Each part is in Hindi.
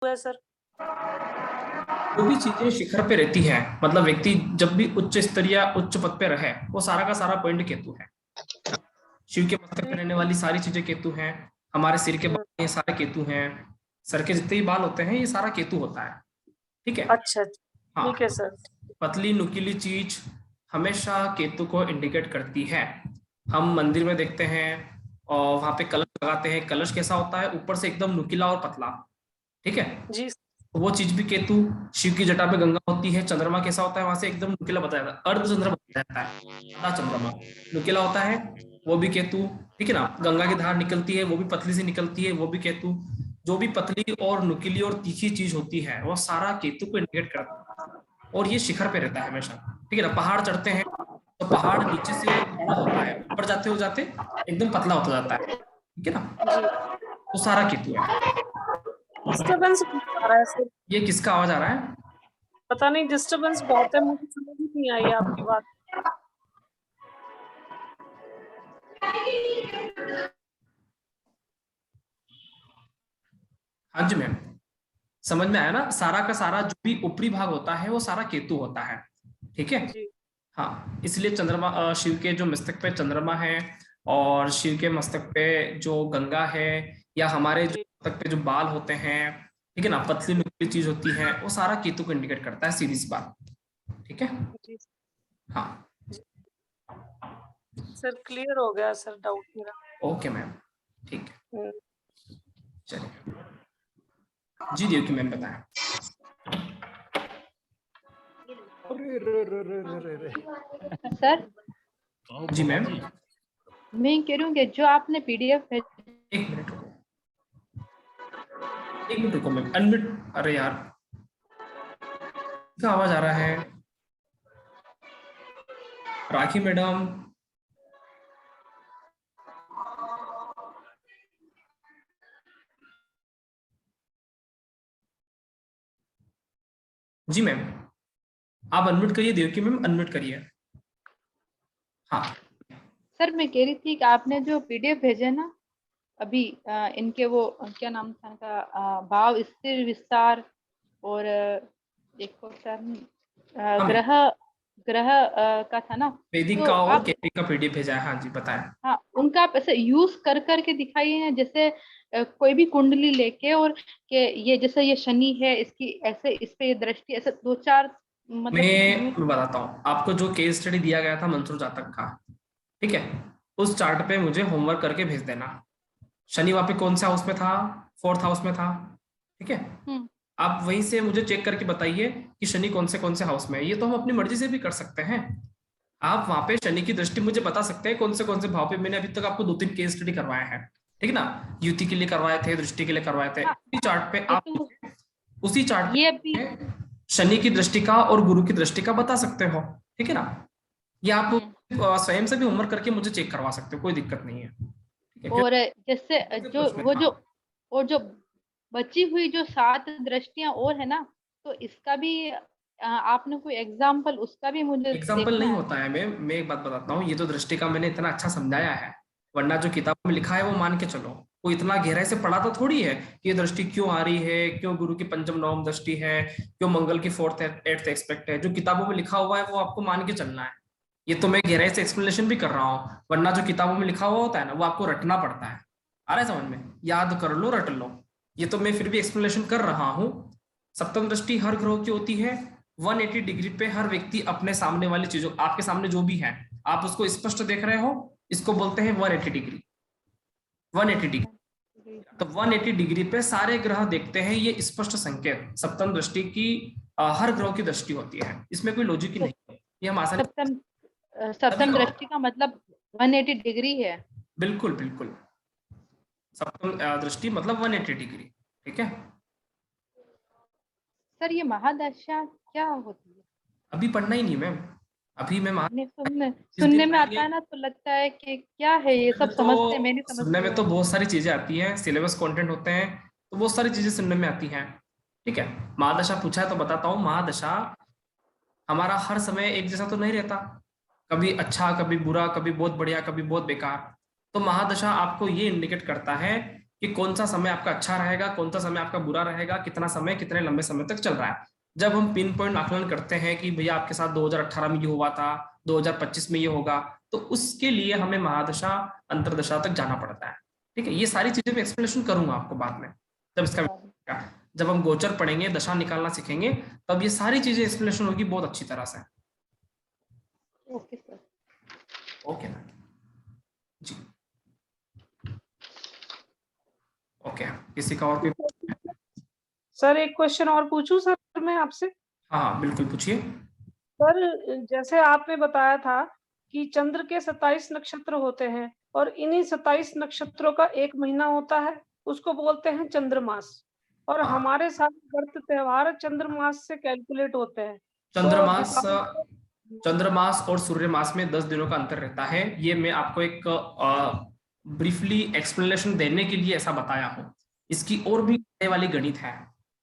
है सर? जो भी चीजें शिखर पे रहती हैं, मतलब व्यक्ति जब भी उच्च स्तरीय उच्च पद पे रहे, वो सारा का सारा पॉइंट केतु है। शिव के मस्तक पे रहने वाली सारी चीजें केतु हैं। हमारे सिर के बाल ये सारे केतु हैं। सर के जितने भी बाल होते हैं ये सारा केतु होता है। ठीक है। अच्छा, ठीक है हाँ। सर। पतली नुकीली चीज हमेशा केतु को इंडिकेट करती है। हम मंदिर में देखते हैं और वहां पे कलश लगाते हैं। कलश कैसा होता है? ऊपर से एकदम नुकीला और पतला। ठीक है। जी। तो वो चीज भी केतु। शिव की जटा पे गंगा होती है। चंद्रमा कैसा होता है? वहां से एकदम नुकीला बताया जाता है, अर्ध चंद्रमा बताया जाता है, आधा चंद्रमा नुकीला होता है, वो भी केतु। ठीक है ना। गंगा की धार निकलती है, वो भी पतली सी निकलती है, वो भी केतु। जो भी पतली और नुकीली और तीखी चीज होती है वो सारा केतु को इंडिकेट करता है। और ये शिखर पे रहता है हमेशा। ठीक है ना। पहाड़ चढ़ते हैं तो पहाड़ नीचे से बड़ा होता है, ऊपर जाते हो जाते एकदम पतला होता जाता है। ठीक है ना। जी। तो सारा केतु है। डिस्टरबेंस आ रहा है सर। ये किसका आवाज आ रहा है? पता नहीं, डिस्टरबेंस बहुत है, मुझे समझ ही नहीं आई आपकी बात। हाँ जी मैम। समझ में आया ना? सारा का सारा जो भी ऊपरी भाग होता है वो सारा केतु होता है। ठीक है। जी। हाँ, इसलिए चंद्रमा शिव के जो मस्तक पे चंद्रमा है और शिव के मस्तक पे जो गंगा है, या हमारे जो जी। मस्तक पे जो बाल होते हैं, ठीक है ना, पतली नुकीली चीज होती है, वो सारा केतु को इंडिकेट करता है, सीधी सी बात। ठीक है। जी। हाँ। जी सर, क्लियर हो गया सर डाउट मेरा। Okay ma'am. ठीक है। हम्म। चलिए। जी देव की मैम बताएं। अरे रे रे रे रे रे रे। सर, जी मैम। मैं कह रही हूँ कि जो आपने पीडीएफ है। एक मिनट रुको, एक मिनट रुको मैम, अनम्यूट। अरे यार, क्या आवाज आ रहा है? राखी मैडम। जी मैम, आप अनम्यूट करिए, देवकी मैम अनम्यूट करिए। हाँ। सर, मैं कह रही थी कि आपने जो पीडीएफ भेजे ना अभी, इनके वो क्या नाम था इनका, भाव स्थिर विस्तार और एक और सर हाँ मैम, ग्रह ग्रह का था ना। वैदिक तो का और आप, कैपिक का पीडीएफ भेजा है। हाँ जी बताएं। हाँ, उनका आप ऐसे यूज कर करके दिखाइए ना, जैसे कोई भी कुंडली लेके, और कि ये जैसे ये शनि है, इसकी ऐसे इस पे ये दृष्टि, ऐसे दो चार मतलब कुछ यूज। मैं बताता हूँ आपको, जो केस स्टडी दिया गया था मंत्रो जातक का, ठीक है, उस चार्ट पे मुझे होमवर्क करके भेज देना। शनि वहाँ पे कौन से हाउस में था? फोर्थ हाउस में था। ठीक है। हम्म। आप वहीं से मुझे चेक करके बताइए कि शनि कौन से हाउस में है। ये तो हम अपनी मर्जी से भी कर सकते हैं। आप वहां पे शनि की दृष्टि मुझे बता सकते हैं कौन से भाव पे। मैंने अभी तक आपको 2-3 केस स्टडी करवाए हैं। ठीक है ना। युति के लिए करवाए थे, दृष्टि के लिए करवाए थे। हाँ, उसी चार्ट पे ये आप तो, उसी चार्ट ये भी। पे शनि की दृष्टि का और गुरु की दृष्टि का बता सकते हो। ठीक है ना। या आप हम्म। स्वयं से भी होमवर्क करके मुझे चेक करवा सकते हो, कोई दिक्कत नहीं है। ठीक है। और जैसे क्योंकि जो प्रश्न है। वो जो, हाँ। और जो बची हुई जो 7 दृष्टियां और है ना, तो इसका भी आपने कोई एग्जाम्पल उसका भी मुझे एग्जाम्पल देखना नहीं है। होता है। मैं एक बात बताता हूँ, ये तो दृष्टि का मैंने इतना अच्छा समझाया है, वरना जो किताब में लिखा है वो मान के चलो। कोई इतना गहराई से पढ़ा तो थोड़ी है कि ये दृष्टि क्यों आ रही है, क्यों गुरु की पंचम नवम दृष्टि है, क्यों मंगल की फोर्थ एट्थ एक्सपेक्ट है। जो किताबों में लिखा हुआ है वो आपको मान के चलना है। ये तो मैं गहराई से एक्सप्लेनेशन भी कर रहा हूँ, वरना जो किताबों में लिखा हुआ होता है ना, वो आपको रटना पड़ता है। आ रहा है समझ में? याद कर लो, रट लो। ये तो मैं फिर भी एक्सप्लेनेशन कर रहा हूँ। सप्तम दृष्टि हर ग्रह की होती है। 180 डिग्री पे हर व्यक्ति अपने सामने वाली चीजों, आपके सामने जो भी है, आप उसको स्पष्ट देख रहे हो, इसको बोलते हैं 180 डिग्री। 180 डिग्री। तो 180 डिग्री पे सारे ग्रह देखते हैं, ये स्पष्ट संकेत सप्तम दृष्टि की हर ग्रह की दृष्टि होती है। इसमें कोई लॉजिक ही तो नहीं है, ये हम आसानी सप्तम सभी सप्तम ग्रहों। दृष्टि का मतलब 180 डिग्री है। बिल्कुल बिल्कुल। सप्तम दृष्टि मतलब 180 डिग्री। ठीक है। सर, ये महादशा क्या होती है? अभी पढ़ना ही नहीं मैम। अभी मैं नहीं, सुनने इस दिन सुनने में आता पढ़ेंगे। है ना, तो लगता है कि क्या है ये, सब समझते हैं, मैं नहीं सुनने समझती में हूँ। तो बहुत सारी चीजें आती हैं, सिलेबस कंटेंट होते हैं, तो बहुत सारी चीजें सुनने में आती हैं। ठीक है। महादशा पूछा है तो बताता हूँ। महादशा हमारा हर समय एक जैसा तो नहीं रहता, कभी अच्छा, कभी बुरा, कभी बहुत बढ़िया, कभी बहुत बेकार। तो महादशा आपको ये इंडिकेट करता है कि कौन सा समय आपका अच्छा रहेगा, कौन सा समय आपका बुरा रहेगा, कितना समय कितने लंबे समय तक चल रहा है। जब हम पिन पॉइंट आकलन करते हैं कि भैया आपके साथ 2018 में ये हुआ था, 2025 में ये होगा, तो उसके लिए हमें महादशा अंतरदशा तक जाना पड़ता है। ठीक है, ये सारी चीजें मैं एक्सप्लेनेशन करूंगा आपको बाद में, जब इसका जब हम गोचर पढ़ेंगे, दशा निकालना सीखेंगे, तब ये सारी चीजें एक्सप्लेनेशन होगी बहुत अच्छी तरह से। Okay sir. ओके जी, ओके। किसी का और कोई? सर एक क्वेश्चन और पूछूं सर मैं आपसे? हाँ बिल्कुल पूछिए। सर जैसे आपने बताया था कि चंद्र के 27 नक्षत्र होते हैं और इन्हीं 27 नक्षत्रों का एक महीना होता है, उसको बोलते हैं चंद्रमास, और हाँ। हमारे सारे व्रत त्योहार चंद्रमास से कैलकुलेट होते हैं। तो चंद्रमास दीपावली चंद्रमास और सूर्य मास में 10 दिनों का अंतर रहता है। ये मैं आपको एक ब्रीफली एक्सप्लेनेशन देने के लिए ऐसा बताया हूँ। इसकी और भी करने वाली गणित है।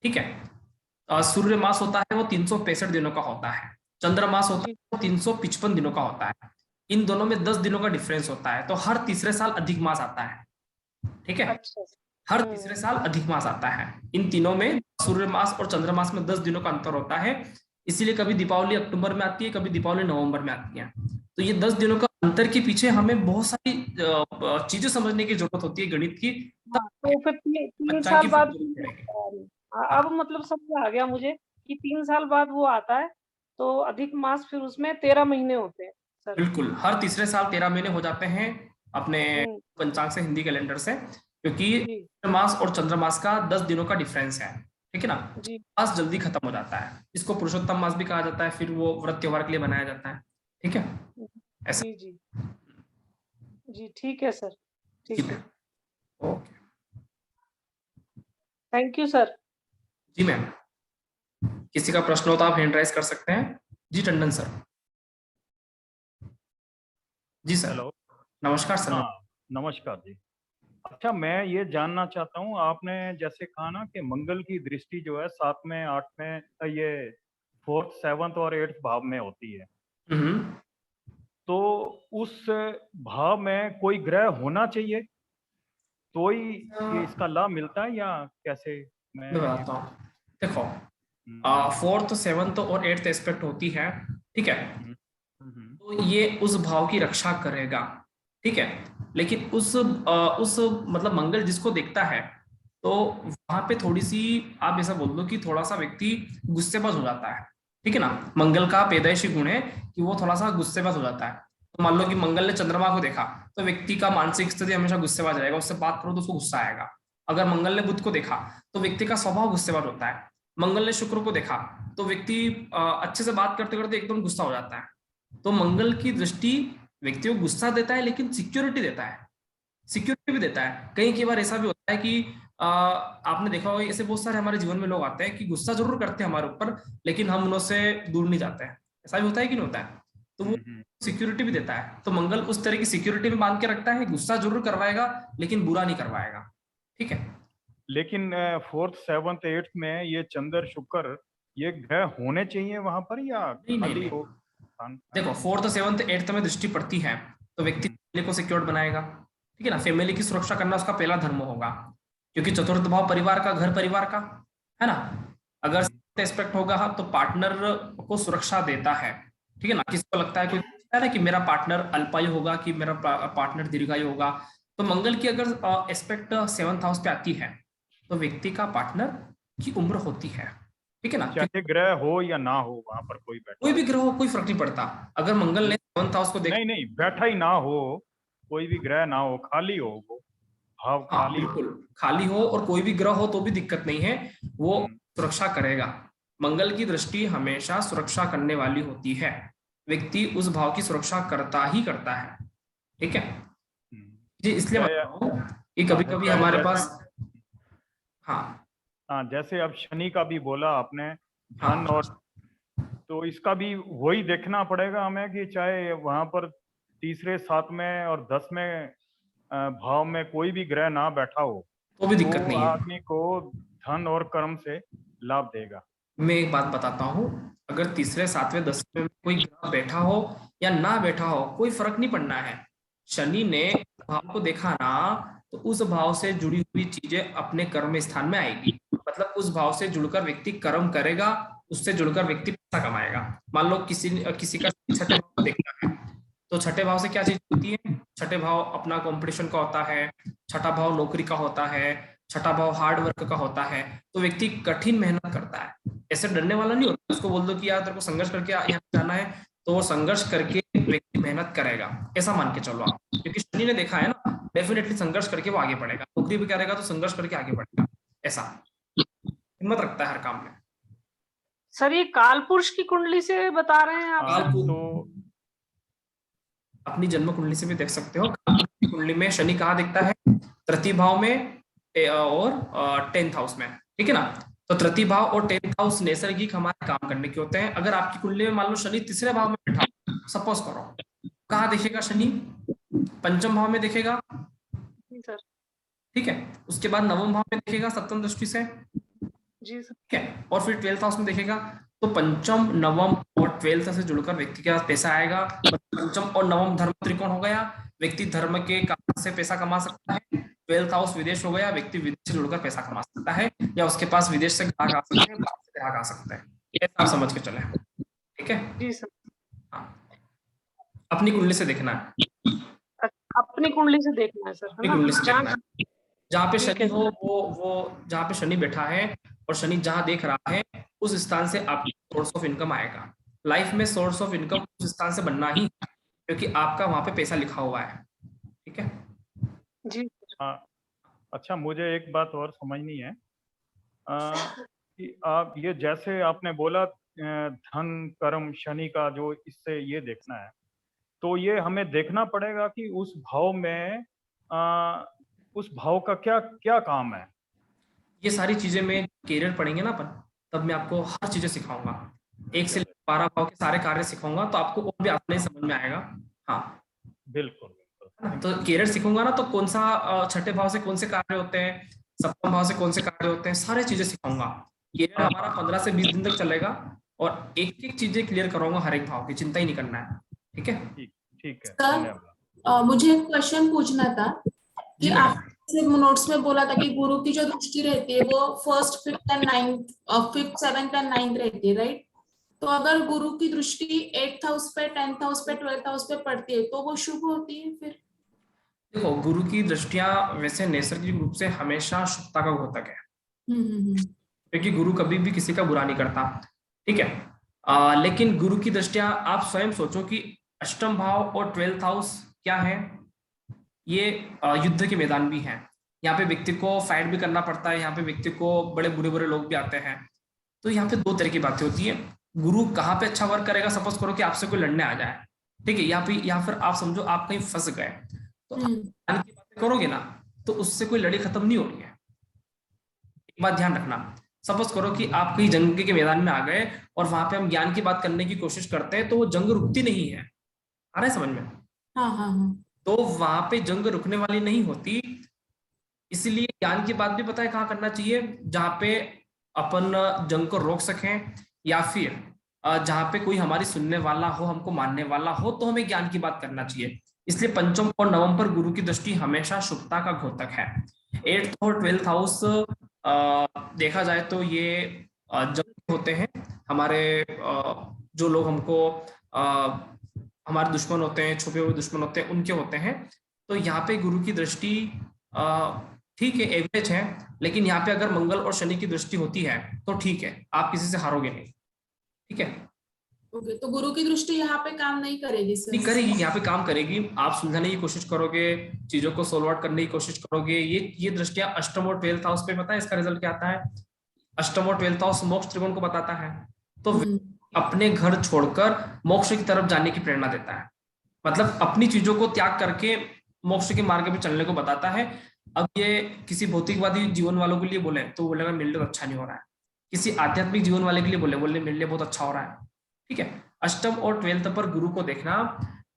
ठीक है, सूर्य मास होता है वो 365 दिनों का होता है, चंद्रमास होता है वो 355 दिनों का होता है। इन दोनों में 10 दिनों का डिफरेंस होता है, तो हर तीसरे साल अधिक मास आता है। ठीक है, अच्छा हर तीसरे साल अधिक मास आता है। इन तीनों में, सूर्य मास और चंद्रमास में 10 दिनों का अंतर होता है। इसीलिए कभी दीपावली अक्टूबर में आती है, कभी दीपावली नवंबर में आती है। तो ये 10 दिनों का अंतर के पीछे हमें बहुत सारी चीजें समझने की जरूरत होती है गणित की। हाँ, तो फिर तीन बच्चा साल की बाद जरूरत पड़ेगी। अब मतलब समझ आ गया मुझे कि 3 साल बाद वो आता है, तो अधिक मास फिर उसमें 13 महीने होते हैं सर। बिल्कुल, हर तीसरे साल 13 महीने हो जाते हैं अपने हम्म, पंचांग से, हिंदी कैलेंडर से, क्योंकि जी मास और चंद्रमास का 10 दिनों का डिफरेंस है। ठीक है ना, जी मास जल्दी खत्म हो जाता है। इसको पुरुषोत्तम मास भी कहा जाता है, फिर वो व्रत त्योहार के लिए बनाया जाता है। ठीक है, ऐसा। जी जी जी, ठीक है सर, ठीक ठीक है, है। ओके। Thank you sir. जी मैम, किसी का प्रश्न हो तो आप हैंड राइज कर सकते हैं। जी टंडन सर। जी सर। हेलो। नमस्कार सर। हाँ, नमस्कार जी। अच्छा, मैं ये जानना चाहता हूँ, आपने जैसे कहा ना कि मंगल की दृष्टि जो है 7वें 8वें ये 4th 7th और 8th भाव में होती है, हम्म, तो उस भाव में कोई ग्रह होना चाहिए तो ही ये इसका लाभ मिलता है या कैसे? मैं मैं ये बताता हूँ। देखो, हम्म, 4th 7th और 8th एस्पेक्ट होती है। ठीक है, हम्म, हम्म, तो ये उस भाव की रक्षा करेगा। ठीक है, लेकिन उस मतलब मंगल जिसको देखता है, तो वहां पे थोड़ी सी, आप ऐसा बोल दो कि थोड़ा सा व्यक्ति गुस्सेबाज हो जाता है। ठीक है ना, मंगल का पैदाइशी गुण है कि वो थोड़ा सा गुस्सेबाज हो जाता है। तो मान लो कि मंगल ने चंद्रमा को देखा, तो व्यक्ति का मानसिक स्थिति हमेशा गुस्सेबाज रहेगा, उससे बात करो तो उसको गुस्सा आएगा। अगर मंगल ने बुध को देखा, तो व्यक्ति का स्वभाव गुस्सेबाज होता है। मंगल ने शुक्र को देखा, तो व्यक्ति अच्छे से बात करते करते एकदम गुस्सा हो जाता है। तो मंगल की दृष्टि व्यक्ति को गुस्सा देता है, लेकिन सिक्योरिटी देता है, सिक्योरिटी भी देता है। कई कई बार ऐसा भी होता है कि आपने देखा होगा, ऐसे बहुत सारे हमारे जीवन में लोग आते हैं कि गुस्सा जरूर करते हैं हमारे ऊपर, लेकिन हम उनसे दूर नहीं जाते हैं। ऐसा भी होता है कि नहीं होता है? तो वो सिक्योरिटी भी देता है। तो मंगल उस तरह की सिक्योरिटी में बांध के रखता है, गुस्सा जरूर करवाएगा लेकिन बुरा नहीं करवाएगा। ठीक है, लेकिन 4th 7th 8th में ये चंद्र शुक्र ये ग्रह होने चाहिए वहां पर या नहीं नहीं खाली नहीं, हो स्थान? देखो 4th 7th 8th में दृष्टि पड़ती है, तो व्यक्ति फैमिली को सिक्योर्ड बनाएगा। ठीक है ना, फैमिली की सुरक्षा करना उसका पहला धर्म होगा, क्योंकि चतुर्थ भाव परिवार का, घर परिवार का है ना। अगर एस्पेक्ट होगा तो पार्टनर को सुरक्षा देता है। ठीक है ना, किसको लगता है, कोई सोचता है ना कि मेरा पार्टनर अल्पायु होगा कि मेरा पार्टनर दीर्घायु होगा। तो मंगल की अगर एस्पेक्ट 7th हाउस पे आती है, तो व्यक्ति का पार्टनर की उम्र होती है। ठीक है ना, चाहे ग्रह हो या ना हो वहां पर कोई बैठा कोई हो, भी ग्रह हो कोई फर्क नहीं पड़ता। अगर मंगल ने 7th हाउस को देखा, नहीं नहीं बैठा ही ना हो, कोई भी ग्रह ना हो, खाली हो, वो भाव हाँ खाली हो। बिल्कुल, खाली हो और कोई भी ग्रह हो तो भी दिक्कत नहीं है, वो सुरक्षा करेगा। मंगल की दृष्टि हमेशा सुरक्षा करने वाली होती है, व्यक्ति उस भाव की सुरक्षा करता ही करता है। ठीक है जी, इसलिए क्या बता रहा हूँ कि कभी हाँ, कभी चाहे हमारे जैसे पास, हाँ हाँ, जैसे अब शनि का भी बोला आपने, धन हाँ और, तो इसका भी वही देखना पड़ेगा हमें कि चाहे वहां पर तीसरे 7वें और 10वें भाव में कोई भी ग्रह ना बैठा हो तो भी दिक्कत तो नहीं है। आदमी को धन और कर्म से लाभ देगा। मैं एक बात बताता हूँ, अगर तीसरे 7वें 10वें में कोई ग्रह बैठा हो या ना बैठा हो, कोई फर्क नहीं पड़ना है। शनि ने भाव को देखा ना, तो उस भाव से जुड़ी हुई चीजें अपने कर्म स्थान में आएगी। मतलब उस भाव से जुड़कर व्यक्ति कर्म करेगा, उससे जुड़कर व्यक्ति पैसा कमाएगा। मान लो किसी का छठे भाव देखना है, तो छठे भाव से क्या चीज होती है? छठे भाव अपना कंपटीशन का होता है, छठा भाव नौकरी का होता है, छठा भाव हार्ड वर्क का होता है। तो व्यक्ति कठिन मेहनत करता है, ऐसे डरने वाला नहीं होता। उसको बोल दो कि यार तेरे को संघर्ष करके यहाँ जाना है, तो वो संघर्ष करके व्यक्ति मेहनत करेगा, ऐसा मान के चलो आप। क्योंकि शनि ने देखा है ना, डेफिनेटली संघर्ष करके वो आगे बढ़ेगा, नौकरी भी करेगा तो संघर्ष करके आगे बढ़ेगा, ऐसा हिम्मत रखता है हर काम में। सर ये काल पुरुष की कुंडली से बता रहे हैं आप? तो अपनी जन्म कुंडली से भी देख सकते हो। कुंडली में शनि कहाँ दिखता है? तृतीय भाव में और 10th हाउस में, ठीक है ना। तो तृतीय भाव और 10th हाउस नैसर्गिक हमारे काम करने के होते हैं। अगर आपकी कुंडली में मान लो शनि तीसरे भाव में बैठा, सपोज करो, कहाँ देखेगा शनि? पंचम भाव में देखेगा, सर ठीक है। उसके बाद नवम भाव में देखेगा सप्तम दृष्टि से, जी सर, ठीक है। और फिर 12th हाउस में देखेगा। तो पंचम, नवम और 12th से जुड़कर व्यक्ति के पास पैसा आएगा। पंचम और नवम धर्म त्रिकोण हो गया, व्यक्ति धर्म के काम से पैसा कमा सकता है। 12th हाउस विदेश हो गया, व्यक्ति विदेश से जुड़कर पैसा कमा सकता है, या उसके पास विदेश से ग्राहक आ सकते हैं, बाहर से ग्राहक आ सकते हैं। ऐसा आप समझ के चले, ठीक है जी सर। हाँ, अपनी कुंडली से देखना है, अपनी कुंडली से देखना है सर, अपनी कुंडली से देखना है। जहाँ पे शनि हो वो जहाँ पे शनि बैठा है और शनि जहाँ देख रहा है, उस स्थान से आपकी सोर्स ऑफ इनकम आएगा। लाइफ में सोर्स ऑफ इनकम उस स्थान से बनना ही, क्योंकि आपका वहां पे पैसा लिखा हुआ है, ठीक है जी। हाँ, अच्छा मुझे एक बात और समझनी है कि आप ये जैसे आपने बोला धन कर्म शनि का जो इससे ये देखना है, तो ये हमें देखना पड़ेगा कि उस भाव में उस भाव का क्या क्या काम है। ये सारी चीजें में कैरियर पढ़ेंगे ना अपन, तब मैं आपको हर चीजें सिखाऊंगा, 1 से 12 भाव के सारे कार्य सिखाऊंगा, तो आपको और भी आसानी समझ में आएगा। हाँ बिल्कुल बिल्कुल। तो कैरियर सीखूंगा ना, तो कौन सा छठे भाव से कौन से कार्य होते हैं, सप्तम भाव से कौन से कार्य होते हैं, सारी चीजें सिखाऊंगा। कैरियर हमारा 15 से 20 दिन तक चलेगा, और एक एक चीजें क्लियर कराऊंगा हर एक भाव की, चिंता ही नहीं करना है, ठीक है। ठीक है, सर धन्यवाद। मुझे एक क्वेश्चन पूछना था कि आपने नोट्स में बोला था कि गुरु की जो दृष्टि रहती है वो 1st 5th and 9th 5th 7th and 9th रहती है, राइट? तो अगर गुरु की दृष्टि 8th हाउस पे, 10th हाउस पे, 12th हाउस पे पड़ती है तो वो शुभ होती है फिर? देखो, गुरु की दृष्टियां वैसे नैसर्गिक रूप से हमेशा शुभता का घोतक है, क्योंकि गुरु कभी भी किसी का बुरा नहीं करता, ठीक है। लेकिन गुरु की दृष्टियां, आप स्वयं सोचो कि अष्टम भाव और 12th हाउस क्या है? ये युद्ध के मैदान भी हैं। यहाँ पे व्यक्ति को फाइट भी करना पड़ता है, यहाँ पे व्यक्ति को बड़े बुरे बुरे लोग भी आते हैं। तो यहाँ पे 2 तरह की बातें होती है। गुरु कहाँ पे अच्छा वर्क करेगा? सपोज करो कि आपसे कोई लड़ने आ जाए, ठीक है, यहाँ पे, या फिर आप समझो आप कहीं फंस गए, तो ज्ञान की बातें करोगे ना, तो उससे कोई लड़ाई खत्म नहीं हो रही है। एक बात ध्यान रखना, सपोज करो कि आप कहीं जंग के मैदान में आ गए और वहां पे हम ज्ञान की बात करने की कोशिश करते हैं, तो वो जंग रुकती नहीं है। आ रहा है समझ में? हाँ। तो वहां पे जंग रुकने वाली नहीं होती। इसलिए ज्ञान की बात भी पता है कहाँ करना चाहिए? जहाँ पे अपन जंग को रोक सकें, या फिर जहाँ पे कोई हमारी सुनने वाला हो, हमको मानने वाला हो, तो हमें ज्ञान की बात करना चाहिए। इसलिए पंचम और नवम पर गुरु की दृष्टि हमेशा शुभता का घोतक है। 8th और 12th हाउस देखा जाए तो ये जंग होते हैं, हमारे जो लोग हमको हमारे दुश्मन होते हैं, छुपे हुए दुश्मन होते हैं, उनके होते हैं। तो यहाँ पे गुरु की दृष्टि ठीक है, एवरेज है, लेकिन यहाँ पे अगर मंगल और शनि की दृष्टि होती है तो ठीक है, आप किसी से हारोगे नहीं, ठीक है। ओके, तो गुरु की दृष्टि यहाँ पे काम नहीं करेगी सर? नहीं करेगी, यहाँ पे काम करेगी। आप सुलझाने की कोशिश करोगे, चीजों को सोल्व आउट करने की कोशिश करोगे। ये दृष्टियां अष्टम और 12th हाउस पे, पता है इसका रिजल्ट क्या आता है? अष्टम और 12th हाउस मोक्ष त्रिकोण को बताता है। तो अपने घर छोड़कर मोक्ष की तरफ जाने की प्रेरणा देता है, मतलब अपनी चीजों को त्याग करके मोक्ष के मार्ग पे चलने को बताता है। अब ये किसी भौतिकवादी जीवन वालों के लिए बोले तो बोलेगा मेरे लिए तो अच्छा नहीं हो रहा है, किसी आध्यात्मिक जीवन वाले के लिए बोले मेरे लिए बहुत अच्छा हो रहा है, ठीक है। अष्टम और 12th पर गुरु को देखना,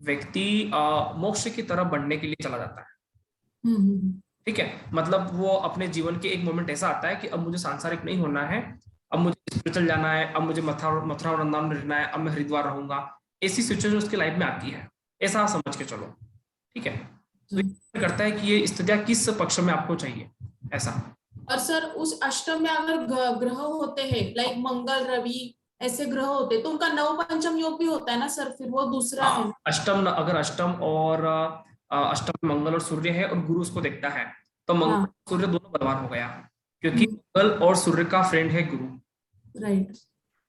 व्यक्ति मोक्ष की तरफ बढ़ने के लिए चला जाता है, ठीक है। मतलब वो अपने जीवन के एक मोमेंट ऐसा आता है कि अब मुझे सांसारिक नहीं होना है, अब मुझे स्पिरिचुअल जाना है, अब मुझे मथुरा वृंदावन में रहना है, अब मैं हरिद्वार रहूंगा। ऐसी सिचुएशन उसकी लाइफ में आती है, ऐसा समझ के चलो, ठीक है। तो ये करता है कि ये स्थितियां किस पक्ष में आपको चाहिए, ऐसा। और सर उस अष्टम में अगर ग्रह होते हैं लाइक मंगल रवि ऐसे ग्रह होते तो उनका नव पंचम योग भी होता है ना सर, फिर वो दूसरा है ना? अष्टम, अगर अष्टम और अष्टम में मंगल और सूर्य है और गुरु उसको देखता है तो मंगल हाँ। और सूर्य दोनों बलवान हो गया, क्योंकि मंगल और सूर्य का फ्रेंड है गुरु। राइट।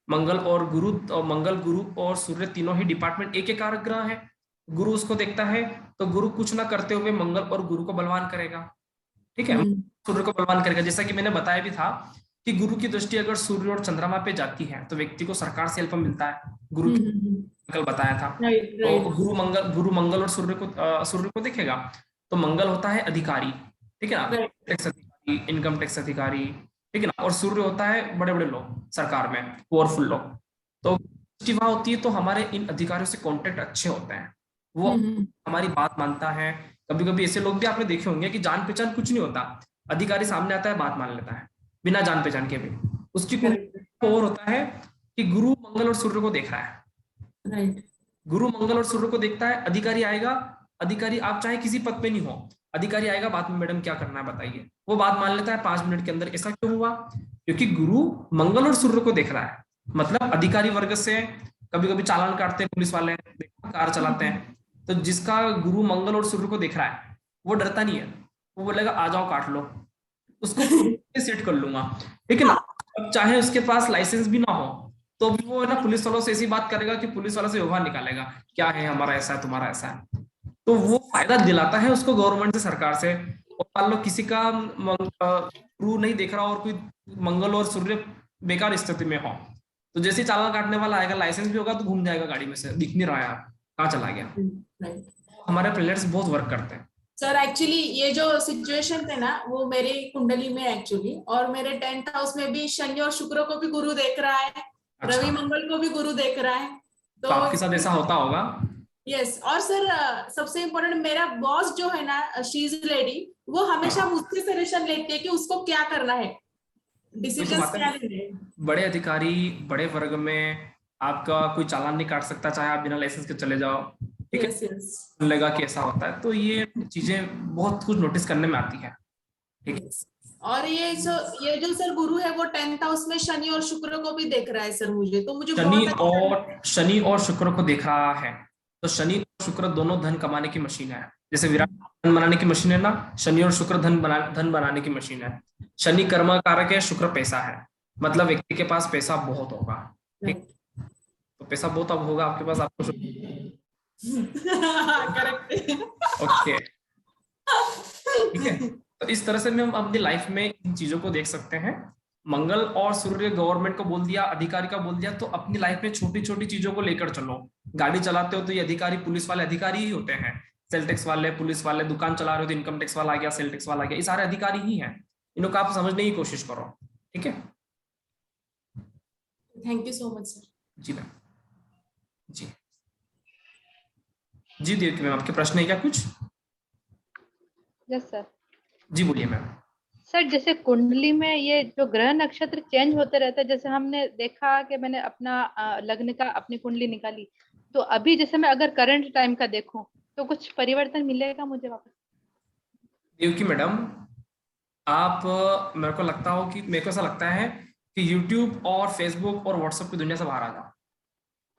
मंगल और गुरु, मंगल गुरु और सूर्य तीनों ही डिपार्टमेंट एक एक कारक ग्रह है। गुरु उसको देखता है तो गुरु कुछ ना करते हुए मंगल और गुरु को बलवान करेगा, ठीक है, सूर्य को बलवान करेगा। जैसा कि मैंने बताया भी था कि गुरु की दृष्टि अगर सूर्य और चंद्रमा पे जाती है तो व्यक्ति को सरकार से हेल्प मिलता है, गुरु कल बताया था। तो गुरु मंगल और सूर्य को देखेगा तो मंगल होता है अधिकारी, ठीक है ना, टैक्स अधिकारी, इनकम टैक्स अधिकारी, ठीक है ना, और सूर्य होता है बड़े बड़े लोग सरकार में, पावरफुल लोग। तो दृष्टि वहां होती है तो हमारे इन अधिकारियों से कॉन्टेक्ट अच्छे होते हैं, वो हमारी बात मानता है। कभी कभी ऐसे लोग भी आपने देखे होंगे कि जान पहचान कुछ नहीं होता, अधिकारी सामने आता है बात मान लेता है बिना जान पहचान के भी, उसकी और होता है कि गुरु मंगल और सूर्य को देख रहा है। राइट। गुरु मंगल और सूर्य को देखता है, अधिकारी आएगा, अधिकारी आप चाहे किसी पद पे नहीं हो, अधिकारी आएगा बात में, मैडम क्या करना है बताइए, वो बात मान लेता है 5 मिनट के अंदर। ऐसा क्यों हुआ? क्योंकि गुरु मंगल और सूर्य को देख रहा है। मतलब अधिकारी वर्ग से कभी कभी चालान काटते हैं पुलिस वाले, कार चलाते हैं, तो जिसका गुरु मंगल और सूर्य को देख रहा है वो डरता नहीं है, वो बोलेगा आ जाओ काट लो, उसको सेट कर लूंगा, ठीक है ना। अब चाहे उसके पास लाइसेंस भी ना हो तो भी वो है ना पुलिस वालों से ऐसी बात करेगा कि पुलिस वालों से व्यवहार निकालेगा, क्या है हमारा ऐसा है तुम्हारा ऐसा है। तो वो फायदा दिलाता है उसको गवर्नमेंट से, सरकार से। और मान लो किसी का गुरु नहीं देख रहा और कोई मंगल और सूर्य बेकार स्थिति में हो तो जैसे चालान काटने वाला आएगा, लाइसेंस भी होगा तो घूम जाएगा गाड़ी में से, दिख नहीं रहा यार कहाँ चला गया। हमारे प्लेयर्स बहुत वर्क करते हैं सर। एक्चुअली ये जो सिचुएशन थे ना वो मेरी कुंडली में एक्चुअली, और मेरे 10th हाउस में भी शनि और शुक्र को भी गुरु देख रहा है, रवि मंगल को भी गुरु देख रहा है। तो आपके साथ ऐसा होता होगा? यस। और सर सबसे इम्पोर्टेंट, मेरा बॉस जो है ना, शी इज लेडी, वो हमेशा मुझसे सजेशन लेती है कि उसको क्या करना है, डिसीजन क्या लेने हैं। बड़े अधिकारी बड़े वर्ग में आपका कोई चालान नहीं काट सकता, चाहे आप बिना लाइसेंस के चले जाओ, ठीक है, लगा कि ऐसा होता है। तो ये चीजें बहुत कुछ नोटिस करने में आती है, ठीक है। और ये जो सर गुरु है वो 10th हाउस में शनि और शुक्र को भी देख रहा है सर मुझे, तो मुझे शनि और शुक्र को देख रहा है। तो शनि और शुक्र दोनों धन कमाने की मशीन है, जैसे विराट धन बनाने की मशीन है ना, शनि और शुक्र धन बनाने की मशीन है। शनि कर्म कारक है, शुक्र पैसा है, मतलब व्यक्ति के पास पैसा बहुत होगा, ठीक। तो पैसा बहुत अब होगा आपके पास, आपको ओके, ठीक है। तो इस तरह से हम अपनी लाइफ में इन चीजों को देख सकते हैं। मंगल और सूर्य गवर्नमेंट को बोल दिया, अधिकारी का बोल दिया, तो अपनी लाइफ में छोटी छोटी चीजों को लेकर चलो। गाड़ी चलाते हो तो ये अधिकारी, पुलिस वाले अधिकारी ही होते हैं, सेल टैक्स वाले, पुलिस वाले, दुकान चला रहे हो तो इनकम टैक्स वाला आ गया, सेल टैक्स वाला आ गया, ये सारे अधिकारी ही हैं। इनको आप समझने की कोशिश करो, ठीक है। Thank you so much sir. जी मैम, जी देवकी मैम, आपके प्रश्न है क्या कुछ? Yes sir. जी बोलिए मैम। सर जैसे कुंडली में ये जो ग्रह नक्षत्र चेंज होते रहते हैं, जैसे हमने देखा कि मैंने अपना लग्न का अपनी कुंडली निकाली, तो अभी जैसे मैं अगर करंट टाइम का देखूं तो कुछ परिवर्तन मिलेगा मुझे वापस? देवकी मैडम, आप मेरे को ऐसा लगता है कि YouTube और Facebook और WhatsApp की दुनिया से बाहर आ जाओ।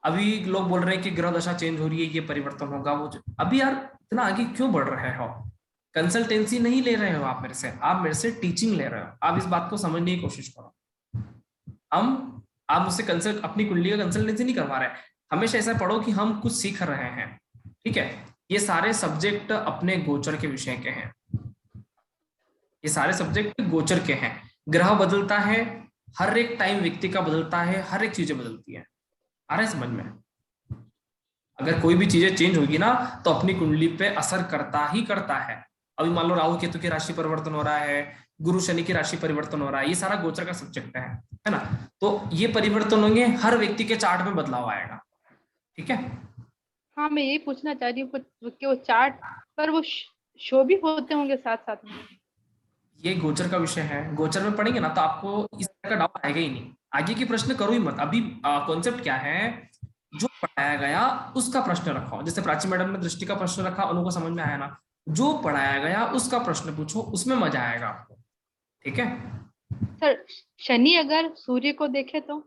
अभी लोग बोल रहे हैं कि ग्रह दशा चेंज हो रही है, ये परिवर्तन होगा, वो अभी यार इतना आगे क्यों बढ़ रहे हो? कंसल्टेंसी नहीं ले रहे हो आप मेरे से, आप मेरे से टीचिंग ले रहे हो। आप इस बात को समझने की कोशिश करो। आप मुझसे अपनी कुंडली का कंसल्टेंसी नहीं करवा रहे। हमेशा ऐसा पढ़ो कि हम कुछ सीख रहे हैं, ठीक है। ये सारे सब्जेक्ट अपने गोचर के विषय के हैं, ये सारे सब्जेक्ट गोचर के हैं। ग्रह बदलता है, हर एक टाइम व्यक्ति का बदलता है, हर एक चीजें बदलती है। आ रहा है समझ में? अगर कोई भी चीजें चेंज होगी ना तो अपनी कुंडली पे असर करता ही करता है। अभी मान लो राहु केतु की राशि परिवर्तन हो रहा है, गुरु शनि की राशि परिवर्तन हो रहा है, ये सारा गोचर का सब्जेक्ट है ना। तो ये परिवर्तन होंगे, हर व्यक्ति के चार्ट में बदलाव आएगा, ठीक है। हाँ, मैं यही पूछना चाह रही हूँ कि वो चार्ट पर वो शो भी होते होंगे साथ साथ में? ये गोचर का विषय है, गोचर में पढ़ेंगे ना तो आपको इस तरह का डाउट आएगा ही नहीं। आगे की प्रश्न करो ही मत। अभी कॉन्सेप्ट क्या है, जो पढ़ाया गया उसका प्रश्न रखो। जैसे प्राची मैडम ने दृष्टि का प्रश्न रखा, उनको समझ में आया ना, जो पढ़ाया गया उसका प्रश्न पूछो, उसमें मजा आएगा आपको। ठीक है सर शनि अगर सूर्य को देखे तो?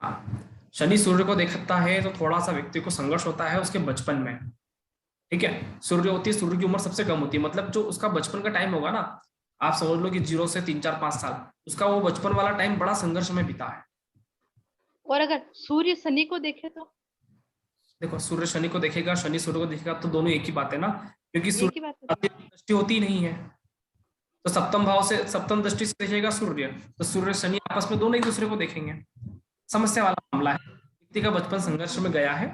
हाँ, शनि सूर्य को देखता है तो थोड़ा सा व्यक्ति को संघर्ष होता है उसके बचपन में। ठीक है, सूर्य होती है, सूर्य की उम्र सबसे कम होती है, मतलब जो उसका बचपन का टाइम होगा ना, आप समझ लो कि 0 से 3, 4, 5 साल, उसका वो बचपन वाला टाइम बड़ा संघर्ष में बीता है। और अगर सूर्य शनि को देखे तो? देखो सूर्य शनि को देखेगा, शनि सूर्य को देखेगा तो दोनों एक ही बात है ना, क्योंकि एक ही सूर्य बात है। दृष्टि होती नहीं है, तो सप्तम भाव से सप्तम दृष्टि से देखेगा सूर्य, तो सूर्य शनि आपस में दोनों एक दूसरे को देखेंगे। समस्या वाला मामला है, व्यक्ति का बचपन संघर्ष में गया है,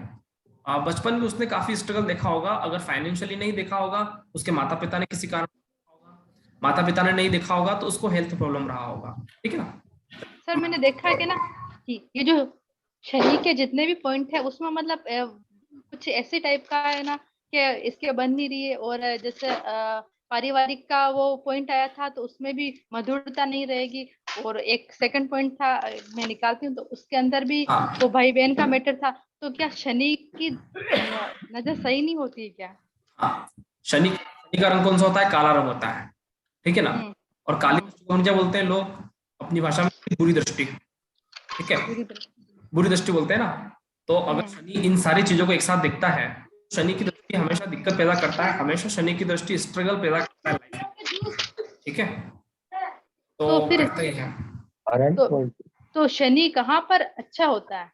बचपन में उसने काफी स्ट्रगल देखा होगा, अगर फाइनेंशियली नहीं देखा होगा, उसके माता पिता ने किसी कारण माता पिता ने नहीं देखा होगा, तो उसको हेल्थ प्रॉब्लम रहा होगा। ठीक है ना सर मैंने देखा है कि ना कि ये जो शनि के जितने भी पॉइंट है उसमें मतलब कुछ ऐसे टाइप का है ना कि इसके बन नहीं रही है, और जैसे पारिवारिक का वो पॉइंट आया था तो उसमें भी मधुरता नहीं रहेगी, और एक सेकंड पॉइंट था मैं निकालती हूँ तो उसके अंदर भी हाँ। वो भाई बहन का मैटर था। तो क्या शनि की नजर सही नहीं होती है क्या? हाँ, शनि का रंग कौन सा होता है? काला रंग होता है। ठीक है ना, और काली दृष्टि को हम क्या बोलते हैं लोग अपनी भाषा में? बुरी दृष्टि। ठीक है, बुरी दृष्टि बोलते हैं ना। तो अगर शनि इन सारी चीजों को एक साथ देखता है, शनि की दृष्टि हमेशा दिक्कत पैदा करता है, हमेशा शनि की दृष्टि स्ट्रगल पैदा करता है। ठीक है, तो फिर करता ही है। तो शनि कहाँ पर अच्छा होता है,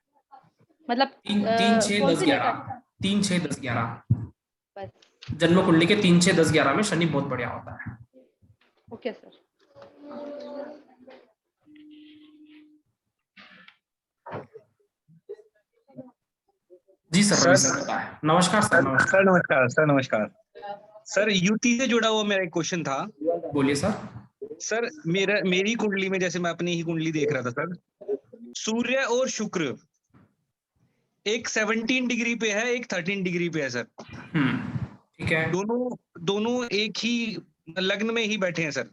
मतलब 3, 6, कौन 10, सी 11 जगह? 3, 6, 10, 11 बस। जन्म कुंडली के 3, 6, 10, 11 में शनि बहुत बढ़िया होता है। Okay sir. जी सर, नमस्कार सर। नमस्कार सर, युति से जुड़ा हुआ मेरा एक क्वेश्चन था। बोलिए सर। सर मेरी कुंडली में, जैसे मैं अपनी ही कुंडली देख रहा था सर, सूर्य और शुक्र एक 17 डिग्री पे है, एक 13 डिग्री पे है सर। ठीक है, दोनों एक ही लग्न में ही बैठे हैं सर।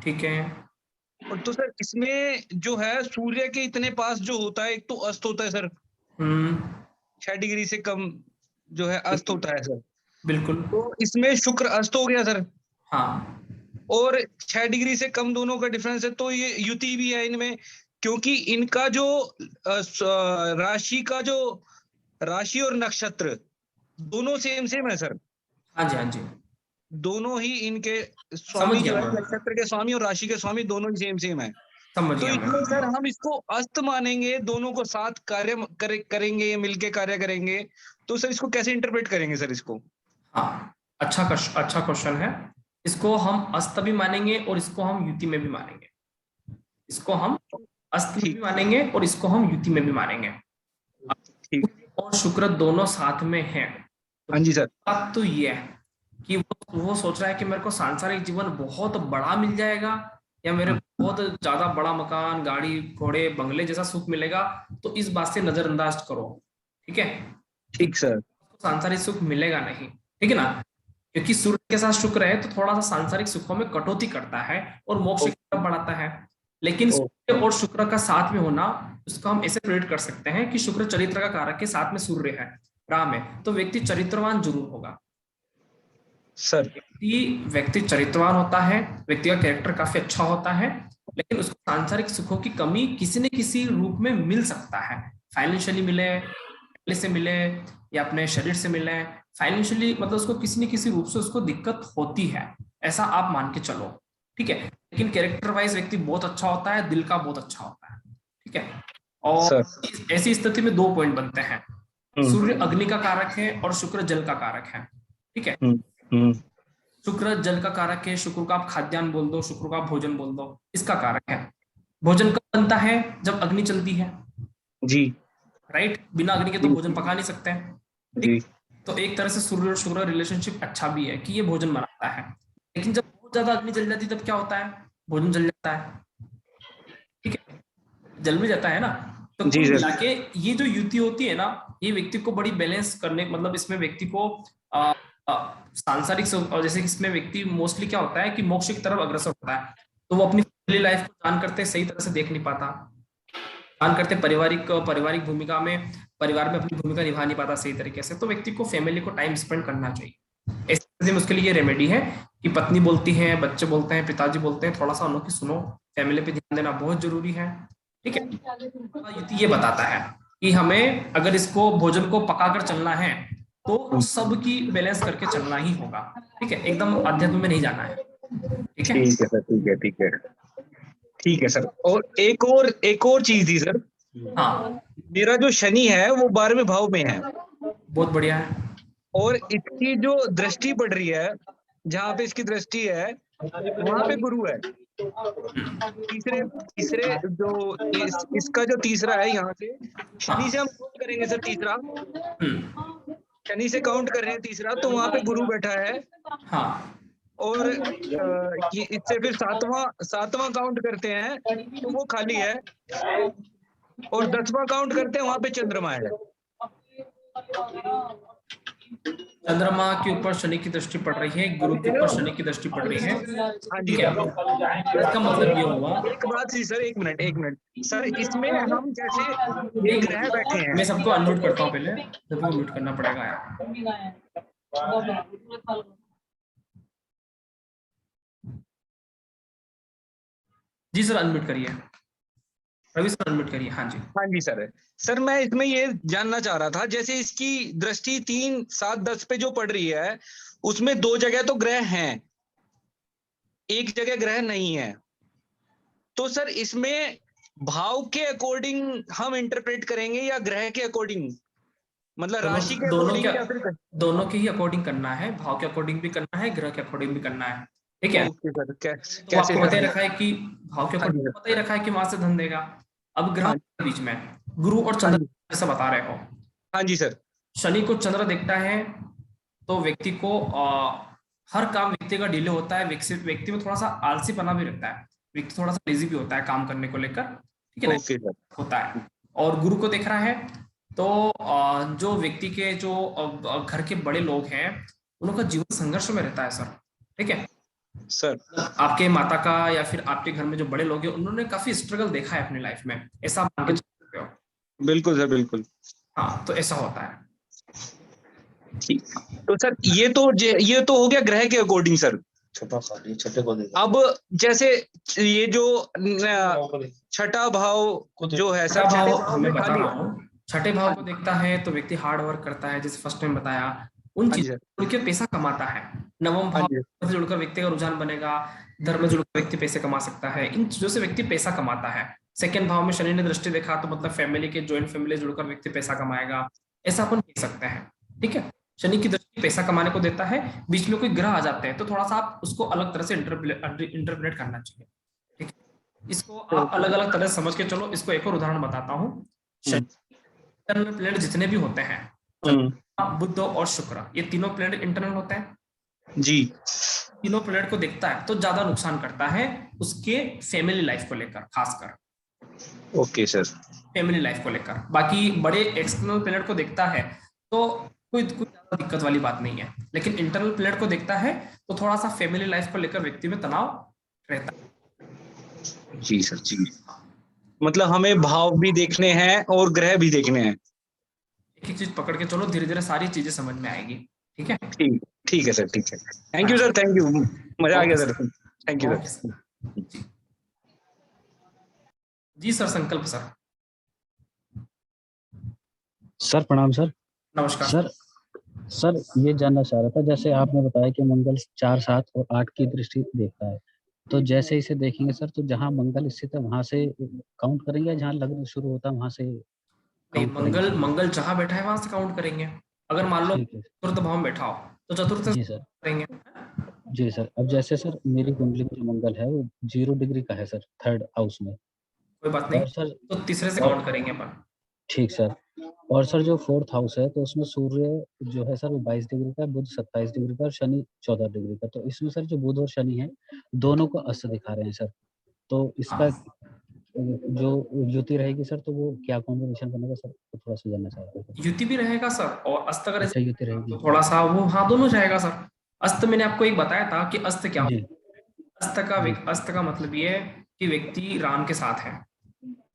ठीक है, और तो सर इसमें जो है सूर्य के इतने पास जो होता है, एक तो अस्त होता है सर, 6 डिग्री से कम जो है अस्त होता है सर। बिल्कुल। तो इसमें शुक्र अस्त हो गया सर। हाँ, और 6 डिग्री से कम दोनों का डिफरेंस है, तो ये युति भी है इनमें, क्योंकि इनका जो राशि और नक्षत्र दोनों सेम है सर। हाँ जी, हाँ जी, दोनों ही इनके स्वामी जो है, नक्षत्र के स्वामी और राशि के स्वामी दोनों ही सेम है। तो इसमें सर हम इसको अस्त मानेंगे, दोनों को साथ कार्य करेंगे, मिलके कार्य करेंगे, तो सर इसको कैसे इंटरप्रेट करेंगे सर इसको? हाँ, अच्छा क्वेश्चन है। इसको हम अस्त भी मानेंगे और इसको हम युति में भी मानेंगे। इसको हम अस्त में भी मानेंगे और इसको हम युति में भी मानेंगे। और शुक्र दोनों साथ में हैं। हाँ जी सर। बात तो ये है कि वो सोच रहा है कि मेरे को सांसारिक जीवन बहुत बड़ा मिल जाएगा, या मेरे बहुत ज्यादा बड़ा मकान, गाड़ी, घोड़े, बंगले जैसा सुख मिलेगा, तो इस बात से नजरअंदाज करो। ठीक है, ठीक सर। सांसारिक सुख मिलेगा नहीं। ठीक है ना, क्योंकि सूर्य के साथ शुक्र है तो थोड़ा सा सांसारिक सुखों में कटौती करता है और मोक्ष की तरफ बढ़ाता है। लेकिन सूर्य और शुक्र का साथ में होना, उसको हम ऐसे प्रेडिक्ट कर सकते हैं कि शुक्र चरित्र का कारक के साथ में सूर्य है, राम है, तो व्यक्ति चरित्रवान जरूर होगा सर। व्यक्ति चरित्रवान होता है, व्यक्ति का कैरेक्टर काफी अच्छा होता है, लेकिन उसको सांसारिक सुखों की कमी किसी न किसी रूप में मिल सकता है। फाइनेंशियली मिले, से मिले, या अपने शरीर से मिले। फाइनेंशियली मतलब उसको किसी न किसी रूप से उसको दिक्कत होती है, ऐसा आप मान के चलो। ठीक है, लेकिन कैरेक्टर वाइज व्यक्ति बहुत अच्छा होता है, दिल का बहुत अच्छा होता है। ठीक है, और ऐसी स्थिति में 2 पॉइंट बनते हैं। सूर्य अग्नि का कारक है और शुक्र जल का कारक है। ठीक है, शुक्र जल का कारक है, शुक्र का आप खाद्यान्न बोल दो, शुक्र का भोजन बोल दो, इसका कारक है। भोजन कब बनता है? जब अग्नि चलती है जी, राइट। बिना अग्नि के तो भोजन पका नहीं सकते हैं। तो एक तरह से सूर्य और शुक्र रिलेशनशिप अच्छा भी है कि ये भोजन बनाता है, लेकिन जब बहुत ज्यादा अग्नि जल जाती है तब क्या होता है? भोजन जल जाता है। ठीक है, जल भी जाता है ना। तो कुल मिला के ये जो युति होती है ना, ये व्यक्ति को बड़ी बैलेंस करने, मतलब इसमें व्यक्ति को सांसारिक, और जैसे इसमें व्यक्ति मोस्टली क्या होता है कि मोक्ष की तरफ अग्रसर होता है, तो वो अपनी फैमिली लाइफ को जान करते सही तरह से देख नहीं पाता, जान करते पारिवारिक भूमिका में, परिवार में अपनी भूमिका निभा नहीं पाता सही तरीके से। तो व्यक्ति को फैमिली को टाइम स्पेंड करना चाहिए। ऐसी में उसके लिए रेमेडी है कि पत्नी बोलती है, बच्चे बोलते हैं, पिताजी बोलते हैं, थोड़ा सा उनकी सुनो, फैमिली पे ध्यान देना बहुत जरूरी है। ठीक है, युति ये बताता है कि हमें अगर इसको भोजन को पकाकर चलना है तो सबकी बैलेंस करके चलना ही होगा। ठीक है, एकदम अध्यात्म में नहीं जाना है। ठीक है सर, ठीक है सर। और एक और चीज थी सर। हाँ, मेरा जो शनि है वो 12वें भाव में है, बहुत बढ़िया है। और इसकी जो दृष्टि पड़ रही है, जहाँ पे इसकी दृष्टि है वहां पे गुरु है। तीसरे जो इसका जो तीसरा है, यहाँ से शनि से हम काउंट करेंगे सर, तीसरा शनि से काउंट कर रहे हैं तीसरा, तो वहां पे गुरु बैठा है। हाँ, और इससे फिर सातवां काउंट करते हैं तो वो खाली है, और 10वां काउंट करते हैं वहां पे चंद्रमा है। चंद्रमा के ऊपर शनि की दृष्टि पड़ रही है, गुरु के ऊपर शनि की दृष्टि पड़ रही है। हाँ जी, ठीक है, इसका मतलब ये हुआ। एक बात थी सर, एक मिनट सर, इसमें हम जैसे एक ग्रह बैठे हैं। मैं सबको अनम्यूट करता हूँ, पहले सबको म्यूट करना पड़ेगा यार। जी सर, अनम्यूट करिए, रवि सर अनम्यूट करिए। हाँ जी सर, मैं इसमें ये जानना चाह रहा था, जैसे इसकी दृष्टि 3, 7, 10 पे जो पड़ रही है, उसमें 2 जगह तो ग्रह हैं, एक जगह ग्रह नहीं है, तो सर इसमें भाव के अकॉर्डिंग हम इंटरप्रेट करेंगे या ग्रह के अकॉर्डिंग, मतलब राशि के अकॉर्डिंग, या फिर दोनों के ही अकॉर्डिंग करना है, भाव के अकॉर्डिंग भी करना है, ग्रह के अकॉर्डिंग भी करना है। ठीक है, कैसे आपको पता ही रखा है कि भाव के अकॉर्डिंग पता ही रखा है कि वहां से धन देगा। अब ग्रह के बीच में गुरु और चंद्र जैसा बता रहे हो। हाँ जी सर। शनि को चंद्र देखता है तो व्यक्ति को हर काम व्यक्ति का डिले होता है, व्यक्ति में थोड़ा सा आलसीपना भी रहता है, व्यक्ति थोड़ा सा लेजी भी होता है काम करने को लेकर। ठीक है ना, होता है। और गुरु को देख रहा है तो जो व्यक्ति के जो घर के बड़े लोग हैं उनका जीवन संघर्ष में रहता है सर। ठीक है सर, आपके माता का या फिर आपके घर में जो बड़े लोग हैं उन्होंने काफी स्ट्रगल देखा है अपनी लाइफ में, ऐसा मान के चल सकते हो। बिल्कुल सर, बिल्कुल। हाँ, तो ऐसा होता है। ठीक, तो सर ये तो हो गया ग्रह के अकॉर्डिंग सर। छठे को अब जैसे ये जो छठा भाव जो है सर, छठे भाव को देखता है तो व्यक्ति हार्ड वर्क करता है, जैसे फर्स्ट टाइम बताया, उन चीजों से जुड़ पैसा कमाता है। नवम भाव से जुड़कर व्यक्ति का रुझान बनेगा, धर्म में जुड़कर व्यक्ति पैसे कमा सकता है, इन चीजों से व्यक्ति पैसा कमाता है। सेकंड भाव में शनि ने दृष्टि देखा तो मतलब फैमिली के जॉइंट फैमिली जुड़कर व्यक्ति पैसा कमाएगा, ऐसा अपन कह सकते हैं। ठीक है, शनि की दृष्टि पैसा कमाने को देता है, बीच में कोई ग्रह आ जाते हैं तो थोड़ा सा आप उसको अलग तरह से इंटरप्रेट करना चाहिए। ठीक है, इसको आप अलग अलग तरह से समझ के चलो। इसको एक और उदाहरण बताता हूँ। इंटरनल प्लेनेट जितने भी होते हैं, बुध और शुक्र, ये तीनों प्लेनेट इंटरनल होते हैं जी। तीनों प्लेनेट को देखता है तो ज्यादा नुकसान करता है उसके फैमिली लाइफ को लेकर, खासकर। ओके सर, फैमिली लाइफ को लेकर। बाकी बड़े एक्सटर्नल प्लेनेट को देखता है तो कोई ज्यादा दिक्कत वाली बात नहीं है, लेकिन इंटरनल प्लेनेट को देखता है तो थोड़ा सा फैमिली लाइफ को लेकर व्यक्ति में तनाव रहता है। जी सर, जी। मतलब हमें भाव भी देखने हैं और ग्रह भी देखने हैं। एक एक चीज पकड़ के चलो, धीरे धीरे सारी चीजें समझ में आएगी। ठीक है, ठीक है सर, ठीक है। Thank you sir, thank you, मजा आ गया सर, थैंक यू सर। जी सर, संकल्प सर। सर प्रणाम सर। नमस्कार सर ये जानना चाह रहा था, जैसे आपने बताया कि मंगल 4, 7 और 8 की दृष्टि देखता है, तो जैसे इसे देखेंगे सर तो जहां मंगल स्थित है वहां से काउंट करेंगे या जहां लग्न शुरू होता है वहां से? नहीं, मंगल जहां बैठा है वहां से काउंट करेंगे। अगर मान लो चतुर्थ भाव में बैठा हो तो चतुर्थ जी सर करेंगे। जी सर। अब जैसे सर मेरी कुंडली में जो मंगल है वो 0 डिग्री का है सर, 3rd हाउस में। कोई बात नहीं सर, तो तीसरे से काउंट करेंगे अपन। ठीक सर। और सर जो 4th हाउस है तो उसमें सूर्य जो है सर वो 22 डिग्री का, बुध 27 डिग्री का और शनि 14 डिग्री का। तो इसमें सर जो बुध और शनि है दोनों को अस्त दिखा रहे हैं सर, तो इसका जो युति रहेगी सर तो वो क्या कॉम्बिनेशन बनेगा सर, तो थोड़ा सा जानना चाहते हैं। युति भी रहेगा सर और अस्त का युति रहेगी तो थोड़ा सा वो, हाँ दोनों जाएगा सर। अस्त मैंने आपको एक बताया था कि अस्त क्या होता है। अस्त का मतलब ये है कि व्यक्ति राम के साथ है,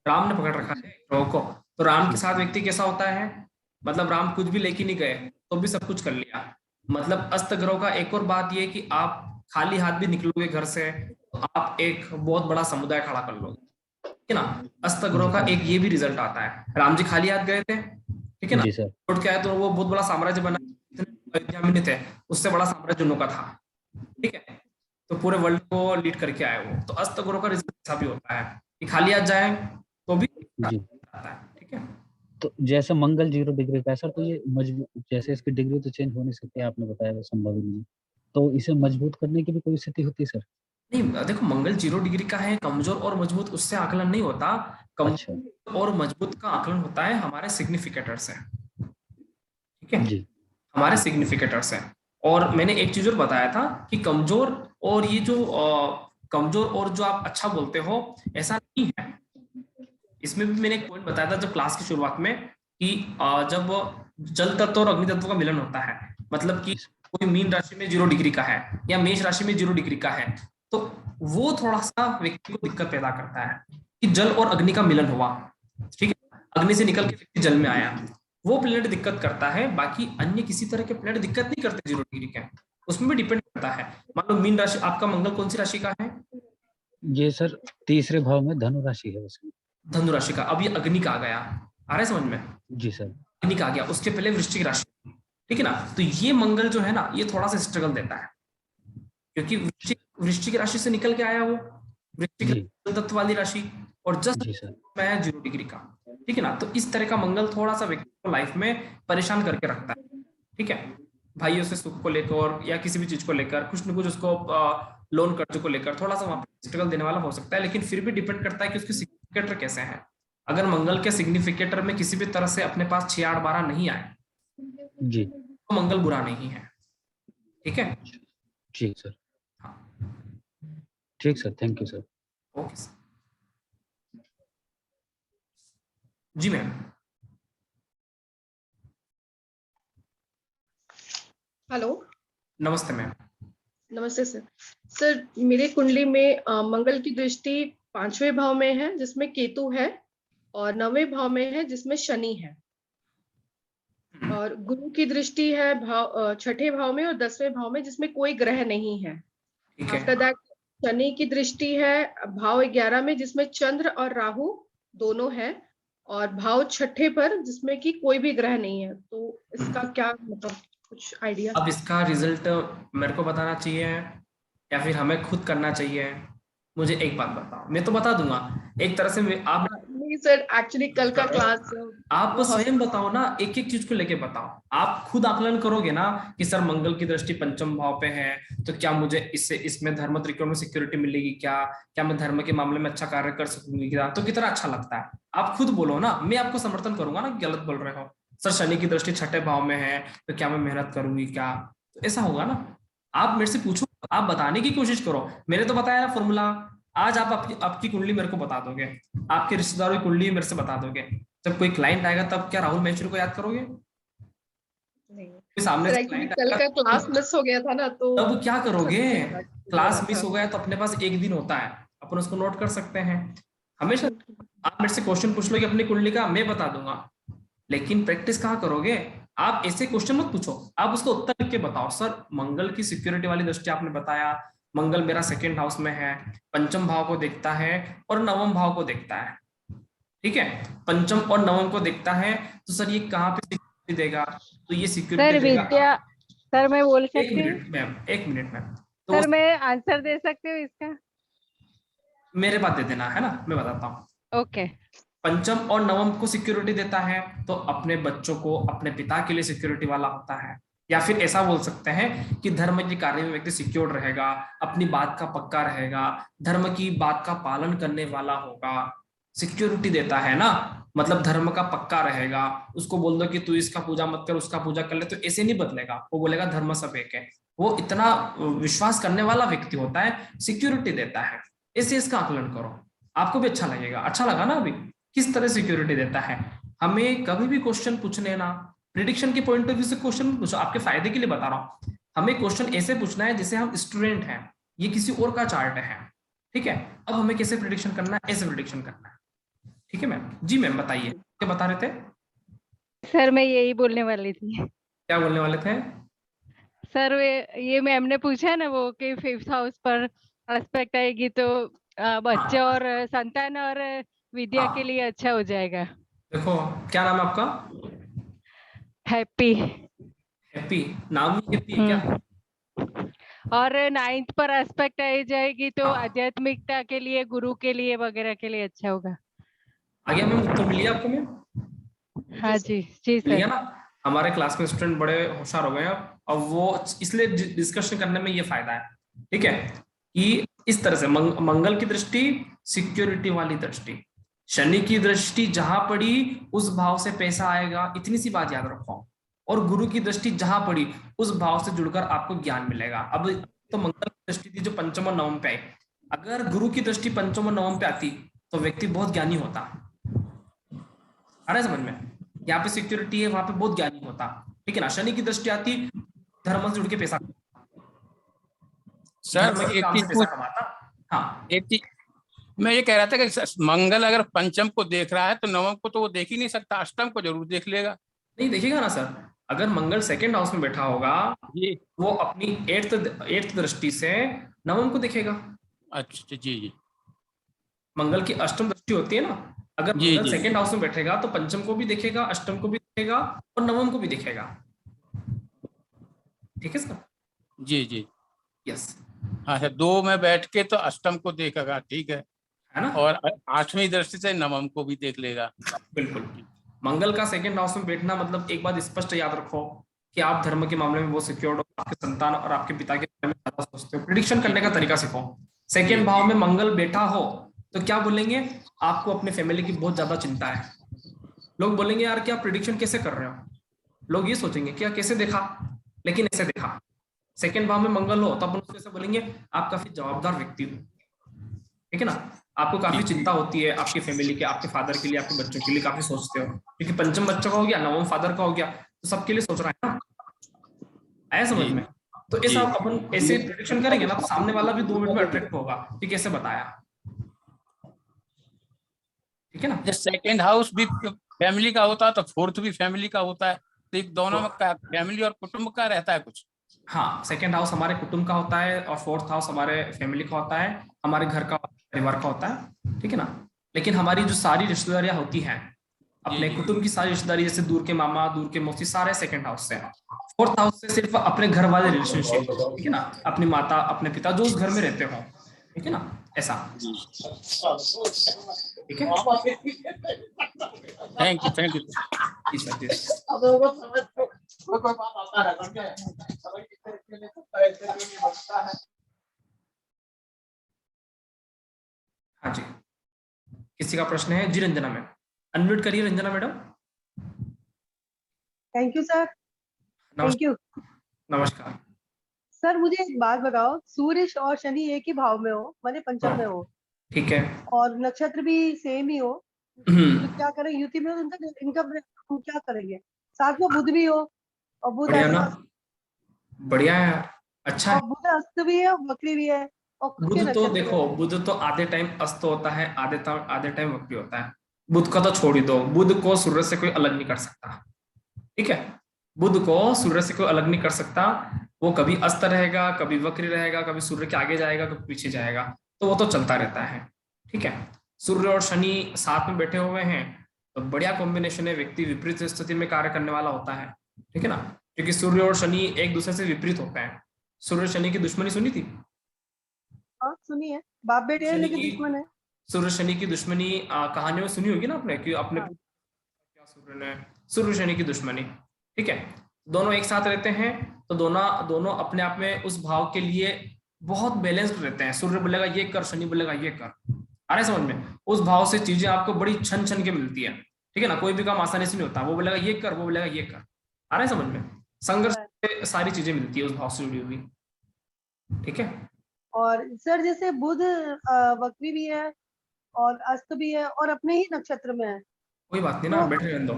राम ने पकड़ रखा है ग्रह को, तो राम के साथ व्यक्ति कैसा होता है, मतलब राम कुछ भी लेके नहीं गए तो भी सब कुछ कर लिया। मतलब अस्त ग्रह का एक और बात ये कि आप खाली हाथ भी निकलोगे घर से तो आप एक बहुत बड़ा समुदाय खड़ा कर लोगे, ठीक है ना। अस्त ग्रह का एक ये भी रिजल्ट आता है, राम जी खाली हाथ गए थे, ठीक है ना, जी सर। लौट के आए तो वो बहुत बड़ा साम्राज्य बना, अयोध्या में नहीं थे, उससे बड़ा साम्राज्य उनका था, ठीक है। तो पूरे वर्ल्ड को लीड करके आए वो। तो अस्त ग्रह का रिजल्ट ऐसा भी होता है कि खाली हाथ जाए तो भी जी। आता है, ठीक है। तो जैसे मंगल 0 डिग्री का है सर, तो ये मजबूत, जैसे इसकी डिग्री तो चेंज हो नहीं सकती, आपने बताया वो संभव ही नहीं, तो इसे मजबूत करने की भी कोई स्थिति होती है सर? नहीं देखो, मंगल 0 डिग्री का है, कमजोर और मजबूत उससे आकलन नहीं होता। अच्छा कमजोर और मजबूत का आकलन होता है हमारे सिग्निफिकेटर से, ठीक है, जी। हमारे सिग्निफिकेटर से। और मैंने एक चीज और बताया था कि कमजोर और ये जो कमजोर और जो आप अच्छा बोलते हो ऐसा नहीं है। इसमें भी मैंने एक पॉइंट बताया था जब क्लास की शुरुआत में कि जब जल तत्व और अग्नि तत्व का मिलन होता है, मतलब कि कोई मीन राशि में 0 डिग्री का है या मेष राशि में 0 डिग्री का है, तो वो थोड़ा सा व्यक्ति को दिक्कत पैदा करता है कि जल और अग्नि का मिलन हुआ, ठीक है, अग्नि से निकल के व्यक्ति जल में आया, वो प्लेनेट दिक्कत करता है। बाकी अन्य किसी तरह के प्लेनेट दिक्कत नहीं करते 0 डिग्री के, उसमें भी डिपेंड करता है। मान लो मीन राशि, आपका मंगल कौन सी राशि का है? ये सर तीसरे भाव में धनु राशि है उसमें। धनु राशि का। अब ये अग्नि का आ गया, आ रहा है समझ में? जी सर। अग्नि का आ गया, उसके पहले वृश्चिक राशि, ठीक है ना। तो ये मंगल जो है ना, ये थोड़ा सा स्ट्रगल देता है क्योंकि वृश्चिक राशि से निकल के आया वो, वृश्चिक तत्व वाली राशि, और जस्ट में है 0 डिग्री का, ठीक है ना। तो इस तरह का मंगल थोड़ा सा व्यक्ति को लाइफ में परेशान करके रखता है, ठीक है, भाइयों से सुख को लेकर या किसी भी चीज को लेकर, कुछ न कुछ उसको लोन कर्ज को लेकर थोड़ा सा वहां पे स्ट्रगल देने वाला हो सकता है। लेकिन फिर भी डिपेंड करता है कि उसके सिग्निफिकेटर कैसे हैं। अगर मंगल के सिग्निफिकेटर में किसी भी तरह से अपने पास 6 8 12 नहीं आए जी, तो मंगल बुरा नहीं है, ठीक है। ठीक सर। हाँ ठीक sir, thank you sir. Okay sir. जी मैम। हेलो, नमस्ते मैम। नमस्ते सर। सर मेरे कुंडली में मंगल की दृष्टि 5वें भाव में है जिसमें केतु है, और 9वें भाव में है जिसमें शनि है, और गुरु की दृष्टि है भाव 6ठे भाव में और 10वें भाव में जिसमें कोई ग्रह नहीं है। आफ्टर दैट शनि की दृष्टि है भाव 11 में जिसमें चंद्र और राहु दोनों है, और भाव 6ठे पर जिसमें कि कोई भी ग्रह नहीं है। तो इसका क्या मतलब कुछ आइडिया? अब इसका रिजल्ट मेरे को बताना चाहिए या फिर हमें खुद करना चाहिए? मुझे एक बात बताओ, मैं तो बता दूंगा एक तरह से। आप नहीं सर, एक्चुअली कल का क्लास आप स्वयं बताओ ना, एक एक चीज को लेके बताओ। आप खुद आकलन करोगे ना कि सर मंगल की दृष्टि पंचम भाव पे है तो क्या मुझे इससे इसमें धर्म त्रिकोण में सिक्योरिटी मिलेगी, क्या मैं धर्म के मामले में अच्छा कार्य कर सकूंगी क्या, तो कितना अच्छा लगता है। आप खुद बोलो ना, मैं आपको समर्थन करूंगा ना गलत बोल रहे हो। सर शनि की दृष्टि 6ठे भाव में है तो क्या मैं मेहनत करूंगी क्या, तो ऐसा होगा ना। आप मेरे से पूछो, आप बताने की कोशिश करो। मैंने तो बताया ना फॉर्मूला, आज आप आपकी कुंडली मेरे को बता दोगे, आपके रिश्तेदारों की कुंडली मेरे से बता दोगे। जब कोई क्लाइंट आएगा तब क्या राहुल महेश्वरी को याद करोगे? सामने से क्लाइंट कल का क्लास मिस हो गया था ना, तो तब क्या करोगे? क्लास मिस हो गया तो अपने पास एक दिन होता है, अपन उसको नोट कर सकते हैं। हमेशा आप मेरे से क्वेश्चन पूछ लो कि अपनी कुंडली का, मैं बता दूंगा, लेकिन प्रैक्टिस कहाँ करोगे? आप ऐसे क्वेश्चन मत पूछो, आप उसको उत्तर लिख के बताओ। सर मंगल की सिक्योरिटी वाली दृष्टि आपने बताया, मंगल मेरा 2nd हाउस में है, पंचम भाव को देखता है और 9वें भाव को देखता है, ठीक है, पंचम और 9वें को देखता है, तो सर ये कहाँ पे सिक्योरिटी देगा? तो ये सिक्योरिटी सर विद्या, सर मैं बोल सकती हूँ? एक मिनट मैम, तो सर मैं आंसर दे सकती हूँ इसका? मेरे बात दे देना है ना, मैं बताता हूँ। ओके। पंचम और 9वें को सिक्योरिटी देता है तो अपने बच्चों को, अपने पिता के लिए सिक्योरिटी वाला होता है। या फिर ऐसा बोल सकते हैं कि धर्म के कार्य में व्यक्ति सिक्योर रहेगा, अपनी बात का पक्का रहेगा, धर्म की बात का पालन करने वाला होगा। सिक्योरिटी देता है ना, मतलब धर्म का पक्का रहेगा। उसको बोल दो कि तू इसका पूजा मत कर, उसका पूजा कर ले, तो ऐसे नहीं बदलेगा, वो बोलेगा धर्म सब एक है। वो इतना विश्वास करने वाला व्यक्ति होता है, सिक्योरिटी देता है। ऐसे इसका आकलन करो, आपको भी अच्छा लगेगा। अच्छा लगा ना अभी किस तरह सिक्योरिटी देता है? हमें कभी भी क्वेश्चन पूछने ना, प्रिडिक्शन के पॉइंट ऑफ व्यू से क्वेश्चन पूछो, आपके फायदे के लिए बता रहा हूँ। हमें क्वेश्चन ऐसे पूछना है जैसे हम स्टूडेंट हैं, ये किसी और का चार्ट है, ठीक है। अब हमें कैसे प्रिडिक्शन करना है, ऐसे प्रिडिक्शन करना है, ठीक है मैम। जी मैम बताइए, क्या बता रहे थे? सर मैं यही बोलने वाली थी। क्या बोलने वाले थे? सर ये मैम ने पूछा ना वो कि 5th हाउस पर एस्पेक्ट आएगी तो बच्चे और संतान और विद्या के लिए अच्छा हो जाएगा। देखो क्या नाम है आपका? हैप्पी। हैप्पी नाम ही हैप्पी है क्या? और 9th पर एस्पेक्ट आ जाएगी तो आध्यात्मिकता के लिए, गुरु के लिए वगैरह के लिए अच्छा होगा। आ गया मैम, उत्तर मिल गया आपको मैम? हाँ जी जी मिल गया सर। ना? हमारे क्लास में स्टूडेंट बड़े होशियार हो गए हैं अब वो इसलिए डिस्कशन करने में ये फायदा है, ठीक है, कि इस तरह से मंगल की दृष्टि सिक्योरिटी वाली दृष्टि, शनि की दृष्टि जहां पड़ी उस भाव से पैसा आएगा, इतनी सी बात याद रखो, और गुरु की दृष्टि जहां पड़ी उस भाव से जुड़कर आपको ज्ञान मिलेगा। अब तो मंगल की दृष्टि थी जो पंचम और नवम पे आई, अगर गुरु की दृष्टि पंचम और नवम पे आती तो व्यक्ति बहुत ज्ञानी होता। आ रहा है समझ में? यहाँ पे सिक्योरिटी है, वहां पे बहुत ज्ञानी होता, ठीक है ना। शनि की दृष्टि आती धर्म से जुड़ के पैसा, सर एक चीज कमाता। हाँ एक चीज मैं ये कह रहा था कि मंगल अगर पंचम को देख रहा है तो नवम को तो वो देख ही नहीं सकता, अष्टम को जरूर देख लेगा। नहीं देखेगा ना सर, अगर मंगल सेकंड हाउस में बैठा होगा वो अपनी एट्थ दृष्टि से नवम को देखेगा। अच्छा जी जी। मंगल की अष्टम दृष्टि होती है ना, अगर मंगल सेकंड हाउस में बैठेगा तो पंचम को भी देखेगा, अष्टम को भी देखेगा और नवम को भी देखेगा। ठीक है सर? जी जी यस। हाँ सर, 2 में बैठ के तो अष्टम को देखेगा, ठीक है ना, और 8वीं दृष्टि से नवम को भी देख लेगा। बिल्कुल। मंगल का सेकंड हाउस में बैठना मतलब एक बात स्पष्ट याद रखो कि आप धर्म के मामले में बहुत सिक्योर्ड हो, आपके संतान और आपके पिता के बारे में ज्यादा सोचते हो, प्रिडिक्शन करने का तरीका सीखो। सेकंड भाव में मंगल बैठा हो तो क्या बोलेंगे, आपको अपने फैमिली की बहुत ज्यादा चिंता है। लोग बोलेंगे यार क्या प्रिडिक्शन कैसे कर रहे हो, लोग ये सोचेंगे क्या कैसे देखा, लेकिन ऐसे देखा। सेकंड भाव में मंगल हो तो अपन उसको ऐसे बोलेंगे आप काफी जवाबदार व्यक्ति हो, ठीक है ना, आपको काफी चिंता होती है आपकी फैमिली के, आपके फादर के लिए, आपके बच्चों के लिए काफी सोचते हो, क्योंकि पंचम बच्चों का हो गया, नवम फादर का हो गया, तो सबके लिए सोच रहा है ना। आया समझ में? तो ऐसा अपन ऐसे प्रेडिक्शन करेंगे ना तो सामने वाला भी 2 मिनट में अट्रैक्ट होगा कि कैसे बताया, ठीक है ना। जब सेकंड हाउस भी फैमिली का होता है तो 4th भी फैमिली का होता है, तो दोनों में फैमिली और कुटुंब का रहता है कुछ। हाँ, सेकंड हाउस हमारे कुटुंब का होता है और 4th हाउस हमारे फैमिली का होता है, हमारे घर का, परिवार का होता है, ठीक है ना। लेकिन हमारी जो सारी रिश्तेदारियां होती हैं अपने कुटुंब की सारी रिश्तेदारी, जैसे दूर के मामा, दूर के मौसी, सारे सेकंड हाउस से। 4th हाउस से सिर्फ अपने घर वाले रिलेशनशिप, ठीक है ना, अपनी माता, अपने पिता जो उस घर में रहते हो, ठीक है ना, ऐसा। ठीक है, थैंक यू थैंक यू। हाँ जी, किसी का प्रश्न है? जी रंजना मैम, अनम्यूट करिए Ranjana madam. Thank you sir. Thank you. नमस्कार सर, मुझे एक बात बताओ, सूर्य और शनि एक ही भाव में हो, माने पंचम में हो, ठीक है, और नक्षत्र भी सेम ही हो, तो क्या करें? युति में इनका क्या करेंगे? साथ में बुध भी हो और बुध बढ़िया है यार, अच्छा है। बुध अस्त भी है, वक्री भी है। बुध तो देखो, बुध तो आधे टाइम अस्त होता है, आधे टाइम वक्री होता है। बुध का तो छोड़ ही दो, बुध को सूर्य से कोई अलग नहीं कर सकता, ठीक है, बुध को सूर्य से कोई अलग नहीं कर सकता। वो कभी अस्त रहेगा, कभी वक्री रहेगा, कभी सूर्य के आगे जाएगा, कभी पीछे जाएगा, तो वो तो चलता रहता है, ठीक है। सूर्य और शनि साथ में बैठे हुए हैं तो बढ़िया कॉम्बिनेशन है, व्यक्ति विपरीत स्थिति में कार्य करने वाला होता है, ठीक है ना, क्योंकि सूर्य और शनि एक दूसरे से विपरीत होते हैं। सूर्य शनि की दुश्मनी सुनी थी? हाँ सुनी है, बाप बेटे हैं लेकिन दुश्मन है। सूर्य शनि की दुश्मनी कहानियों में सुनी होगी ना आपने, कि अपने क्या सूर्य ने सूर्य शनि की दुश्मनी, ठीक है। दोनों एक साथ रहते हैं तो दोनों अपने आप में उस भाव के लिए बहुत बैलेंस्ड रहते हैं। सूर्य बोलेगा ये कर, शनि बोलेगा ये कर, आ रहा है समझ में? उस भाव से चीजें आपको बड़ी छन छन के मिलती है, ठीक है ना, कोई भी काम आसानी से नहीं होता। वो बोलेगा ये कर, वो बोलेगा ये कर, आ रहा है समझ में? संघर्ष से सारी चीजें मिलती है उस भाव से जुड़ी हुई, ठीक है। और सर जैसे बुध वक्री भी है और अस्त भी है और अपने ही नक्षत्र में है, कोई बात नहीं ना, बैठे रहने दो,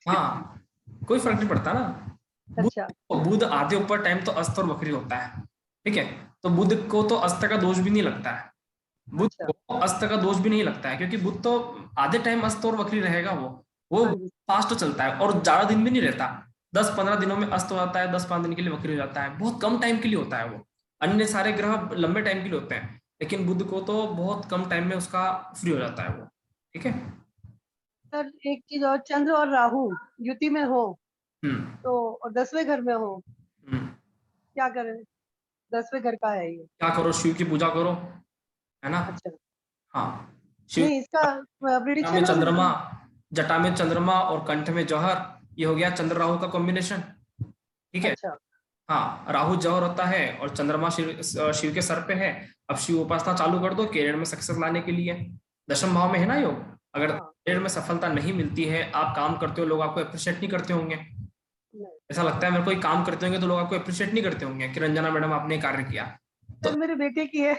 हाँ कोई फर्क नहीं पड़ता ना। अच्छा, बुध आधे ऊपर टाइम तो अस्त और वक्री होता है, ठीक है, तो बुध को तो अस्त का दोष भी नहीं लगता है, बुध को अस्त का दोष भी नहीं लगता है, क्योंकि बुध तो आधे टाइम अस्त और वक्री रहेगा, वो फास्ट चलता है और ज्यादा दिन भी नहीं रहता। 10-15 दिनों में अस्त हो जाता है, 10-15 दिन के लिए वक्री हो जाता है, बहुत कम टाइम के लिए होता है वो। अन्य सारे ग्रह लंबे टाइम के लिए होते हैं, लेकिन बुध को तो बहुत कम टाइम में उसका फ्री हो जाता है वो। ठीक है सर एक चीज और, चंद्र और राहु युति में हो तो और 10वें घर में हो, क्या करें? 10वें घर का है ये। क्या करो, शिव की पूजा करो, है ना। अच्छा हाँ, शिव नहीं, इसका में प्रिडिक्शन चंद्रमा, जटा में चंद्रमा और कंठ में जौहर, ये हो गया चंद्र राहु का कॉम्बिनेशन। ठीक है। अच्छा हाँ, राहु जौहर होता है और चंद्रमा शिव के सर पे है। अब शिव उपासना चालू कर दो करियर में सक्सेस लाने के लिए। 10वें भाव में है ना योग। अगर करियर में सफलता नहीं मिलती है, आप काम करते हो, लोग आपको अप्रिशिएट नहीं करते होंगे। ऐसा लगता है मेरे को, काम करते होंगे तो लोग आपको अप्रिशिएट नहीं करते होंगे कि रंजना मैडम आपने कार्य किया। तो मेरे बेटे की है।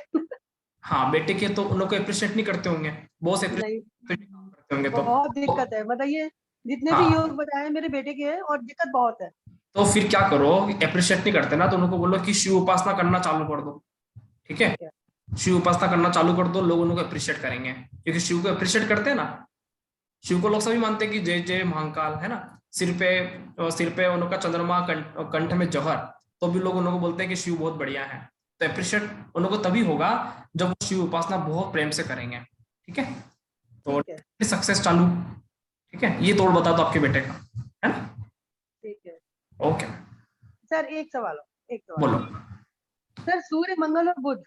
हाँ, बेटे के तो उन लोग को अप्रिशिएट नहीं करते होंगे, बॉस अप्रिशिएट करते होंगे। तो बहुत दिक्कत है, बताइए जितने भी योग बताए मेरे बेटे के हैं और दिक्कत बहुत है। तो फिर क्या करो, अप्रिशिएट नहीं करते ना तो उनको बोलो कि शिव उपासना करना चालू कर दो। ठीक है, शिव उपासना करना चालू कर दो, लोग उनको अप्रिशिएट करेंगे, क्योंकि शिव को अप्रिशिएट करते हैं ना। शिव को लोग सभी मानते हैं कि जय जय महाकाल, है ना। सिर पे उनका चंद्रमा, कंठ में जौहर, तो भी लोग उनको बोलते हैं कि शिव बहुत बढ़िया है। तो अप्रिशिएट उनको तभी होगा जब वो शिव उपासना बहुत प्रेम से करेंगे। ठीक है, तो सक्सेस चालू। ठीक है, ये तोड़ बता दो आपके बेटे का, है ना। ठीक है, ओके सर एक सवाल बोलो। सर सूर्य, मंगल और बुध,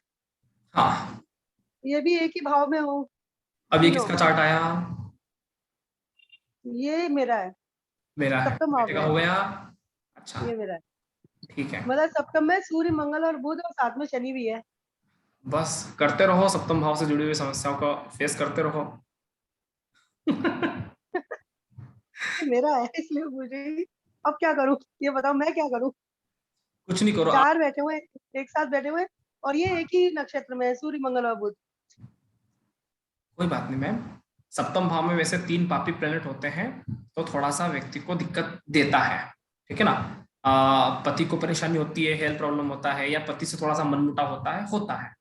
हाँ, ये भी एक ही भाव में हो। अब ये किसका चार्ट आया? ये मेरा है। मेरा है, बेटे का हो गया। अच्छा, ये मेरा है। ठीक है, मतलब सप्तम में सूर्य, मंगल और बुध और साथ में शनि भी है। बस करते रहो, सप्तम भाव से जुड़ी हुई समस्याओं का फेस करते रहो। मेरा है इसलिए मुझे, अब क्या करूं ये बताओ, मैं क्या करूं? कुछ नहीं करो, 4 बैठे हुए एक साथ बैठे हुए और ये एक ही नक्षत्र में है, सूर्य, मंगल और बुध। कोई बात नहीं मैम, सप्तम भाव में वैसे 3 पापी प्लैनेट होते हैं, तो थोड़ा सा व्यक्ति को दिक्कत देता है। ठीक है ना, पति को परेशानी होती है, हेल्थ प्रॉब्लम होता है, या पति से थोड़ा सा मनमुटाव होता है,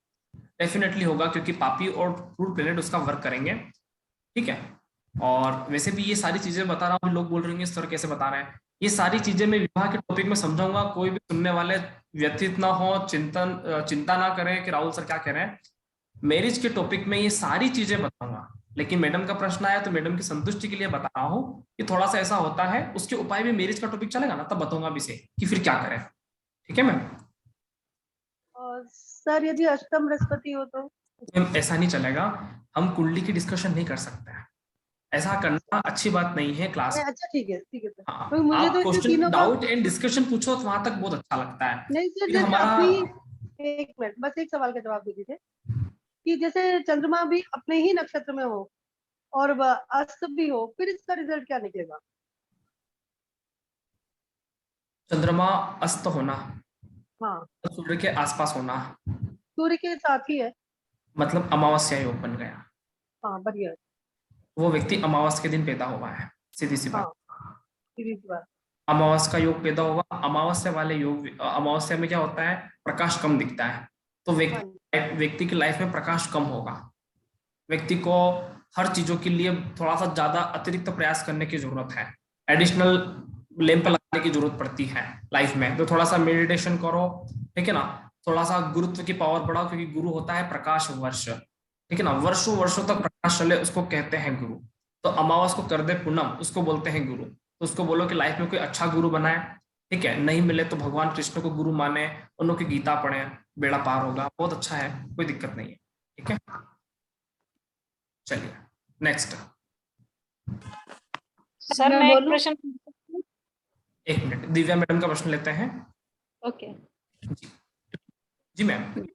डेफिनेटली होगा, क्योंकि पापी और क्रूर प्लैनेट उसका वर्क करेंगे। ठीक है, और वैसे भी ये सारी चीजें बता रहा हूँ, लोग बोल रहे हैं सर कैसे बता रहे हैं, ये सारी चीजें मैं विवाह के टॉपिक में समझाऊंगा। कोई भी सुनने वाले व्यथित ना हो, चिंता ना करें कि राहुल सर क्या कह रहे हैं। मैरिज के टॉपिक में ये सारी चीजें बताऊंगा, लेकिन मैडम का प्रश्न आया तो मैडम की संतुष्टि के लिए बता रहा हूँ कि थोड़ा सा ऐसा होता है, उसके उपाय में मैरिज का टॉपिक चलेगा ना तब बताऊंगा भी से कि फिर क्या करें। ठीक है मैम। और सर यदि अष्टम बृहस्पति हो तो? ऐसा नहीं चलेगा, हम कुंडली की डिस्कशन नहीं कर सकते हैं, ऐसा करना अच्छी बात नहीं है क्लास। अच्छा ठीक है सर। हाँ, तो मुझे आप तो क्वेश्चन, डाउट एंड डिस्कशन पूछो तो वहां तक बहुत अच्छा लगता है। नहीं सर, हमारा एक मिनट बस, एक सवाल का जवाब दे दीजिए कि जैसे चंद्रमा भी अपने ही नक्षत्र में हो और अस्त भी हो, फिर इसका रिजल्ट क्या निकलेगा? चंद्रमा अस्त होना, हाँ, सूर्य के आसपास होना, सूर्य के साथ ही है, मतलब अमावस्या योग बन गया। हाँ बढ़िया, वो व्यक्ति अमावस्या के दिन पैदा हुआ है, सीधी सी बात। सीधी सी बात। अमावस्या का योग पैदा हुआ, अमावस्या वाले योग, अमावस्या में क्या होता है, प्रकाश कम दिखता है, तो व्यक्ति की लाइफ में प्रकाश कम होगा। व्यक्ति को हर चीजों के लिए थोड़ा सा ज्यादा अतिरिक्त प्रयास करने की जरूरत है, एडिशनल लैंप लगाने की जरूरत पड़ती है लाइफ में। तो थोड़ा सा मेडिटेशन करो, ठीक है ना, थोड़ा सा गुरुत्व की पावर बढ़ाओ, क्योंकि गुरु होता है प्रकाश वर्ष। ठीक है ना, वर्षों वर्षों तक प्रकाश चले उसको कहते हैं गुरु। तो अमावस्या को कर दे पूनम, उसको बोलते हैं गुरु। तो उसको बोलो कि लाइफ में कोई अच्छा गुरु बनाए, ठीक है, नहीं मिले तो भगवान कृष्ण को गुरु माने, उन की गीता पढ़े, बेड़ा पार होगा, बहुत अच्छा है, कोई दिक्कत नहीं है। ठीक है, चलिए नेक्स्ट। सर मैं एक प्रश्न, एक मिनट, दिव्या मैडम का प्रश्न लेते हैं। ओके जी मैम।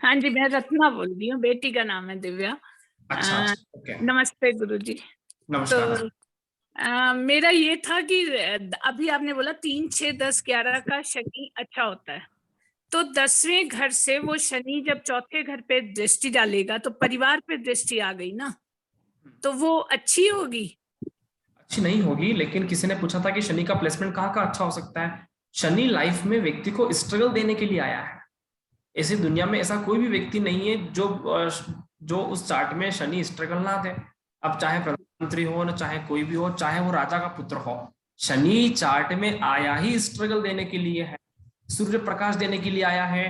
हाँ जी, मैं रत्ना बोल रही हूँ, बेटी का नाम है दिव्या। अच्छा, नमस्ते गुरुजी। नमस्कार। तो मेरा ये था कि अभी आपने बोला 3, 6, 10, 11 का शनि अच्छा होता है, तो 10वें घर से वो शनि जब चौथे घर पे दृष्टि डालेगा तो परिवार पे दृष्टि आ गई ना, तो वो अच्छी होगी? अच्छी नहीं होगी, लेकिन किसी ने पूछा था कि शनि का प्लेसमेंट कहाँ का अच्छा हो सकता है। शनि लाइफ में व्यक्ति को स्ट्रगल देने के लिए आया है। ऐसी दुनिया में ऐसा कोई भी व्यक्ति नहीं है जो उस चार्ट में शनि स्ट्रगल ना दे। अब चाहे प्रधानमंत्री हो, न चाहे कोई भी हो, चाहे वो राजा का पुत्र हो, शनि चार्ट में आया ही स्ट्रगल देने के लिए है, सूर्य प्रकाश देने के लिए आया है,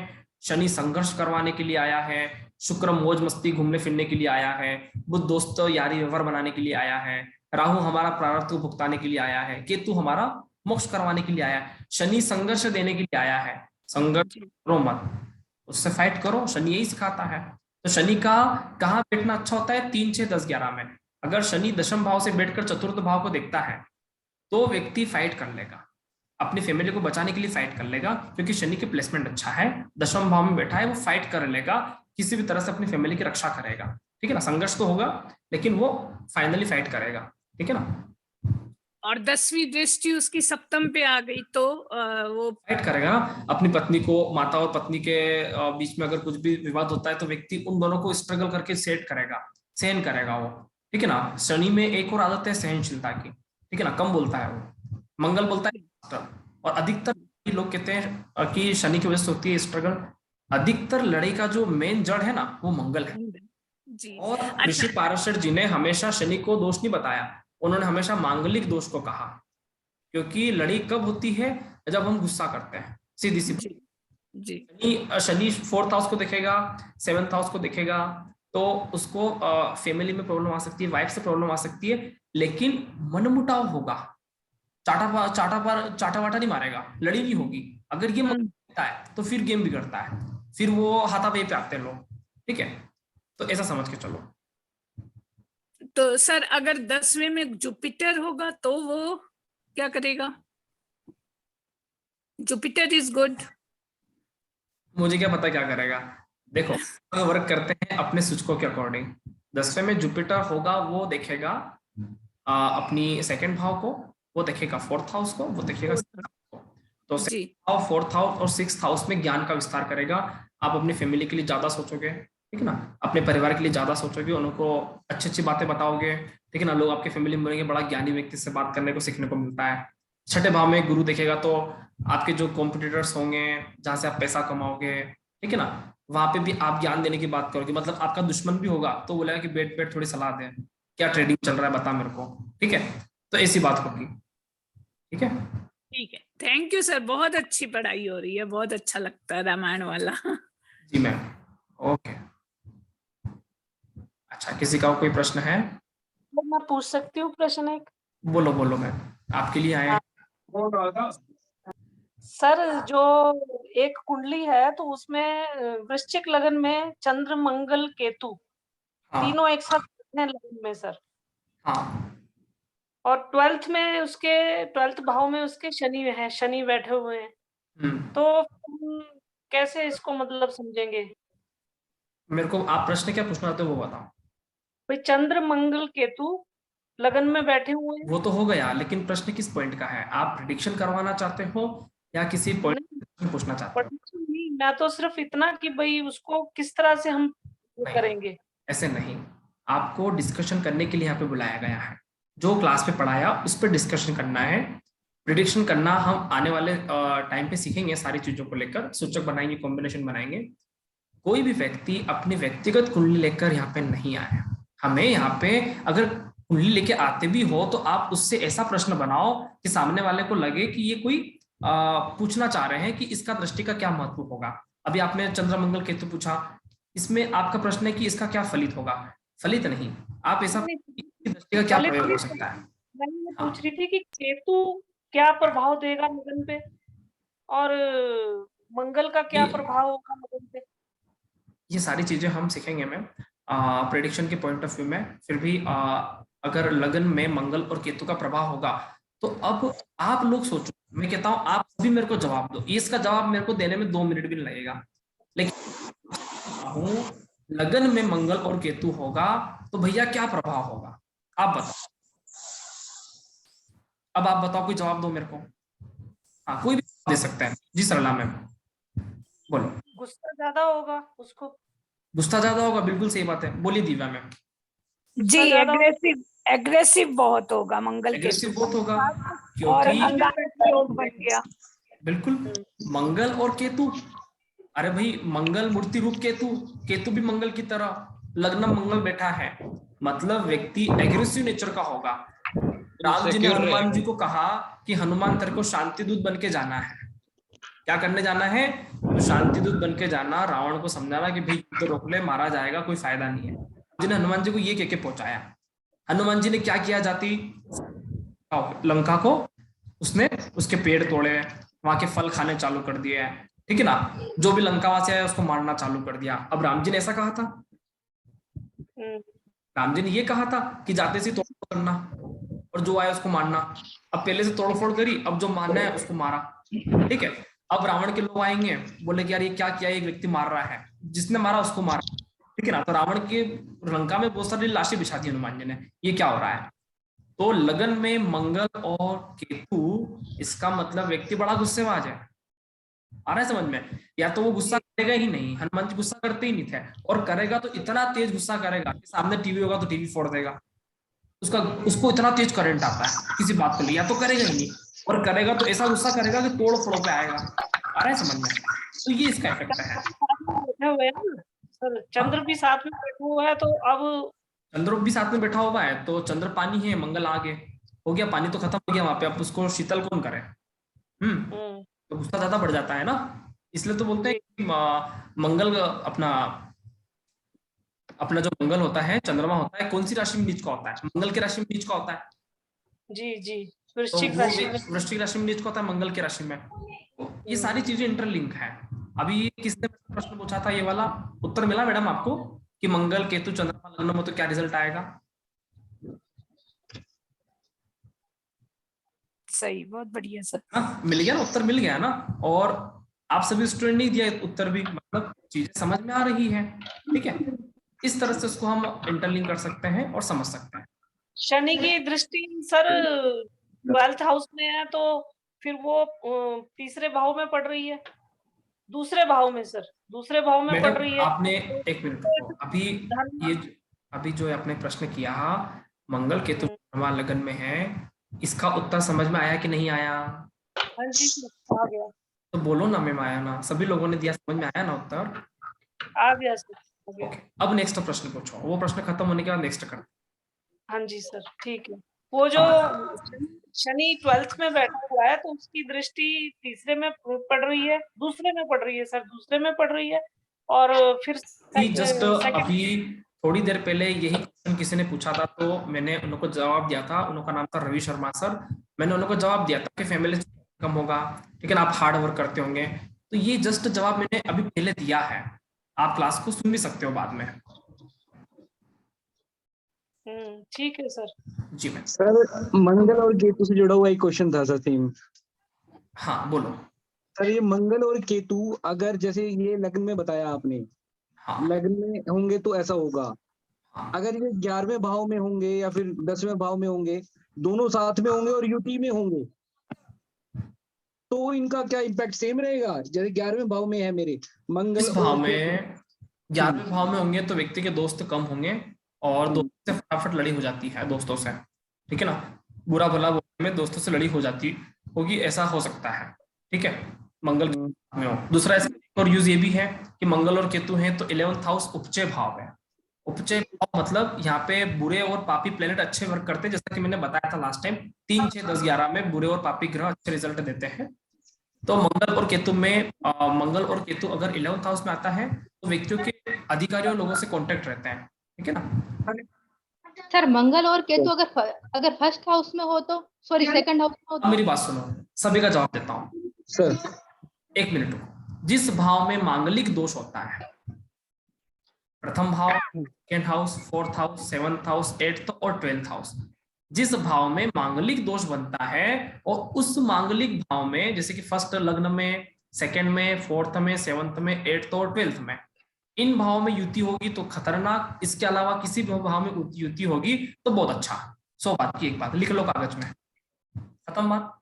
शनि संघर्ष करवाने के लिए आया है, शुक्र मौज मस्ती घूमने फिरने के लिए आया है, बुध दोस्त यारी व्यवहार बनाने के लिए आया है, राहु हमारा प्रारब्ध को भुगताने के लिए आया है, केतु हमारा मोक्ष करवाने के लिए आया है, शनि संघर्ष देने के लिए आया है। संघर्ष करो मत, उससे फाइट करो, शनि यही सिखाता है। तो शनि का कहाँ बैठना अच्छा होता है? 3, 6, 10, 11 में। अगर शनि दशम भाव से बैठकर चतुर्थ भाव को देखता है तो व्यक्ति फाइट कर लेगा, अपनी फैमिली को बचाने के लिए फाइट कर लेगा, क्योंकि शनि की प्लेसमेंट अच्छा है, दशम भाव में बैठा है, वो फाइट कर लेगा, किसी भी तरह से अपनी फैमिली की रक्षा करेगा, ठीक है ना। संघर्ष तो होगा लेकिन वो फाइनली फाइट करेगा, ठीक है ना। और 10वीं दृष्टि उसकी सप्तम पे आ गई तो वो फाइट करेगा अपनी पत्नी को, माता और पत्नी के बीच में अगर कुछ भी विवाद होता है तो व्यक्ति उन दोनों को स्ट्रगल करके सेट करेगा, सहन करेगा वो, ठीक है ना। शनि में एक और आदत है सहनशीलता की, ठीक है ना, कम बोलता है वो। मंगल बोलता है, और अधिकतर लोग कहते हैं कि शनि की वजह से होती है स्ट्रगल। अधिकतर लड़ाई का जो मेन जड़ है ना वो मंगल है जी। और ऋषि पाराशर जी ने हमेशा शनि को दोष नहीं बताया, उन्होंने हमेशा मांगलिक दोष को कहा, क्योंकि लड़ाई कब होती है? जब हम गुस्सा करते हैं, सीधी सी जी। शनि 4th हाउस को देखेगा, 7th हाउस को देखेगा, तो उसको फैमिली में प्रॉब्लम आ सकती है, वाइफ से प्रॉब्लम आ सकती है, लेकिन मनमुटाव होगा, चाटा वाटा नहीं मारेगा, लड़ी नहीं होगी। अगर ये मनमुटाव है तो फिर गेम बिगड़ता है, फिर वो हाथापाई पे आते हैं लोग, ठीक है। तो ऐसा समझ के चलो। तो सर अगर 10वें में जुपिटर होगा तो वो क्या करेगा? Jupiter is good. मुझे क्या पता क्या करेगा, देखो वर्क करते हैं अपने सूचकों के अकॉर्डिंग। 10वें में जुपिटर होगा, वो देखेगा अपनी सेकंड भाव को, वो देखेगा 4th हाउस को, वो देखेगा 6th हाउस को। तो 4th हाउस और 6th हाउस में ज्ञान का विस्तार करेगा। आप अपनी फैमिली के लिए ज्यादा सोचोगे, ठीक है ना, अपने परिवार के लिए ज्यादा सोचोगे, उनको अच्छी अच्छी बातें बताओगे, ठीक है ना। लोग आपके फैमिली में बोलेंगे बड़ा ज्ञानी व्यक्ति से बात करने को सीखने को मिलता है। 6ठे भाव में गुरु देखेगा, तो आपके जो कॉम्पिटिटर्स होंगे, जहां से आप पैसा कमाओगे, ठीक है ना, वहां पे भी आप ज्ञान देने की बात करोगे। मतलब आपका दुश्मन भी होगा तो बोलेगा कि बैठ थोड़ी सलाह दे, क्या ट्रेडिंग चल रहा है बता मेरे को, ठीक है। तो ऐसी बात होगी, ठीक है। ठीक है, थैंक यू सर, बहुत अच्छी पढ़ाई हो रही है, बहुत अच्छा लगता है रामायण वाला। जी मैम, ओके। अच्छा, किसी का कोई प्रश्न है? मैं पूछ सकती हूँ प्रश्न एक? बोलो बोलो मैम, आपके लिए आए। सर जो एक कुंडली है तो उसमें वृश्चिक लगन में चंद्र मंगल केतु तीनों एक साथ हैं लगन में सर। और 12th में उसके 12th भाव में उसके शनि है, शनि बैठे हुए हैं। तो कैसे इसको मतलब समझेंगे? मेरे को आप प्रश्न क्या पूछना चाहते हो वो बताओ। भाई चंद्र मंगल केतु लगन में बैठे हुए हैं। वो तो हो गया, लेकिन प्रश्न किस पॉइंट का है? आप प्रेडिक्शन करवाना चाहते हो या किसी पॉइंट पूछना चाहते हो? नहीं, मैं तो सिर्फ इतना कि भाई उसको किस तरह से हम करेंगे। ऐसे नहीं, आपको डिस्कशन करने के लिए यहाँ पे बुलाया गया है। जो क्लास पे पढ़ाया उस पर डिस्कशन करना है। प्रेडिक्शन करना हम आने वाले टाइम पे सीखेंगे, सारी चीजों को लेकर सूचक बनाएंगे, कॉम्बिनेशन बनाएंगे। कोई भी व्यक्ति अपनी व्यक्तिगत कुंडली लेकर यहाँ पे नहीं आया। हमें यहाँ पे अगर कुंडली लेके आते भी हो तो आप उससे ऐसा प्रश्न बनाओ कि सामने वाले को लगे कि ये कोई पूछना चाह रहे हैं कि इसका दृष्टि का क्या महत्व होगा। अभी आपने चंद्र मंगल केतु पूछा, इसमें आपका प्रश्न है कि इसका क्या फलित होगा। फलित नहीं, आप ऐसा दृष्टि का क्या प्रयोग हो सकता है। मैं पूछ रही थी कि केतु क्या प्रभाव देगा लगन पे और मंगल का क्या प्रभाव होगा लगन पे। ये सारी चीजें हम सीखेंगे मैम प्रेडिक्शन के पॉइंट ऑफ व्यू में। फिर भी अगर लगन में मंगल और केतु का प्रभाव होगा तो अब आप लोग सोचो, मैं कहता हूं आप सभी मेरे को जवाब दो। इसका जवाब मेरे को देने में 2 मिनट भी नहीं लगेगा, लेकिन लगन में मंगल और केतु होगा तो भैया क्या प्रभाव होगा आप बताओ। अब आप बताओ, कोई जवाब दो मेरे को। हाँ, कोई भी दे सकता है। जी सरला मैम बोलो। गुस्सा ज्यादा होगा उसको। गुस्सा ज्यादा होगा, बिल्कुल सही बात है। बोलिए दिव्या मैम। जी, एग्रेसिव बहुत होगा मंगल, एग्रेसिव बहुत होगा और क्योंकि बन गया। बिल्कुल, मंगल और केतु, अरे भाई मंगल मूर्ति रूप केतु, केतु भी मंगल की तरह, लग्न मंगल बैठा है, मतलब व्यक्ति एग्रेसिव नेचर का होगा। राम जी ने हनुमान जी को कहा कि हनुमान तेरे को शांति दूत बन के जाना है। क्या करने जाना है? तो शांति दूत बन के जाना, रावण को समझाना कि भाई तो रोक ले, मारा जाएगा, कोई फायदा नहीं है। जिन्हें हनुमान जी को ये कह के पहुंचाया। हनुमान जी ने क्या किया? जाती लंका को उसने उसके पेड़ तोड़े, वहां के फल खाने चालू कर दिए, ठीक है ना। जो भी लंकावासी आया उसको मारना चालू कर दिया। अब राम जी ने ऐसा कहा था? राम जी ने ये कहा था कि जाते से तोड़फोड़ करना और जो आया उसको मारना। अब पहले से तोड़फोड़ करी, अब जो मारना है उसको मारा, ठीक है। अब रावण के लोग आएंगे, बोले कि यार ये क्या किया, एक व्यक्ति मार रहा है, जिसने मारा उसको मारा, ठीक है ना। तो रावण के लंका में बहुत सारी लाशें बिछा दी हनुमान जी ने, ये क्या हो रहा है। तो लगन में मंगल और केतु, इसका मतलब व्यक्ति बड़ा गुस्सेबाज है। आ रहा है समझ में? या तो वो गुस्सा करेगा ही नहीं, हनुमान जी गुस्सा करते ही नहीं थे, और करेगा तो इतना तेज गुस्सा करेगा कि सामने टीवी होगा तो टीवी फोड़ देगा, उसको इतना तेज करंट आता है किसी बात को लिए, या तो करेगा ही नहीं, और करेगा तो ऐसा गुस्सा करेगा कि तोड़ फोड़ पे आएगा। आ रहा है समझ में? तो ये इसका इफेक्ट है। सर चंद्र भी साथ में बैठा हुआ है, तो अब चंद्र भी साथ में बैठा हुआ है, तो चंद्र पानी है, मंगल आगे हो गया, पानी तो खत्म हो गया वहां पे, अब उसको शीतल कौन करे? तो गुस्सा ज्यादा बढ़ जाता है ना, इसलिए तो बोलते हैं कि मंगल अपना जो मंगल होता है, चंद्रमा होता है, कौन सी राशि में नीच का होता है? मंगल की राशि में नीच का होता है। जी तो वृश्चिक राशि में नीच का होता है, मंगल की राशि में। ये सारी चीजें इंटरलिंक है। अभी किसने प्रश्न पूछा था ये वाला, उत्तर मिला मैडम आपको कि मंगल केतु चंद्रमा लग्न में तो क्या रिजल्ट आएगा? सही, बहुत बढ़िया सर। मिल गया ना, उत्तर मिल गया ना। और आप सभी स्टूडेंट नहीं दिया उत्तर भी, मतलब चीजें समझ में आ रही है, ठीक है। इस तरह से उसको हम इंटरलिंक कर सकते हैं और समझ सकते हैं। शनि की दृष्टि सर 12th हाउस में है, तो फिर वो तीसरे भाव में पड़ रही है, दूसरे भाव में सर, दूसरे भाव में पड़ रही है। आपने एक मिनट, अभी जो आपने प्रश्न किया, मंगल केतु लगन में है, इसका उत्तर समझ में आया कि नहीं आया? हाँ जी आ गया। तो बोलो ना मैम, आया ना? सभी लोगों ने दिया, समझ में आया ना उत्तर? आ गया सर। ओके, अब नेक्स्ट प्रश्न पूछो, वो प्रश्न खत्म होने के बाद नेक्स्ट कर। हाँ जी सर, ठीक है। वो जो शनि 12th में बैठा हुआ है, तो उसकी दृष्टि तीसरे में पड़ रही है, दूसरे में पड़ रही है सर, दूसरे में पड़ रही है। और फिर जस्ट अभी थोड़ी देर पहले यही क्वेश्चन किसी ने पूछा था, तो मैंने उनको जवाब दिया था। उनका नाम था रवि शर्मा सर। मैंने उनको जवाब दिया था कि फैमिली कम होगा, ठीक है ना, आप हार्ड वर्क करते होंगे। तो ये जस्ट जवाब मैंने अभी पहले दिया है, आप क्लास को सुन भी सकते हो बाद में। ठीक है सर। जी मैम। सर मंगल और केतु से जुड़ा हुआ एक क्वेश्चन था सर, सेम। हाँ बोलो सर। ये मंगल और केतु अगर जैसे ये लग्न में बताया आपने, लग्न में होंगे तो ऐसा होगा। अगर ये 11वें भाव में होंगे या फिर 10वें भाव में होंगे, दोनों साथ में होंगे और युति में होंगे, तो इनका क्या इम्पैक्ट सेम रहेगा? जैसे 11वें भाव में है मेरे मंगल, इस भाव में 11वें भाव में होंगे तो व्यक्ति के दोस्त कम होंगे और दोस्तों से फटाफट लड़ी हो जाती है, दोस्तों से, ठीक है ना। बुरा भला बोलने में दोस्तों से लड़ी हो जाती होगी, ऐसा हो सकता है, ठीक है, मंगल में हो। दूसरा और यूज ये भी है कि मंगल और केतु हैं तो 11th हाउस उपचय भाव है। उपचय भाव मतलब यहाँ पे बुरे और पापी प्लेनेट अच्छे वर्क करते हैं, जैसा कि मैंने बताया था लास्ट टाइम, 3, 6, 10, 11 में बुरे और पापी ग्रह अच्छे रिजल्ट देते हैं। तो मंगल और केतु में मंगल और केतु अगर 11th हाउस में आता है तो व्यक्तियों के अधिकारियों लोगों से कॉन्टेक्ट रहते हैं, ठीक है ना। सर मंगल और केतु अगर फर्स्ट हाउस में हो तो, सॉरी सेकंड हाउस में हो तो? मेरी बात सुनो, सभी का जवाब देता हूँ सर। एक मिनट। जिस भाव में मांगलिक दोष होता है, प्रथम भाव, second house, 4th house, 7th house, 8th और 12th हाउस, जिस भाव में मांगलिक दोष बनता है और उस मांगलिक भाव में, जैसे कि फर्स्ट लग्न में, सेकंड में, 4th में, 7th में, 8th और 12th में, इन भाव में युति होगी तो खतरनाक। इसके अलावा किसी भी भाव में युति होगी तो बहुत अच्छा। 100 बात की एक बात लिख लो कागज में, खत्म बात।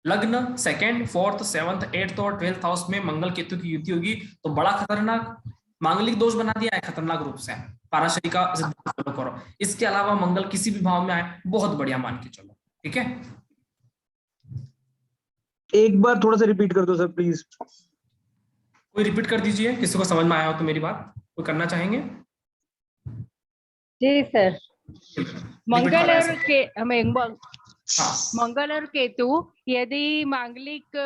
लग्न 2nd, 4th, 7th, 8th और 12th हाउस में मंगल केतु की युति होगी तो बड़ा खतरनाक, मांगलिक दोष बना दिया है खतरनाक रूप से, पाराशरी का सिद्धांत फॉलो करो। इसके अलावा मंगल किसी भी भाव में आए, बहुत बढ़िया मान के चलो, ठीक है। एक बार थोड़ा सा रिपीट कर दो सर प्लीज। कोई रिपीट कर दीजिए, किसी को समझ में आया हो तो मेरी बात, कोई करना चाहेंगे? जी सर। मंगल और केतु यदि मांगलिक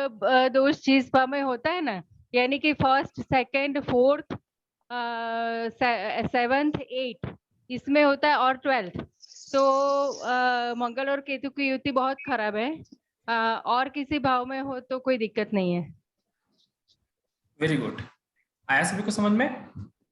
दोष जिस भाव में होता है ना, यानी कि first, second, fourth, seventh, eight इसमें होता है और 12th, तो मंगल और केतु की युति बहुत खराब है। और किसी भाव में हो तो कोई दिक्कत नहीं है। वेरी गुड, आया सभी को समझ में?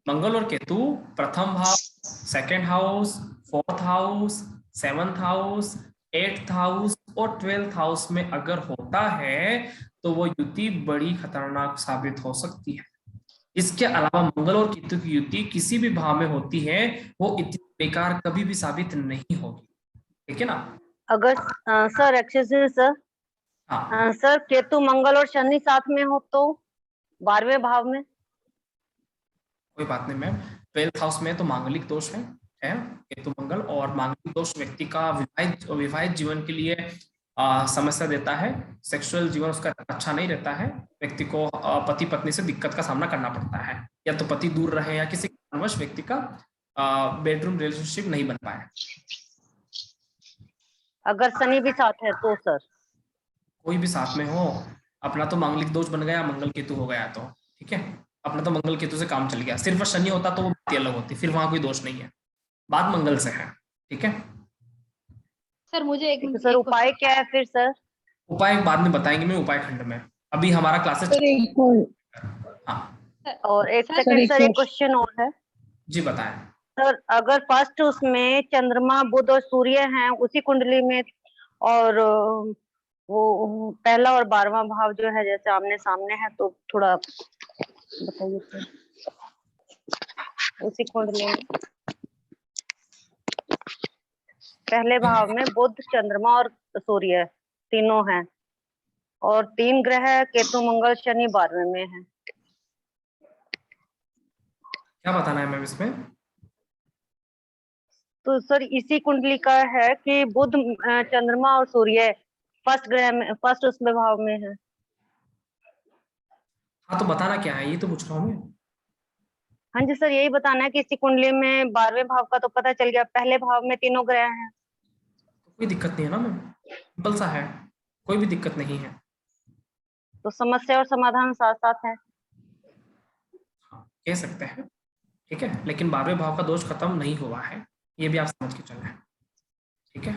मंगल और केतु प्रथम भाव, second house, fourth house, seventh house, eighth house और 12th हाउस में अगर होता है तो वो युति बड़ी खतरनाक साबित हो सकती है। इसके अलावा मंगल और केतु की युति किसी भी भाव में होती है वो इतनी बेकार कभी भी साबित नहीं होगी, ठीक है ना? अगर सर एक्सक्यूज सर, हाँ सर केतु मंगल और शनि साथ में हो तो 12वें भाव में? कोई बात नहीं मैम, 12th हाउस में तो मांगलिक दोष है केतु मंगल, और मांगलिक दोष व्यक्ति का विवाहित जीवन के लिए समस्या देता है। सेक्सुअल जीवन उसका अच्छा नहीं रहता है, व्यक्ति को पति पत्नी से दिक्कत का सामना करना पड़ता है, या तो पति दूर रहे या किसी कारणवश व्यक्ति का बेडरूम रिलेशनशिप नहीं बन पाए। अगर शनि भी साथ है तो सर? कोई भी साथ में हो, अपना तो मांगलिक दोष बन गया, मंगल केतु हो गया तो ठीक है, अपना तो मंगल केतु से काम चल गया। सिर्फ शनि होता तो वो बात अलग होती, फिर वहां कोई दोष नहीं है, बात मंगल से है, ठीक है? सर मुझे एक सर उपाय क्या है फिर सर? उपाय बाद में बताएंगे मैं उपाय खंड में, अभी हमारा क्लासेस। हाँ और एक सेकंड सर, एक क्वेश्चन और है जी, बताएं सर। अगर फर्स्ट उसमें चंद्रमा, बुध और सूर्य हैं उसी कुंडली में, और वो पहला और 12वां भाव जो है जैसे आमने सामने है, तो थोड़ा बताइए सर। उसी कुंडली में पहले भाव में बुध, चंद्रमा और सूर्य तीनों हैं, और 3 ग्रह केतु मंगल शनि 12वें में है। क्या बताना है मैम इसमें? तो सर इसी कुंडली का है कि बुध, चंद्रमा और सूर्य फर्स्ट ग्रह में, फर्स्ट उसमें भाव में है। हाँ तो बताना क्या है, ये तो पूछ रहा हूँ मैं। हाँ जी सर, यही बताना है कि इसी कुंडली में 12वें भाव का तो पता चल गया, पहले भाव में तीनों ग्रह हैं। कोई दिक्कत नहीं है ना मैम, सिंपल सा है, कोई भी दिक्कत नहीं है। तो समस्या और समाधान साथ साथ है, हाँ, कह सकते हैं, ठीक है, लेकिन 12वें भाव का दोष खत्म नहीं हुआ है, ये भी आप समझ के चलना, ठीक है?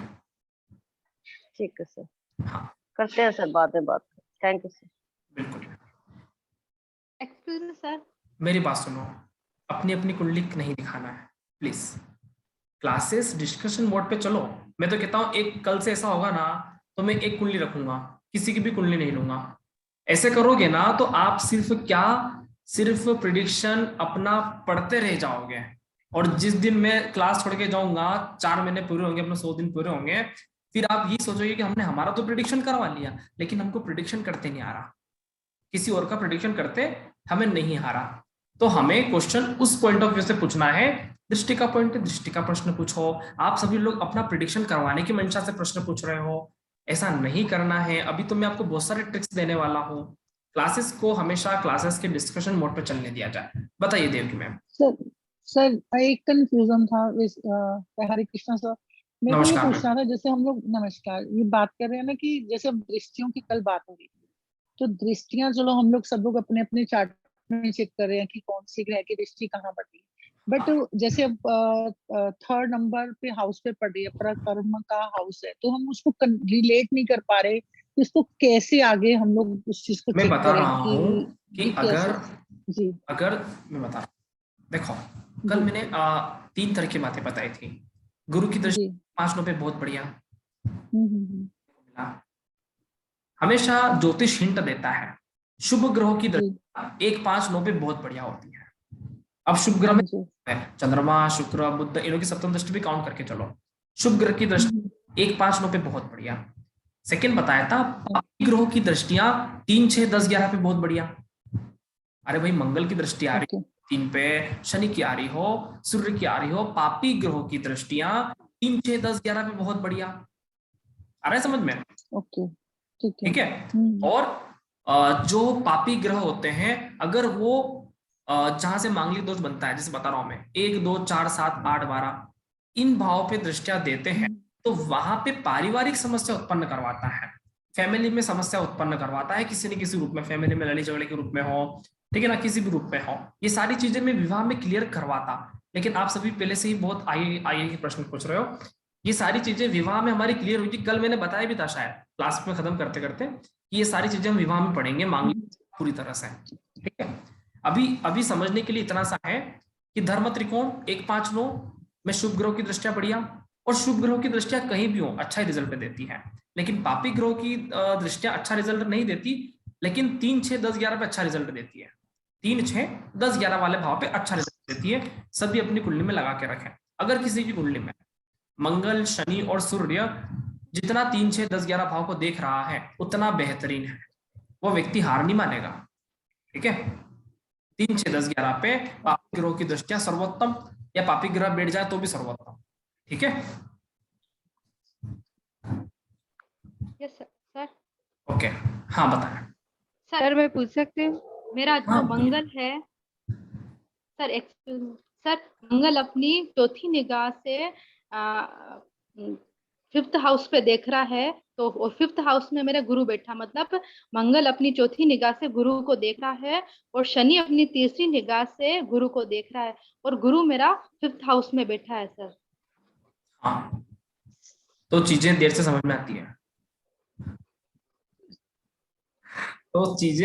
ठीक है सर, हाँ करते हैं सर बाद में बात। Thank you sir. बिल्कुल। एक्सक्यूज सर, मेरी बात सुनो, अपनी अपनी कुंडली नहीं दिखाना है प्लीज, क्लासेस डिस्कशन मोड पे चलो। मैं तो कहता हूँ एक कल से ऐसा होगा ना तो मैं एक कुंडली रखूंगा, किसी की भी कुंडली नहीं लूंगा। ऐसे करोगे ना तो आप सिर्फ प्रिडिक्शन अपना पढ़ते रह जाओगे, और जिस दिन मैं क्लास छोड़ के जाऊंगा 4 महीने पूरे होंगे, अपने 100 दिन पूरे होंगे, फिर आप ये सोचोगे कि हमने हमारा तो प्रिडिक्शन करवा लिया, लेकिन हमको प्रिडिक्शन करते नहीं आ रहा, किसी और का प्रिडिक्शन करते हमें नहीं आ रहा। तो हमें क्वेश्चन उस पॉइंट ऑफ व्यू से पूछना है, दृष्टि का पॉइंट, दृष्टि का प्रश्न पूछो। आप सभी लोग अपना प्रिडिक्शन करवाने की मंशा से प्रश्न पूछ रहे हो, ऐसा नहीं करना है। अभी तो मैं आपको बहुत सारे ट्रिक्स देने वाला हूँ। क्लासेस को हमेशा क्लासेस के डिस्कशन मोड पे चलने दिया जाए। बताइए देवकी मैम। सर एक कंफ्यूजन था, हरे कृष्णा सर, मैं ये पूछना था, जैसे हम लोग नमस्कार ये बात कर रहे हैं ना कि जैसे अब दृष्टियों की कल बात हो रही थी, तो दृष्टियां चलो हम लोग सब लोग अपने अपने चार्ट में चेक कर रहे हैं कि कौन सी ग्रह की दृष्टि कहाँ पड़ रही है, बट जैसे अब 3rd नंबर पे हाउस पे पड़ रही है, परकर्म का हाउस है, तो हम उसको रिलेट नहीं कर पा रहे, तो इसको कैसे आगे हम लोग उस चीज को मैं चेक बता करें रहा हूँ कि अगर मैं बता रहा हूँ, देखो कल मैंने 3 तरह की बातें बताई थी। गुरु की दृष्टि 5 9 पे बहुत बढ़िया, हमेशा ज्योतिष हिंट देता है। शुभ ग्रहों की दृष्टि 1 5 9 पे बहुत बढ़िया होती है। अब शुभ ग्रह में चंद्रमा, शुक्र, बुध, इनों की सप्तम दृष्टि भी काउंट करके चलो। शुभ ग्रह की दृष्टि 1 5 9 पे बहुत बढ़िया। सेकंड बताया था पापी ग्रहों की दृष्टियां 3 6 10 11 पे बहुत बढ़िया। अरे भाई मंगल की दृष्टि आ रही 3 पे, शनि की आ रही हो, सूर्य की आ रही हो, पापी ग्रहों की दृष्टियां 3 6 10 11 पे बहुत बढ़िया। आ रहा है समझ में? ओके ठीक है। और जो पापी ग्रह होते हैं, अगर वो जहां से मांगलिक दोष बनता है, जैसे बता रहा हूं मैं 1 2 4 7 8 12, इन भाव पे दृष्टियां देते हैं तो वहां पे पारिवारिक समस्या उत्पन्न करवाता है, फैमिली में समस्या उत्पन्न करवाता है, किसी न किसी रूप में, फैमिली में लड़ाई झगड़े के रूप में हो, ठीक है ना, किसी भी रूप में हो। ये सारी चीजें मैं विवाह में क्लियर करवाता, लेकिन आप सभी पहले से ही बहुत आगे के प्रश्न पूछ रहे हो। ये सारी चीजें विवाह में हमारी क्लियर हुई थी, कल मैंने बताया भी था शायद क्लास में खत्म करते करते कि ये सारी चीजें हम विवाह में पढ़ेंगे मांगलिक पूरी तरह से, ठीक है। अभी समझने के लिए इतना सा है कि धर्म त्रिकोण 1, 5, 9 में शुभ ग्रहों की दृष्टियां बढ़िया, और शुभ ग्रहों की दृष्टियां कहीं भी हो अच्छा ही रिजल्ट देती है, लेकिन पापी ग्रहों की दृष्टियां अच्छा रिजल्ट नहीं देती, लेकिन 3, 6, 10, 11 पे अच्छा रिजल्ट देती है। 3, 6, 10, 11 वाले भाव पे अच्छा रिजल्ट देती है। सभी अपनी कुंडली में लगा के रखें। अगर किसी की कुंडली में मंगल, शनि और सूर्य जितना 3, 6, 10, 11 भाव को देख रहा है उतना बेहतरीन है, वो व्यक्ति हार नहीं मानेगा, ठीक है। 3, 6, 10, 11 पे पापी ग्रहों की दृष्टियां सर्वोत्तम, या पापी ग्रह बैठ जाए तो भी सर्वोत्तम, ठीक है। Yes sir. ओके, हाँ बताएं। सर मैं पूछ सकती हूँ? मेरा जो मंगल है सर, एक्सक्यूज सर, मंगल अपनी चौथी निगाह से 5th हाउस पे देख रहा है, तो 5th हाउस में मेरा गुरु बैठा, मतलब मंगल अपनी चौथी निगाह से गुरु को देख रहा है, और शनि अपनी तीसरी निगाह से गुरु को देख रहा है, और गुरु मेरा 5th हाउस में बैठा है सर। हाँ, तो चीजें देर से समझ में आती है,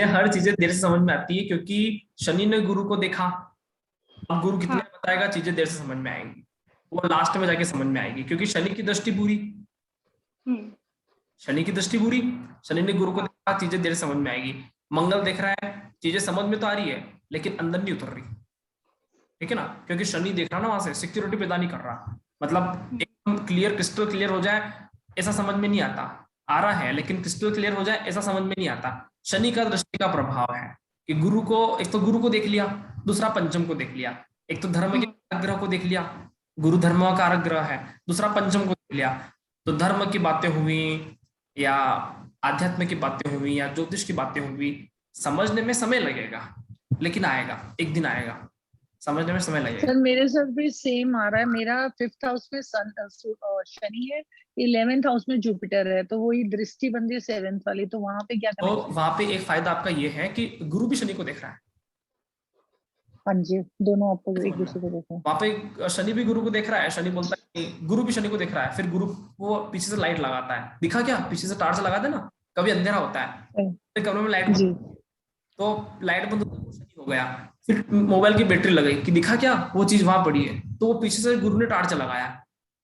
हर चीजें देर से समझ में आती है, क्योंकि शनि ने गुरु को देखा। अब गुरु कितने बताएगा, चीजें देर से समझ में आएंगी, वो लास्ट में जाके समझ में आएगी, क्योंकि शनि की दृष्टि बुरी, शनि ने गुरु को देखा, चीजें देर से समझ में आएगी। मंगल देख रहा है, चीजें समझ में तो आ रही है लेकिन अंदर नहीं उतर रही, ठीक है ना, क्योंकि शनि देख रहा ना, वहां से सिक्योरिटी पैदा नहीं कर रहा, मतलब एकदम क्लियर, क्रिस्टल क्लियर हो जाए ऐसा समझ में नहीं आता, आ रहा है लेकिन क्रिस्टल क्लियर हो जाए ऐसा समझ में नहीं आता। शनि का दृष्टि का प्रभाव है कि गुरु को, एक तो गुरु को देख लिया, दूसरा पंचम को देख लिया, एक तो धर्म के कारक ग्रह को देख लिया, गुरु धर्म का कारक ग्रह है, दूसरा पंचम को देख लिया, तो धर्म की बातें हुई या आध्यात्म की बातें हुई या ज्योतिष की बातें हुई, समझने में समय लगेगा, लेकिन आएगा, एक दिन आएगा, समझने में समय लगेगा। सर मेरे साथ भी सेम आ रहा है, मेरा 5th हाउस में शनि है, 11th हाउस में जुपिटर है, तो वही दृष्टि बन रही है 7th वाली, तो वहां पे क्या तो वहां पे एक फायदा आपका ये है कि गुरु भी शनि को देख रहा है। हाँ जी, दोनों आपको एक दूसरे को देख रहे हैं। वहां पे शनि भी गुरु को देख रहा है, शनि बोलता है, गुरु भी शनि को देख रहा है, फिर गुरु वो पीछे से लाइट लगाता है, दिखा क्या, पीछे से टार्च लगा देना, कभी अंधेरा होता है, कमरे में लाइट, तो लाइट बंद हो गया, फिर मोबाइल की बैटरी लगाई कि दिखा क्या, वो चीज वहां पड़ी है, तो वो पीछे से गुरु ने टार्च लगाया,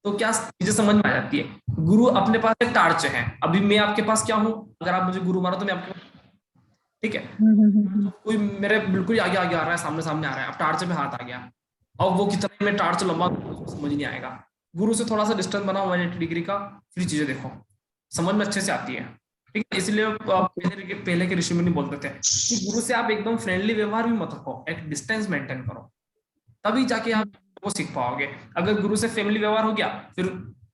तो क्या चीजें समझ में आ जाती है। गुरु अपने पास एक टार्च है, अभी मैं आपके पास क्या हूँ, अगर आप मुझे गुरु मारो तो मैं आपके, ठीक है, तो कोई मेरे बिल्कुल आगे आगे आ रहा है, सामने सामने आ रहा है, अब टार्च में हाथ आ गया, और वो कितना में टार्च लंबा समझ नहीं आएगा। गुरु से थोड़ा सा डिस्टेंस बनाओ 180 डिग्री का, फिर चीजें देखो, समझ में अच्छे से आती है, ठीक है। इसलिए पहले के ऋषि मुनि बोलते थे कि गुरु से आप एकदम फ्रेंडली व्यवहार भी मत रखो, एक डिस्टेंस मेंटेन करो, तभी जाके आप वो सीख पाओगे। अगर गुरु से फैमिली व्यवहार हो गया, फिर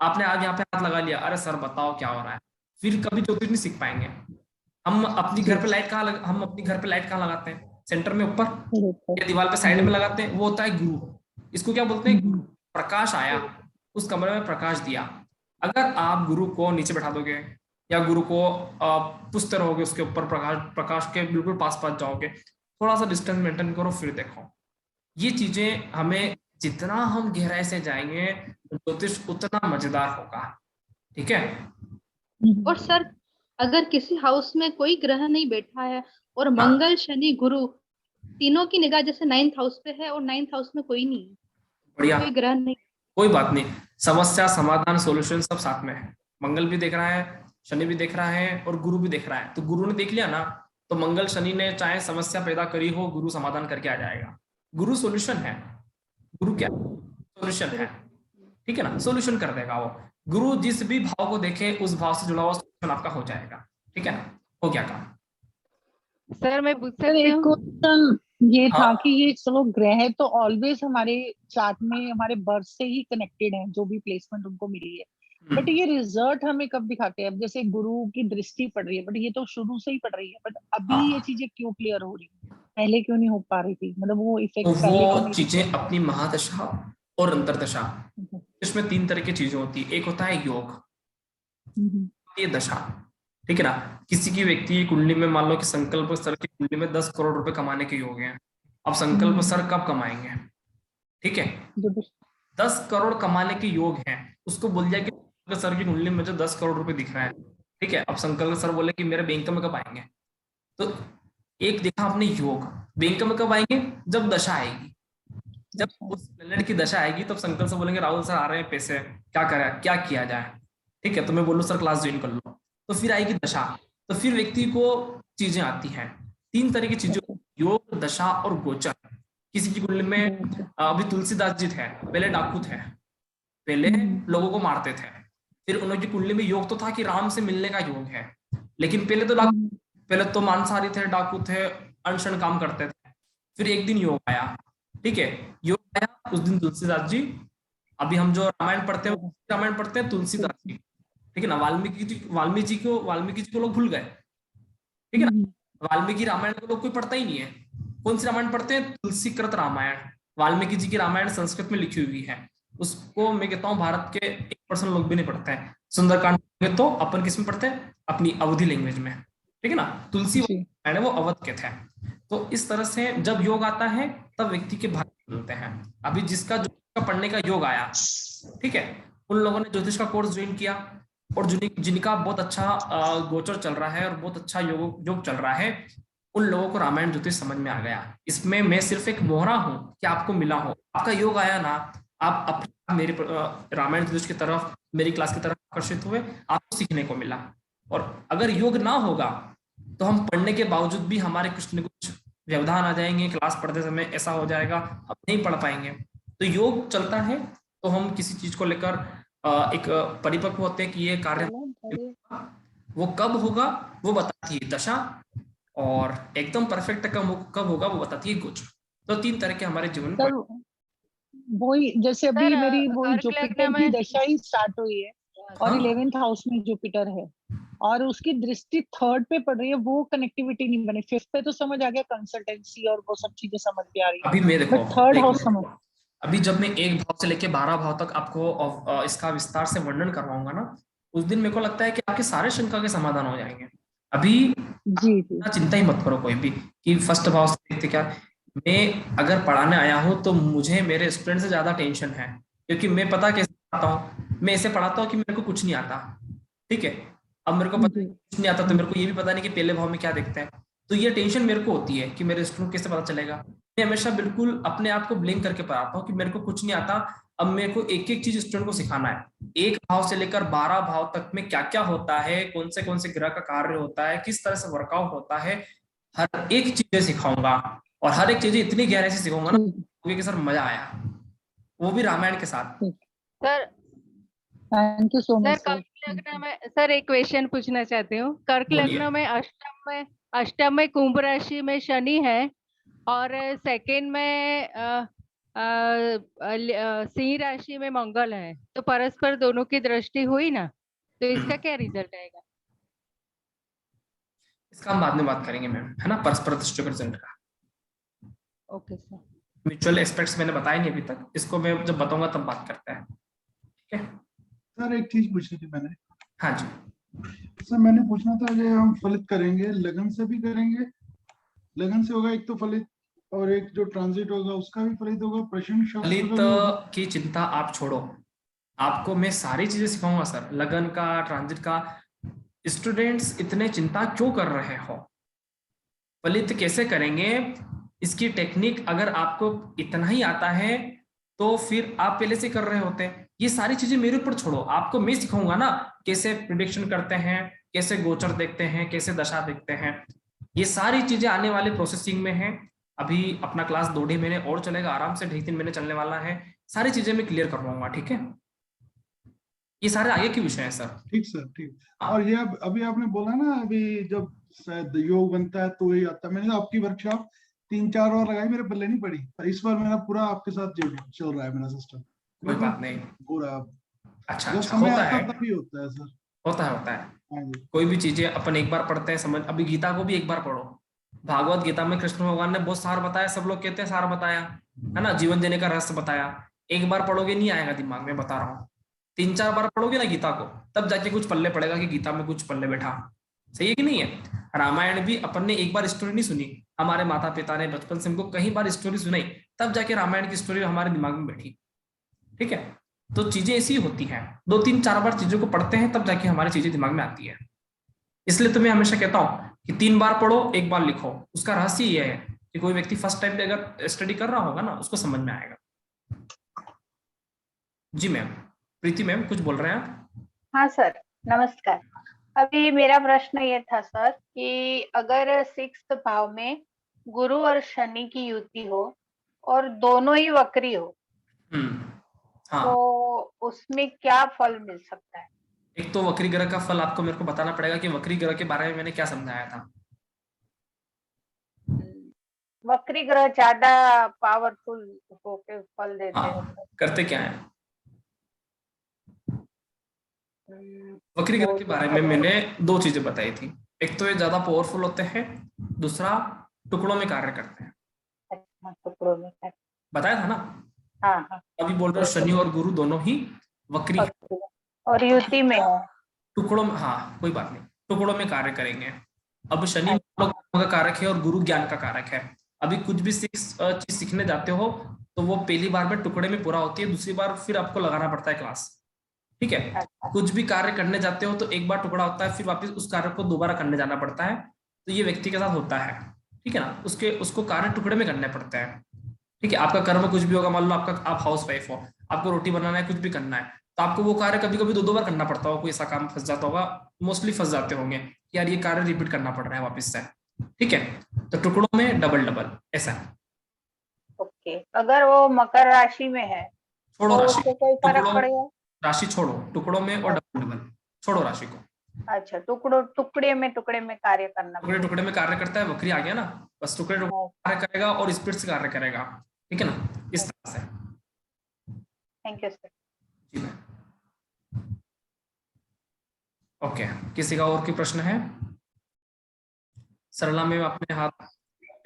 आपने आज यहाँ पे हाथ लगा लिया, अरे सर बताओ क्या हो रहा है, फिर कभी ज्योतिष नहीं सीख पाएंगे। हम अपनी घर पे लाइट कहाँ लगाते हैं, सेंटर में ऊपर या दीवार पे साइड में लगाते हैं, वो होता है गुरु। इसको क्या बोलते हैं, गुरु। प्रकाश आया, उस कमरे में प्रकाश दिया। अगर आप गुरु को नीचे बैठा दोगे या गुरु को पूछते रहोगे, उसके ऊपर प्रकाश के बिल्कुल पास जाओगे, थोड़ा सा डिस्टेंस मेंटेन करो, फिर देखो। ये चीजें हमें, जितना हम गहराई से जाएंगे ज्योतिष उतना मजेदार होगा, ठीक है। और सर अगर किसी हाउस में कोई ग्रह नहीं बैठा है और मंगल, शनि, गुरु तीनों की निगाह जैसे 9th हाउस पे है और 9th हाउस में कोई नहीं है, बढ़िया, कोई ग्रह नहीं, कोई बात नहीं, समस्या समाधान सॉल्यूशन सब साथ में है। मंगल भी देख रहा है, शनि भी देख रहा है और गुरु भी देख रहा है, तो गुरु ने देख लिया ना, तो मंगल शनि ने चाहे समस्या पैदा करी हो, गुरु समाधान करके आ जाएगा। गुरु सॉल्यूशन है, गुरु क्या सॉल्यूशन है, ठीक है ना, सॉल्यूशन कर देगा वो। गुरु जिस भी भाव को देखे उस भाव से जुड़ा हुआ सॉल्यूशन आपका हो जाएगा, ठीक है ना। हो गया काम। सर मैं पूछ सकती हूँ? क्वेश्चन ये था कि ये चलो ग्रह तो ऑलवेज हमारे चार्ट में हमारे बर्थ से ही कनेक्टेड है, जो भी प्लेसमेंट उनको मिली है, बट ये रिजल्ट हमें कब दिखाते हैं? अब जैसे गुरु की दृष्टि पड़ रही है, बट ये तो शुरू से ही पड़ रही है, बट अभी ये चीजें क्यों क्लियर हो रही है, पहले क्यों नहीं हो पा रही थी, मतलब वो इफेक्ट वो चीजें अपनी महादशा और अंतरदशा। इसमें 3 तरह की चीजें होती है। एक होता है योग, ये दशा, ठीक है ना। किसी की व्यक्ति की कुंडली में मान लो कि संकल्प सर की कुंडली में 10 करोड़ रुपए कमाने के योग हैं। अब संकल्प सर कब कमाएंगे, ठीक है, 10 करोड़ कमाने के योग हैं, उसको बोल दिया कि सर की कुंडली में जो 10 करोड़ रुपए दिख रहा है, ठीक है। अब संकल्प सर बोले कि मेरे बैंक में कब आएंगे, तो एक देखा आपने योग, बैंक में कब आएंगे, जब दशा आएगी, जब उस प्लेनेट की दशा आएगी तब संकल्प से बोलेंगे राहुल सर आ रहे हैं पैसे, क्या करें, क्या किया जाए, ठीक है। तो मैं बोलूँ सर क्लास ज्वाइन कर लो, तो फिर आएगी दशा, तो फिर व्यक्ति को चीजें आती हैं। 3 तरह की चीजें, योग, दशा और गोचर। किसी की कुंडली में अभी तुलसीदास जी थे, पहले डाकू थे, पहले लोगों को मारते थे, फिर उनकी कुंडली में योग तो था कि राम से मिलने का योग है, लेकिन पहले तो मांसाहारी थे, डाकू थे, अनशन काम करते थे। फिर एक दिन योग आया, ठीक है, योग आया, उस दिन तुलसीदास जी, अभी हम जो रामायण पढ़ते हैं तुलसीदास जी, ठीक है ना। वाल्मीकि जी को लोग भूल गए, ठीक है ना। वाल्मीकि रामायण को लोग कोई पढ़ता ही नहीं है। कौन सी रामायण पढ़ते हैं, तुलसीकृत रामायण। वाल्मीकि जी की रामायण संस्कृत में लिखी हुई है, उसको मैं कहता हूँ भारत के 1% लोग भी नहीं पढ़ते हैं। सुंदरकांड तो अपन किस में पढ़ते हैं, अपनी अवधी लैंग्वेज में, ठीक है ना। तुलसी रामायण वो अवध के थे। तो इस तरह से जब योग आता है तब व्यक्ति के भाग्य मिलते हैं। अभी जिसका ज्योतिष का पढ़ने का योग आया, ठीक है, उन लोगों ने ज्योतिष का कोर्स ज्वाइन किया, और जिनका बहुत अच्छा गोचर चल रहा है और बहुत अच्छा योग चल रहा है, उन लोगों को रामायण ज्योतिष समझ में आ गया। इसमें मैं सिर्फ एक मोहरा हूं कि आपको मिला हो, आपका योग आया ना, आप अपने मेरे रामायण ज्योतिष की तरफ, मेरी क्लास की तरफ आकर्षित हुए, आपको सीखने को मिला। और अगर योग ना होगा तो हम पढ़ने के बावजूद भी हमारे कुछ न कुछ व्यवधान आ जाएंगे, क्लास पढ़ते समय ऐसा हो जाएगा, हम नहीं पढ़ पाएंगे। तो योग चलता है तो हम किसी चीज को लेकर एक परिपक्व होते हैं कि ये कार्य वो कब होगा वो बताती है दशा, और एकदम परफेक्ट कब होगा वो बताती है गोचर। तो 3 तरह के हमारे जीवन में वही, जैसे अभी मेरी वही जुपिटर की दशा ही स्टार्ट हुई है और 11th हाउस में जुपिटर है और उसकी दृष्टि 3rd पे पड़ रही है, वो कनेक्टिविटी नहीं बनी। 5th पे तो समझ आ गया, कंसल्टेंसी और वो सब चीजें समझ में आ रही है। अभी मैं देखो 3rd हाउस समझ, अभी जब मैं 1 भाव से लेके 12 भाव तक आपको इसका विस्तार से वर्णन करवाऊंगा ना, उस दिन मेरे को लगता है कि आपके सारे शंका के समाधान हो जाएंगे। अभी जी चिंता ही मत करो कोई भी कि फर्स्ट भाव से देखते क्या। मैं अगर पढ़ाने आया हूँ तो मुझे मेरे स्टूडेंट से ज्यादा टेंशन है, क्योंकि मैं पता कैसे पढ़ाता हूँ, मैं ऐसे पढ़ाता हूँ कि मेरे को कुछ नहीं आता, ठीक है। अब मेरे को पता कुछ नहीं आता तो मेरे को ये भी पता नहीं कि पहले भाव में क्या देखते हैं, तो ये टेंशन मेरे को होती है कि मेरे स्टूडेंट कैसे पता चलेगा। मैं हमेशा बिल्कुल अपने आप को ब्लिंक करके पढ़ाता हूँ कि मेरे को कुछ नहीं आता, अब मेरे को एक एक चीज स्टूडेंट को सिखाना है। 1 भाव से लेकर 12 भाव तक में क्या क्या होता है, कौन से ग्रह का कार्य होता है, किस तरह से वर्कआउट होता है, हर एक चीजें सिखाऊंगा। और हर एक चीजें इतनी गहराई से सिखाऊंगा ना कि सर मजा आया, वो भी रामायण के साथ। Sir thank you so much sir. कर्क लग्न में सर एक क्वेश्चन पूछना चाहती हूँ। कर्क लग्न में अष्टम में कुंभ राशि में शनि है और सेकंड में सिंह राशि में मंगल है, तो परस्पर दोनों की दृष्टि हुई ना, तो इसका क्या रिजल्ट आएगा? इसका हम बाद में बात करेंगे मैम, है ना, परस्पर दृष्टि का रिजल्ट का। Okay sir. म्यूचुअल एस्पेक्ट्स मैंने बताए नहीं अभी तक, इसको मैं जब बताऊंगा तब बात करते हैं, ठीक है। सर एक चीज पूछनी थी मैंने। हाँ जी सर, मैंने पूछना था कि हम फलित करेंगे, लगन से भी करेंगे, लगन से होगा एक तो फलित, और एक जो ट्रांजिट होगा उसका भी फलित होगा, प्रश्न फलित की चिंता आप छोड़ो, आपको मैं सारी चीजें सिखाऊंगा सर, लगन का, ट्रांजिट का। स्टूडेंट्स इतने चिंता क्यों कर रहे हो, फलित कैसे करेंगे, इसकी टेक्निक अगर आपको इतना ही आता है तो फिर आप पहले से कर रहे होते हैं। ये सारी चीजें मेरे ऊपर छोड़ो, आपको मैं सिखाऊंगा ना कैसे प्रिडिक्शन करते हैं, कैसे गोचर देखते हैं, कैसे दशा देखते हैं। ये सारी चीजें आने वाले प्रोसेसिंग में है। अभी अपना क्लास 2-2.5 महीने और चलेगा, आराम से 2.5-3 महीने चलने वाला है। सारी चीजें मैं क्लियर करवाऊंगा, ठीक है। ये सारे आगे के विषय है सर। ठीक सर, ठीक। और ये अभी आपने बोला ना, अभी जब शायद योग बनता है तो वही आता है। मैंने आपकी वर्कशॉप 3-4 बार लगाई, मेरे पल्ले नहीं पड़ी, पर इस बार मेरा पूरा आपके साथ चल रहा है मेरा सिस्टम। कोई बात नहीं, पूरा अच्छा होता है, तभी होता है सर। होता है। कोई भी चीजें अपन एक बार पढ़ते हैं समझ। अभी गीता को भी एक बार पढ़ो, भागवत गीता में कृष्ण भगवान ने बहुत सार बताया, सब लोग कहते हैं सार बताया, है ना, जीवन देने का रहस्य बताया, एक बार पढ़ोगे नहीं आएगा दिमाग में, बता रहा हूँ। 3-4 बार पढ़ोगे ना गीता को, तब जाके कुछ पल्ले पड़ेगा कि गीता में कुछ पल्ले बैठा। सही है कि नहीं है? रामायण भी अपन ने एक बार स्टोरी नहीं सुनी, हमारे माता पिता ने बचपन से हमको कई बार स्टोरी सुनाई, तब जाके रामायण की स्टोरी हमारे दिमाग में बैठी। ठीक है, तो चीजें ऐसी होती हैं, 2-3-4 बार चीजों को पढ़ते हैं तब जाके हमारी चीजें दिमाग में आती है। इसलिए तो मैं हमेशा कहता हूँ कि 3 बार पढ़ो, 1 बार लिखो। उसका रहस्य ये है कि कोई व्यक्ति फर्स्ट टाइम पे अगर स्टडी कर रहा होगा ना, उसको समझ में आएगा। जी मैम, प्रीति मैम कुछ बोल रहे हैं आप? हाँ सर, नमस्कार। अभी मेरा प्रश्न ये था सर कि अगर 6th भाव में गुरु और शनि की युति हो और दोनों ही वक्री हो, हाँ। तो उसमें क्या फल मिल सकता है? एक तो वक्री ग्रह का फल आपको मेरे को बताना पड़ेगा कि वक्री ग्रह के बारे में मैंने क्या समझाया था। वक्री ग्रह ज्यादा पावरफुल होके फल देते हैं। करते क्या है? वक्री ग्रह के बारे में मैंने 2 चीजें बताई थी। एक तो ये ज्यादा पावरफुल होते हैं, दूसरा टुकड़ों में कार्य करते हैं। टुकड़ों में बताया था ना? हाँ। अभी बोल रहे हो शनि और गुरु दोनों ही वक्री और युति में टुकड़ों में, हाँ कोई बात नहीं, टुकड़ों में कार्य करेंगे। अब शनि का कारक है और गुरु ज्ञान का कारक है। अभी कुछ भी चीज सीखने जाते हो तो वो पहली बार में टुकड़े में पूरा होती है, दूसरी बार फिर आपको लगाना पड़ता है क्लास। ठीक है, कुछ भी कार्य करने जाते हो तो एक बार टुकड़ा होता है, फिर वापस उस कार्य को दोबारा करने जाना पड़ता है। तो ये व्यक्ति के साथ होता है, ठीक है ना? उसको कार्य टुकड़े में करने पड़ते हैं। ठीक है, आपका कर्म कुछ भी होगा, मान लो आप हाउस वाइफ हो, आपको रोटी बनाना है, कुछ भी करना है, तो आपको वो कार्य कभी कभी 2 बार करना पड़ता होगा। कोई ऐसा काम फंस जाता होगा, मोस्टली फंस जाते होंगे कि यार ये कार्य रिपीट करना पड़ रहा है वापस से। ठीक है, तो टुकड़ों में डबल ऐसा। ओके, अगर वो मकर राशि में है छोड़ो तो राशि, उससे कोई फर्क पड़ेगा? राशि छोड़ो, टुकड़ों में और डबल छोड़ो राशि को। अच्छा, टुकड़े में कार्य करना, टुकड़े में कार्य करता है, वक्री आ गया ना, बस टुकड़े कार्य करेगा और स्पीड से कार्य करेगा। ठीक है ना, इस तरह से। Thank you sir. जी मैम। ओके, किसी का और कोई प्रश्न है? सरला मैम आपने हाथ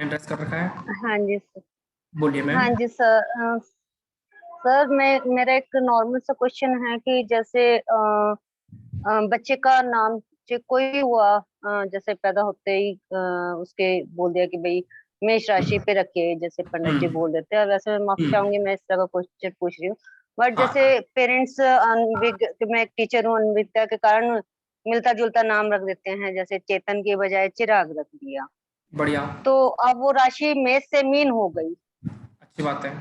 एंड्रेस कर रखा है। हाँ जी सर। बोलिए मैम। हाँ जी सर। सर मेरा एक नॉर्मल सा क्वेश्चन है कि जैसे बच्चे का नाम कोई भी हुआ, जैसे पैदा होते ही उसके बोल दिया कि भाई मेष राशि पे रखे, जैसे पंडित जी बोल देते हैं। वैसे मैं माफी चाहूंगी, मैं इस तरह का क्वेश्चन पूछ रही हूँ, बट जैसे पेरेंट्स मैं एक टीचर हूँ, अनविद्या के कारण मिलता जुलता नाम रख देते हैं, जैसे चेतन की बजाय चिराग रख दिया। बढ़िया। तो अब वो राशि मेष से मीन हो गई। अच्छी बात है।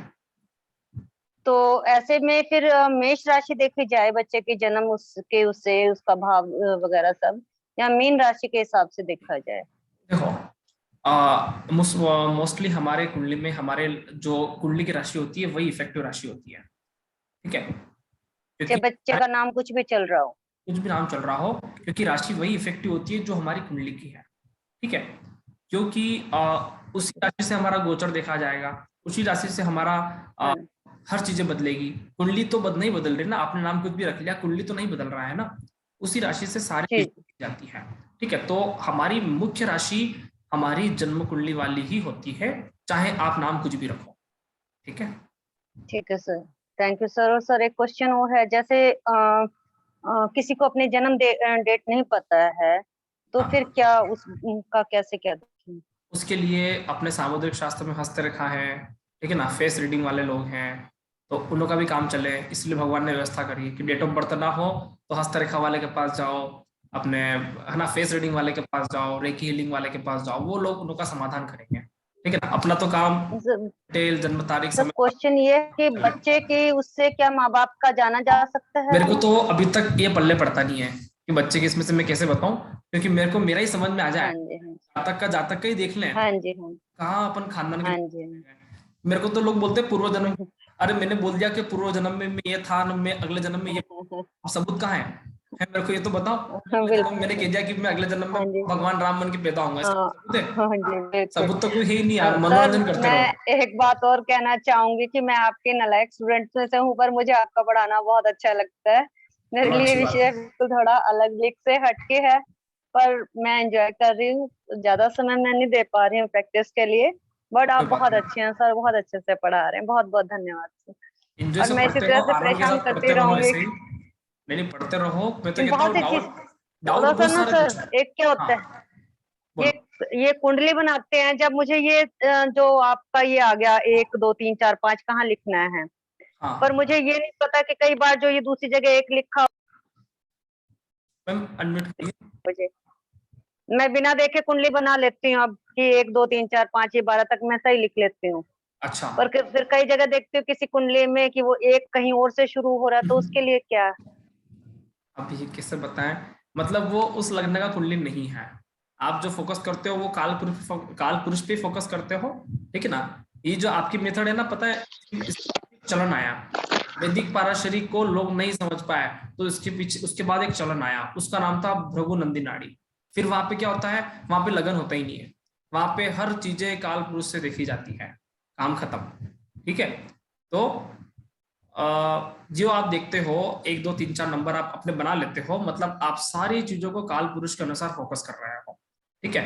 तो ऐसे में फिर मेष राशि देखी जाए बच्चे के जन्म उसके उससे उसका भाव वगैरह सब, या मीन राशि के हिसाब से देखा जाए? देखो, मोस्टली हमारे कुंडली में हमारे जो कुंडली की राशि होती है वही इफेक्टिव राशि होती है। ठीक है, क्योंकि बच्चे का नाम कुछ भी चल रहा हो, क्योंकि राशि वही इफेक्टिव होती है जो हमारी कुंडली की है। ठीक है, क्योंकि उसी राशि से हमारा गोचर देखा जाएगा, उसी राशि से हमारा हर चीजें बदलेगी। कुंडली तो नहीं बदल रही ना, आपने नाम कुछ भी रख लिया, कुंडली तो नहीं बदल रहा है ना, उसी राशि से सारी चीजें जाती है। ठीक है, तो हमारी मुख्य राशि हमारी जन्म कुंडली वाली ही होती है, चाहे आप नाम कुछ भी रखो। ठीक है, ठीक है सर, थैंक यू सर। और सर एक क्वेश्चन वो है, जैसे किसी को अपने जन्म डेट नहीं पता है, तो फिर क्या उसका कैसे क्या देखें? उसके लिए अपने सामुद्रिक शास्त्र में हस्तरेखा है, ठीक है ना, फेस रीडिंग वाले लोग हैं, तो उन लोगों का भी काम चले, इसलिए भगवान ने व्यवस्था करी कि डेट ऑफ बर्थ ना हो तो हस्तरेखा वाले के पास जाओ, अपने है ना फेस रीडिंग वाले के पास जाओ, रेकी हीलिंग वाले के पास जाओ, वो लोग उनका समाधान करेंगे। ठीक है ना, अपना तो काम डिटेल जन्म तारीख समय। क्वेश्चन ये है कि बच्चे की उससे क्या माँ बाप का जाना जा सकता है? मेरे को तो अभी तक ये पल्ले पड़ता नहीं है कि बच्चे के इसमें से मैं कैसे बताऊं, क्योंकि मेरे को मेरा ही समझ में आ जाए, जातक का ही देख लें। हाँ जी, कहाँ अपन खानदान के। मेरे को तो लोग बोलते हैं पूर्व जन्म, अरे मैंने बोल दिया कि पूर्व जन्म में ये था, मैं अगले जन्म में ये, सबूत कहाँ है मेरे को ये तो बताओ। मैंने कह दिया कि मैं अगले जन्म में भगवान राम बन के पैदा होऊंगा, सबूत तो कोई है ही नहीं यार, मनोरंजन करते रहो। मैं एक बात और कहना चाहूंगी कि मैं आपके नालायक स्टूडेंट में से हूँ, पर मुझे आपका पढ़ाना बहुत अच्छा लगता है। मेरे लिए विषय बिल्कुल थोड़ा अलग लीग से हटके है, पर मैं एंजॉय कर रही हूँ। ज्यादा समय मैं नहीं दे पा रही हूँ प्रैक्टिस के लिए, बट आप बहुत अच्छे हैं सर, बहुत अच्छे से पढ़ा रहे हैं। बहुत बहुत धन्यवाद सर। एंजॉय और से मैं इसी पढ़ते तरह रहो, से आराम के परेशान साथ करती पढ़ते रहो, रहूंगी। ऐसे ही नहीं पढ़ते रहो। मैं तो कहता बहुत हूँ ही चीज डाउट डाउट थोड़ा सा बहुत ना सारे सर, पूछो। एक क्या होता है, हाँ ये बोलो। ये कुंडली बनाते हैं जब मुझे ये जो आपका ये आ गया 1 2 3 4 5 कहाँ लिखना है, हाँ पर मुझे ये नहीं पता कि कई बार जो ये दूसरी जगह 1 लिखा मैम अनम्यूट करिए। मुझे, मैं बिना देखे कुंडली बना लेती हूँ अब कि 1 2 3 4 5 ये 12 तक मैं सही लिख लेती हूँ। अच्छा पर फिर कई जगह देखती हूँ किसी कुंडली में कि वो 1 कहीं और से शुरू हो रहा है, तो उसके लिए क्या? अब ये कैसे बताएं, मतलब वो उस लग्न का कुंडली नहीं है। आप जो फोकस करते हो वो काल पुरुष पे फोकस करते हो, ठीक है ना। ये जो आपकी मेथड है ना, पता है चलन आया वैदिक पाराशरी को लोग नहीं समझ पाए, तो इसके पीछे उसके बाद एक चलन आया, उसका नाम था भृगु नंदी नाड़ी। फिर वहां पे क्या होता है, वहां पे लगन होता ही नहीं है, वहां पे हर चीजें काल पुरुष से देखी जाती है, काम खत्म। ठीक है, तो जो आप देखते हो 1 2 3 4 नंबर आप अपने बना लेते हो, मतलब आप सारी चीजों को काल पुरुष के अनुसार फोकस कर रहे हो। ठीक है,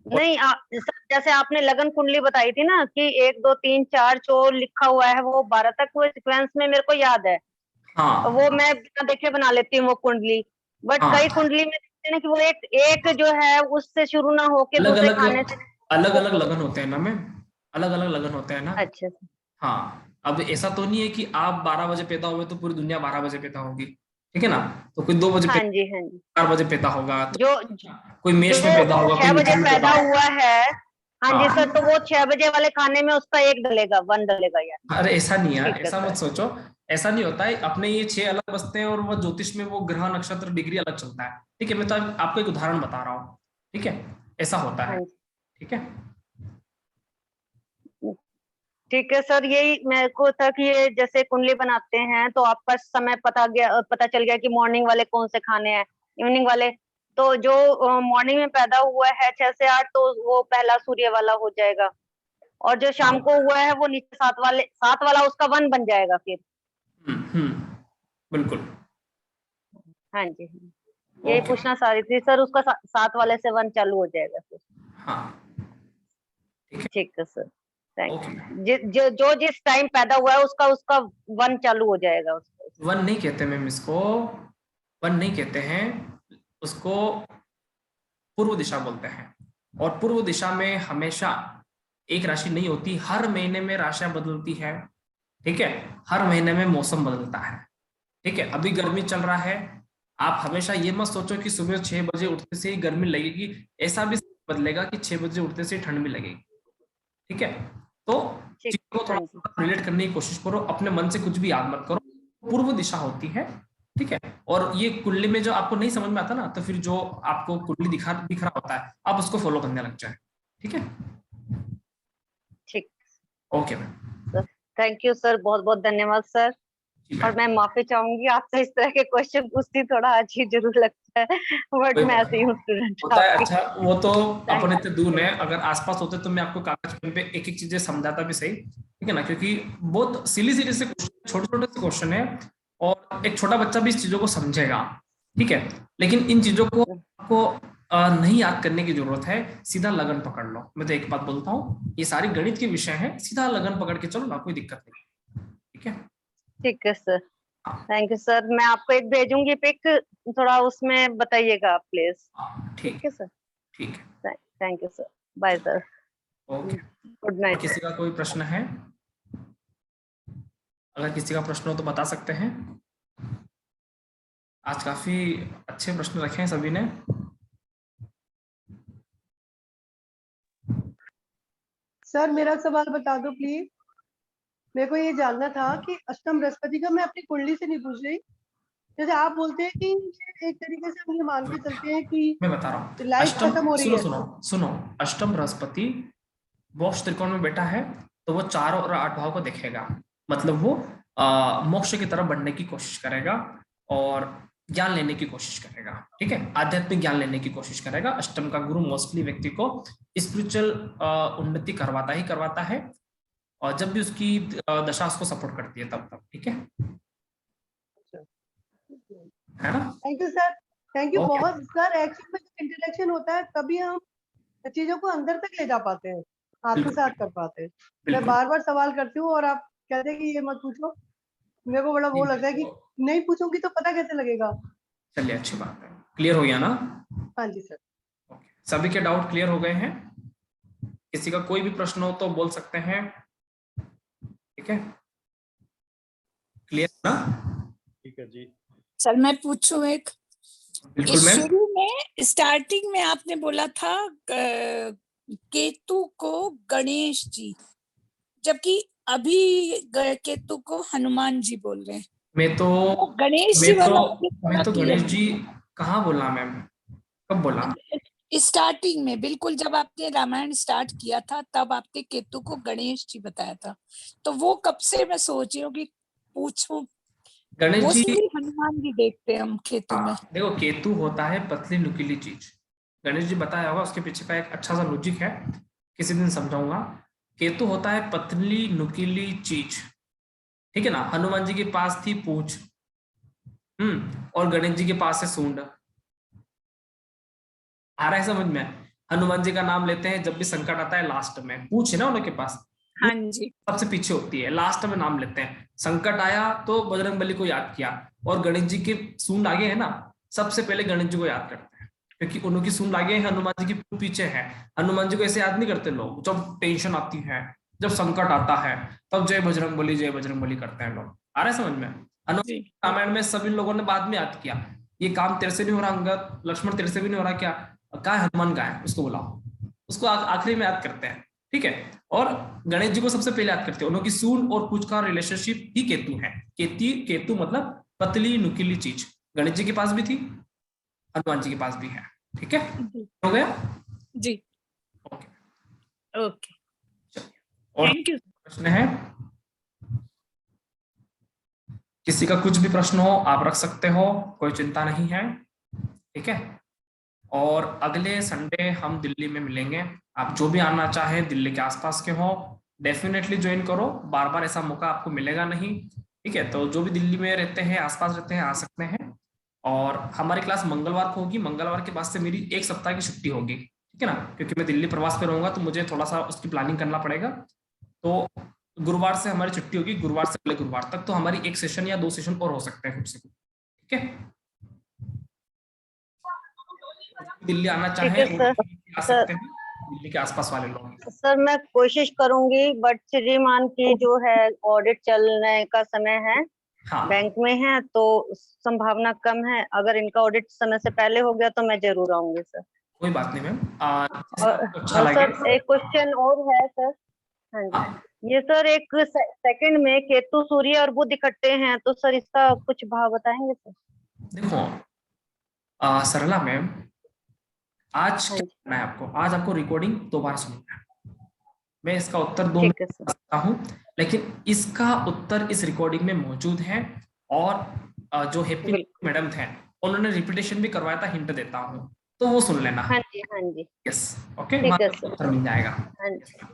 नहीं जैसे आपने लगन कुंडली बताई थी ना कि 1 2 3 4 जो लिखा हुआ है वो 12 तक वो सीक्वेंस में मेरे को याद है। हाँ वो मैं बिना देखे बना लेती हूँ वो कुंडली, बट हाँ कई कुंडली में देखते हैं ना कि वो एक जो है उससे शुरू ना होके अलग दूसरे अलग खाने से अलग अलग लगन होते हैं ना मैम, अलग अलग लगन होते हैं ना। अच्छा हाँ, अब ऐसा तो नहीं है कि आप 12 बजे पैदा हुए तो पूरी दुनिया 12 बजे पैदा होगी, ठीक है ना। तो कोई 2 बजे हाँ जी 4 बजे पैदा होगा, तो जो कोई मेष में पैदा होगा, 6 कोई बजे मिथुन में पैदा पैदा हुआ होगा। है, हाँ जी सर, तो हाँ, वो 6 बजे वाले खाने में उसका 1 डलेगा 1 डलेगा यार। अरे ऐसा नहीं यार, ठीक है ऐसा मत सर। सोचो, ऐसा नहीं होता है। अपने ये 6 अलग बसते हैं और वो ज्योतिष में वो ग्रह नक्षत्र डिग्री अलग चलता है। ठीक है, मैं तो आपको एक उदाहरण बता रहा हूँ, ठीक है, ऐसा होता है। ठीक है, ठीक है सर, यही मेरे को था कि ये जैसे कुंडली बनाते हैं तो आपका समय पता चल गया कि मॉर्निंग वाले कौन से खाने हैं, इवनिंग वाले, तो जो मॉर्निंग में पैदा हुआ है 6 से 8 तो वो पहला सूर्य वाला हो जाएगा, और जो शाम को हुआ है वो नीचे 7 वाला उसका 1 बन जाएगा फिर। बिल्कुल। हाँ जी, यही पूछना चाह रही थी सर, उसका 7 वाले से 1 चालू हो जाएगा फिर। हाँ ठीक है सर, थैंक यू। जो जिस टाइम पैदा हुआ है उसका 1 चालू हो जाएगा उसका। 1 नहीं कहते मैम, इसको 1 नहीं कहते हैं, उसको पूर्व दिशा बोलते हैं। और पूर्व दिशा में हमेशा एक राशि नहीं होती, हर महीने में राशियां बदलती है। ठीक है, हर महीने में मौसम बदलता है। ठीक है, अभी गर्मी चल रहा है, आप हमेशा ये मत सोचो कि सुबह 6 बजे उठते से ही गर्मी लगेगी, ऐसा भी बदलेगा कि 6 बजे उठते से ठंड भी लगेगी। ठीक है, तो चीजों को थोड़ा रिलेट करने की कोशिश करो, अपने मन से कुछ भी याद मत करो, पूर्व दिशा होती है। ठीक है, और ये कुंडली में जो आपको नहीं समझ में आता ना, तो फिर जो आपको कुंडली दिख रहा होता है आप उसको फॉलो करने लग जाए। ठीक है, ठीक, okay ma'am, thank you sir, बहुत बहुत धन्यवाद सर। और मैं माफी चाहूंगी, आपसे इस तरह के क्वेश्चन पूछती थोड़ा अजीब जरूर लगता है, बट मैं ऐसी हूँ स्टूडेंट होता है। आपकी। अच्छा, वो तो अपन इतने दूर है, अगर आसपास होते तो मैं आपको कागज पेन पे एक एक चीजें समझाता भी सही, ठीक है ना, क्योंकि बहुत सिली से छोटे छोटे से क्वेश्चन है, और एक छोटा बच्चा भी इस चीजों को समझेगा। ठीक है, लेकिन इन चीजों को आपको नहीं याद करने की जरूरत है, सीधा लगन पकड़ लो। मैं तो एक बात बोलता हूँ, ये सारी गणित के विषय है, सीधा लगन पकड़ के चलो ना, कोई दिक्कत नहीं। ठीक है, ठीक है सर, थैंक यू सर। मैं आपको एक भेजूंगी पिक, थोड़ा उसमें बताइएगा आप प्लीज। ठीक है सर, ठीक है, thank you sir, bye sir, okay, good night. किसी का कोई प्रश्न है? अगर किसी का प्रश्न हो तो बता सकते हैं। आज काफी अच्छे प्रश्न रखे हैं सभी ने। सर मेरा सवाल बता दो प्लीज। मेरे को ये जानना था कि अष्टम बृहस्पति का मैं अपनी कुंडली से नहीं पूछ रही, जैसे आप बोलते हैं कि एक तरीके से हम ये मान के चलते हैं कि मैं बता रहा हूँ, लाइफ अष्टम, खत्म हो रही सुनो है। सुनो सुनो, अष्टम बृहस्पति मोक्ष त्रिकोण में बैठा है, तो वो 4 और 8 भाव को देखेगा, मतलब वो मोक्ष की तरफ बढ़ने की कोशिश करेगा और ज्ञान लेने की कोशिश करेगा। ठीक है, आध्यात्मिक ज्ञान लेने की कोशिश करेगा। अष्टम का गुरु मोस्टली व्यक्ति को स्पिरिचुअल उन्नति करवाता है, और जब भी उसकी दशा उसको सपोर्ट करती है तब। ठीक है ना? Thank you sir, thank you Okay. बहुत सर। एक्चुअली में जो इंटरेक्शन होता है तभी हम चीजों को अंदर तक ले जा पाते हैं, आत्मसात कर पाते हैं। मैं बार बार सवाल करती हूँ और आप कहते हैं कि ये मत पूछो, मेरे को बड़ा वो लगता है कि नहीं पूछूंगी तो पता कैसे लगेगा। चलिए अच्छी बात है, क्लियर हो गया ना? हाँ जी सर। सभी के डाउट क्लियर हो गए हैं? किसी का कोई भी प्रश्न हो तो बोल सकते हैं, ठीक है? क्लियर ना? ठीक है जी। सर मैं पूछूं एक? बिल्कुल मैम। शुरू में स्टार्टिंग में आपने बोला था केतु को गणेश जी, जबकि अभी केतु को हनुमान जी बोल रहे हैं। मैं तो गणेश जी वाला मैं तो गणेश जी कहाँ बोला मैम, कब बोला? स्टार्टिंग में बिल्कुल जब आपने रामायण स्टार्ट किया था तब आपने केतु को गणेश जी बताया था, तो वो कब से मैं सोच रही हूँ कि पूछूं। गणेश जी हनुमान जी देखते हैं हम केतु में। देखो केतु होता है पतली नुकीली चीज, गणेश जी बताया होगा, उसके पीछे का एक अच्छा सा लॉजिक है, किसी दिन समझाऊंगा। केतु होता है पतली नुकीली चीज, ठीक है ना? हनुमान जी के पास थी पूंछ, और गणेश जी के पास है सूंड। आ रहा है समझ में? हनुमान जी का नाम लेते हैं जब भी संकट आता है लास्ट में, पूंछ है ना उनके पास, हाँ जी, सबसे पीछे होती है, लास्ट में नाम लेते हैं। संकट आया तो बजरंगबली को याद किया, और गणेश जी के सूंड आगे है ना, सबसे पहले गणेश जी को याद करते हैं, क्योंकि उनकी सूंड आगे है, हनुमान जी की पीछे है। हनुमान जी को ऐसे याद नहीं करते लोग, जब टेंशन आती है, जब संकट आता है, तब जय बजरंगबली करते हैं लोग। आ रहा है समझ में? हनुमान रामायण में सभी लोगों ने बाद में याद किया, ये काम तेरे से नहीं हो रहा अंगद, लक्ष्मण तेरे से भी नहीं हो रहा, क्या कहा हनुमान का है, उसको बुलाओ, उसको आखिरी में याद करते हैं, ठीक है? और गणेश जी को सबसे पहले याद करते हैं, उनकी सूंड और पूंछ का रिलेशनशिप ही केतु है। केतु मतलब पतली नुकीली चीज, गणेश जी के पास भी थी, हनुमान जी के पास भी है, ठीक है? हो गया जी? ओके और थैंक यू। प्रश्न है? किसी का कुछ भी प्रश्न हो आप रख सकते हो, कोई चिंता नहीं है, ठीक है? और अगले संडे हम दिल्ली में मिलेंगे। आप जो भी आना चाहें, दिल्ली के आसपास के हो, डेफिनेटली ज्वाइन करो, बार बार ऐसा मौका आपको मिलेगा नहीं, ठीक है? तो जो भी दिल्ली में रहते हैं, आसपास रहते हैं, आ सकते हैं। और हमारी क्लास मंगलवार को होगी, मंगलवार के बाद से मेरी 1 सप्ताह की छुट्टी होगी, ठीक है ना? क्योंकि मैं दिल्ली प्रवास पे रहूंगा तो मुझे थोड़ा सा उसकी प्लानिंग करना पड़ेगा। तो गुरुवार से हमारी छुट्टी होगी, गुरुवार से अगले गुरुवार तक, तो हमारी 1 सेशन या 2 सेशन और हो सकते हैं खुद से, ठीक है? दिल्ली आना चाहे आ सकते हैं, दिल्ली के आसपास वाले लोग। सर मैं कोशिश करूंगी, बट श्रीमान की जो है ऑडिट चलने का समय है, हाँ। बैंक में है, तो संभावना कम है। अगर इनका ऑडिट समय से पहले हो गया तो मैं जरूर आऊंगी सर। कोई बात नहीं मैम। अच्छा सर एक क्वेश्चन और है सर। हाँ जी, ये सर एक सेकंड में केतु सूर्य और बुध इकट्ठे हैं, तो सर इसका कुछ भाव बताएंगे सर? देखो सरला मैम, आज क्या करना है आपको, आज आपको रिकॉर्डिंग दोबारा सुनना है। मैं इसका उत्तर 2 मिनट बता सकता हूँ, लेकिन इसका उत्तर इस रिकॉर्डिंग में मौजूद है, और जो हैप्पी मैडम थे उन्होंने रिपीटेशन भी करवाया था, हिंट देता हूँ, तो वो सुन लेना। हाँ जी हाँ जी, यस ओके, उत्तर मिल जाएगा। हाँ जी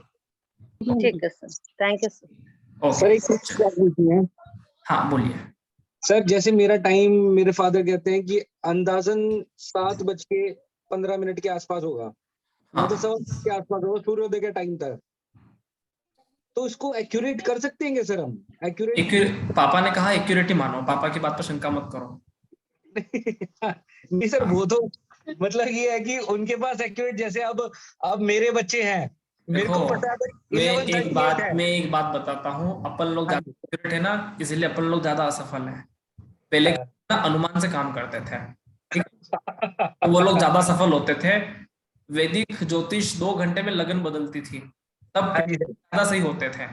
ठीक है sir, thank you sir. Sir एक क्वेश्चन है। हाँ बोलिए सर। जैसे मेरा टाइम, मेरे फादर कहते हैं कि अंदाजन 7:15 के आसपास होगा, मतलब 7 के आसपास होगा सूर्योदय के टाइम तक, तो इसको एक्यूरेट कर सकते हैं सर हम? एक्यूरेट पापा ने कहा एक्यूरेट ही मानो, पापा की बात पर शंका मत करो। नहीं सर, वो तो मतलब ये है कि उनके पास एक्यूरेट, जैसे अब मेरे बच्चे हैं, मेरे को पता है मैं एक बात बताता हूँ, अपन लोग ज्यादा एक्यूरेट है ना, इसलिए अपन लोग ज्यादा असफल हैं। पहले ना अनुमान से काम करते थे, तो वो लोग ज्यादा सफल होते थे। वैदिक ज्योतिष 2 घंटे में लगन बदलती थी, तब ज्यादा सही होते थे।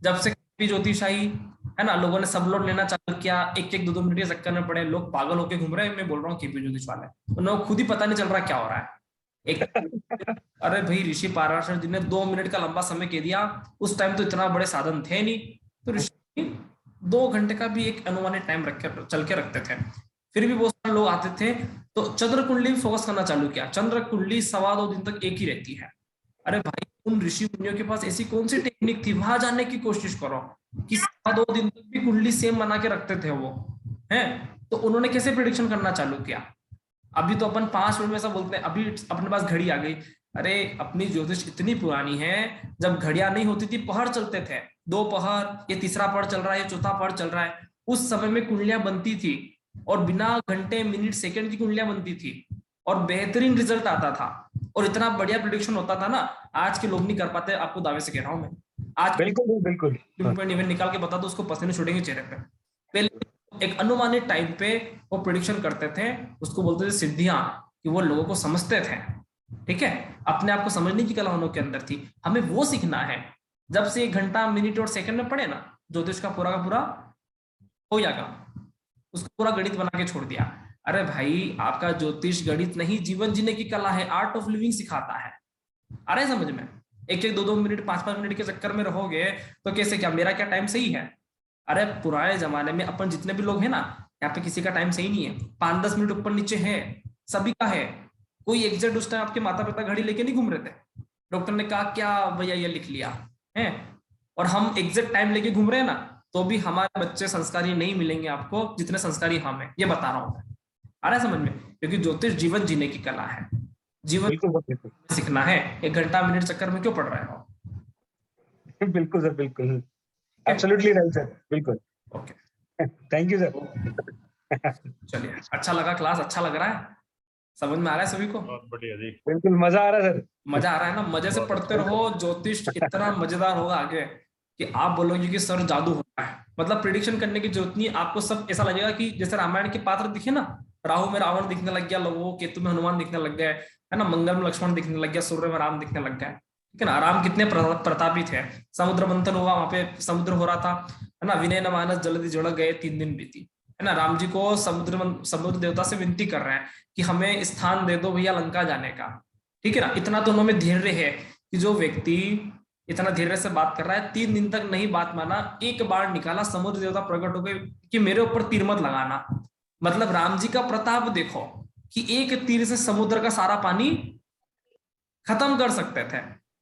जब से ज्योतिष आई है ना, लोगों ने सब लोग लेना चालू किया, 1-1, 2-2 मिनट के चक्कर में पड़े, लोग पागल होके घूम रहे हैं। मैं बोल रहा हूँ केपी ज्योतिष वाले, उन्हें खुद ही पता नहीं चल रहा क्या हो रहा है। अरे भाई ऋषि पाराशर जी ने 2 मिनट का लंबा समय कह दिया, उस टाइम तो इतना बड़े साधन थे नहीं, तो ऋषि 2 घंटे का भी एक अनुमानित टाइम चल के रखते थे। फिर भी बहुत सारे लोग आते थे, तो चंद्र कुंडली फोकस करना चालू किया। चंद्र कुंडली 2.25 दिन तक एक ही रहती है। अरे भाई उन ऋषि मुनियों के पास ऐसी कौन सी टेक्निक थी, वहां जाने की कोशिश करो कि 2.25 दिन तक भी कुंडली सेम बना के रखते थे वो हैं। तो उन्होंने कैसे प्रेडिक्शन करना चालू किया? अभी तो अपन 5 मिनट में ऐसा बोलते हैं, अभी अपने पास घड़ी आ गई। अरे अपनी ज्योतिष इतनी पुरानी है, जब घड़ियां नहीं होती थी पहर चलते थे, 2 पहर, ये तीसरा पहर चल रहा है, ये चौथा पहर चल रहा है। उस समय में कुंडलियां बनती थी और बिना घंटे मिनट सेकंड की कुंडलियां बनती थी और बेहतरीन रिजल्ट आता था और इतना बढ़िया प्रेडिक्शन होता था ना, आज के लोग नहीं कर पाते। आपको दावे से कह रहा हूं मैं, आज बिल्कुल इवेंट निकाल के बता दो, उसको पसीने छूटेंगे चेहरे पे। पहले एक अनुमानित टाइम पे वो प्रेडिक्शन करते थे, उसको बोलते थे सिद्धियां, कि वो लोगों को समझते थे। ठीक है, अपने आप को समझने की कला उनके अंदर थी। हमें वो सीखना है। जब से 1 घंटा मिनट और सेकंड में पढ़े ना, ज्योतिष का पूरा हो जाएगा, उसको पूरा गणित बना के छोड़ दिया। अरे भाई, आपका ज्योतिष गणित नहीं, जीवन जीने की कला है, आर्ट ऑफ लिविंग सिखाता है। आ रहे समझ में? 1-1, 2-2 मिनट, 5-5 मिनट के चक्कर में रहोगे तो कैसे, क्या मेरा क्या टाइम सही है? अरे पुराने जमाने में अपन जितने भी लोग हैं ना, यहाँ पे किसी का टाइम सही नहीं है। 5-10 मिनट ऊपर नीचे है, सभी का है। कोई एग्जैक्ट उस टाइम आपके माता पिता घड़ी लेके नहीं घूम रहे थे। डॉक्टर ने कहा क्या भैया ये लिख लिया है, और हम एग्जैक्ट टाइम लेके घूम रहे हैं ना, तो भी हमारे बच्चे संस्कारी नहीं मिलेंगे आपको जितने संस्कारी हम हैं। ये बता रहा हूं मैं। आ रहा है समझ में? क्योंकि ज्योतिष जीवन जीने की कला है, जीवन सीखना है। 1 घंटा मिनट चक्कर में क्यों पढ़ रहे हो? बिल्कुल सर, बिल्कुल, एब्सोल्युटली राइट सर, बिल्कुल। Okay, thank you sir. चलिए, अच्छा लगा, क्लास अच्छा लग रहा है, समझ में आ रहा है सभी को? बहुत बढ़िया जी, बिल्कुल मजा आ रहा है सर। मजा आ रहा है ना? मजे से पढ़ते रहो, ज्योतिष इतना मजेदार होगा आगे कि आप बोलोगे कि सर जादू होता है। मतलब प्रिडिक्शन करने की जरूरत नहीं, आपको सब ऐसा लगेगा कि जैसे रामायण के पात्र दिखे ना, राहु में रावण दिखने लग गया लोगों को, केतु में हनुमान दिखने लग गए, है ना, मंगल में लक्ष्मण दिखने लग गया, सूर्य में राम दिखने लग गया। ठीक है ना? राम कितने प्रतापी थे। समुद्र मंथन हुआ, वहां पे समुद्र हो रहा था, है ना, विनय न मानस जल्दी जड़ गए, 3 दिन बीती, है ना। राम जी को समुद्र देवता से विनती कर रहे हैं कि हमें स्थान दे दो भैया लंका जाने का। ठीक है ना? इतना तो उन्होंने धैर्य है कि जो व्यक्ति इतना धैर्य से बात कर रहा है, 3 दिन तक नहीं बात माना, एक बार निकाला, समुद्र देवता प्रकट हो गए कि मेरे ऊपर तीर मत लगाना। मतलब राम जी का प्रताप देखो कि एक तीर से समुद्र का सारा पानी खत्म कर सकते थे।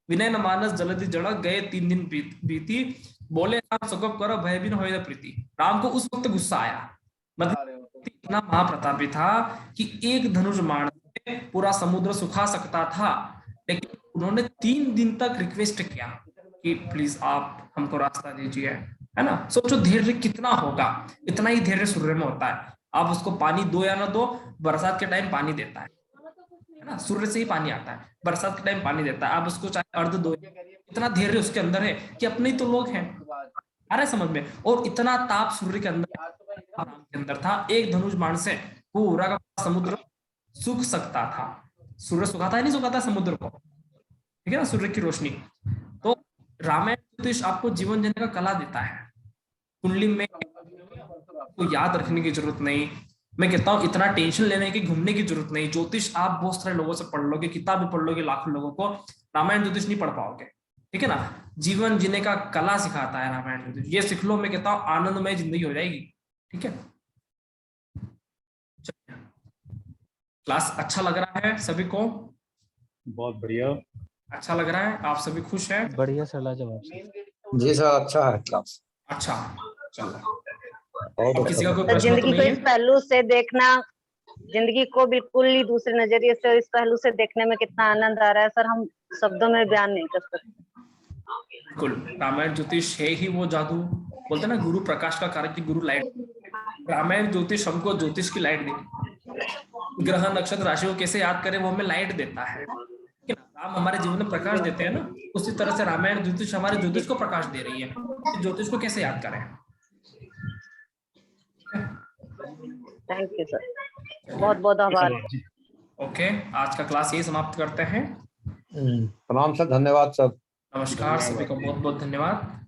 विनय न मानस जल्दी जड़ गए, 3 दिन बीती, बोले राम सुगप करो भय बिन होए न प्रीति। राम को उस वक्त गुस्सा आया। मतलब इतना महाप्रतापी था कि एक धनुष बाण से पूरा समुद्र सुखा सकता था, लेकिन उन्होंने 3 दिन तक रिक्वेस्ट किया कि प्लीज आप हमको रास्ता दीजिए, है ना। सोचो धैर्य कितना होगा। इतना ही धैर्य सूर्य में होता है। आप उसको पानी दो या ना दो, बरसात के टाइम पानी देता है ना, सूर्य से ही पानी आता है, बरसात के टाइम पानी देता है। आप उसको चाहे अर्ध दो, इतना धैर्य उसके अंदर है कि अपने ही तो लोग हैं। आ रहा है समझ में? और इतना ताप सूर्य के अंदर था, एक धनुष बाण से पूरा का समुद्र सूख सकता था। सूर्य सुखाता है नहीं सुखाता समुद्र को, ठीक है ना, सूर्य की रोशनी। तो रामायण ज्योतिष आपको जीवन जीने का कला देता है। कुंडली में को याद रखने की जरूरत नहीं। मैं कहता हूँ इतना टेंशन लेने की, घूमने की जरूरत नहीं। ज्योतिष आप बहुत सारे लोगों से पढ़ लोगे, किताब भी पढ़ लोगे, लाखों लोगों को, रामायण ज्योतिष नहीं पढ़ पाओगे। ठीक है ना? जीवन जीने का कला सिखाता है रामायण ज्योतिष। ये सीख लो, मैं कहता हूँ आनंदमय जिंदगी हो जाएगी। ठीक है, क्लास अच्छा लग रहा है सभी को? बहुत बढ़िया, अच्छा लग रहा है? आप सभी खुश हैं? बढ़िया सर, लाजवाब सर। जी सर, अच्छा है क्लास। अच्छा, चलो। और किसी का कोई तो प्रश्न जिंदगी तो को नहीं इस है? पहलू से देखना, जिंदगी को बिल्कुल ही दूसरे नजरिए से और इस पहलू से देखने में कितना आनंद आ रहा है सर, हम शब्दों में बयान नहीं कर सकते। बिल्कुल, रामायण ज्योतिष है ही वो जादू। बोलते ना गुरु प्रकाश का कारक की गुरु लाइट। रामायण ज्योतिष हमको ज्योतिष की लाइट देती। ग्रह नक्षत्र राशि को कैसे याद करें वो हमें लाइट देता है। राम हमारे जीवन में प्रकाश देते हैं ना, उसी तरह से रामायण ज्योतिष हमारे ज्योतिष को प्रकाश दे रही है। ज्योतिष को कैसे याद करें? थैंक यू सर, बहुत बहुत आभार। ओके, आज का क्लास यही समाप्त करते हैं। तमाम सर, धन्यवाद सर। नमस्कार, सभी को बहुत बहुत धन्यवाद।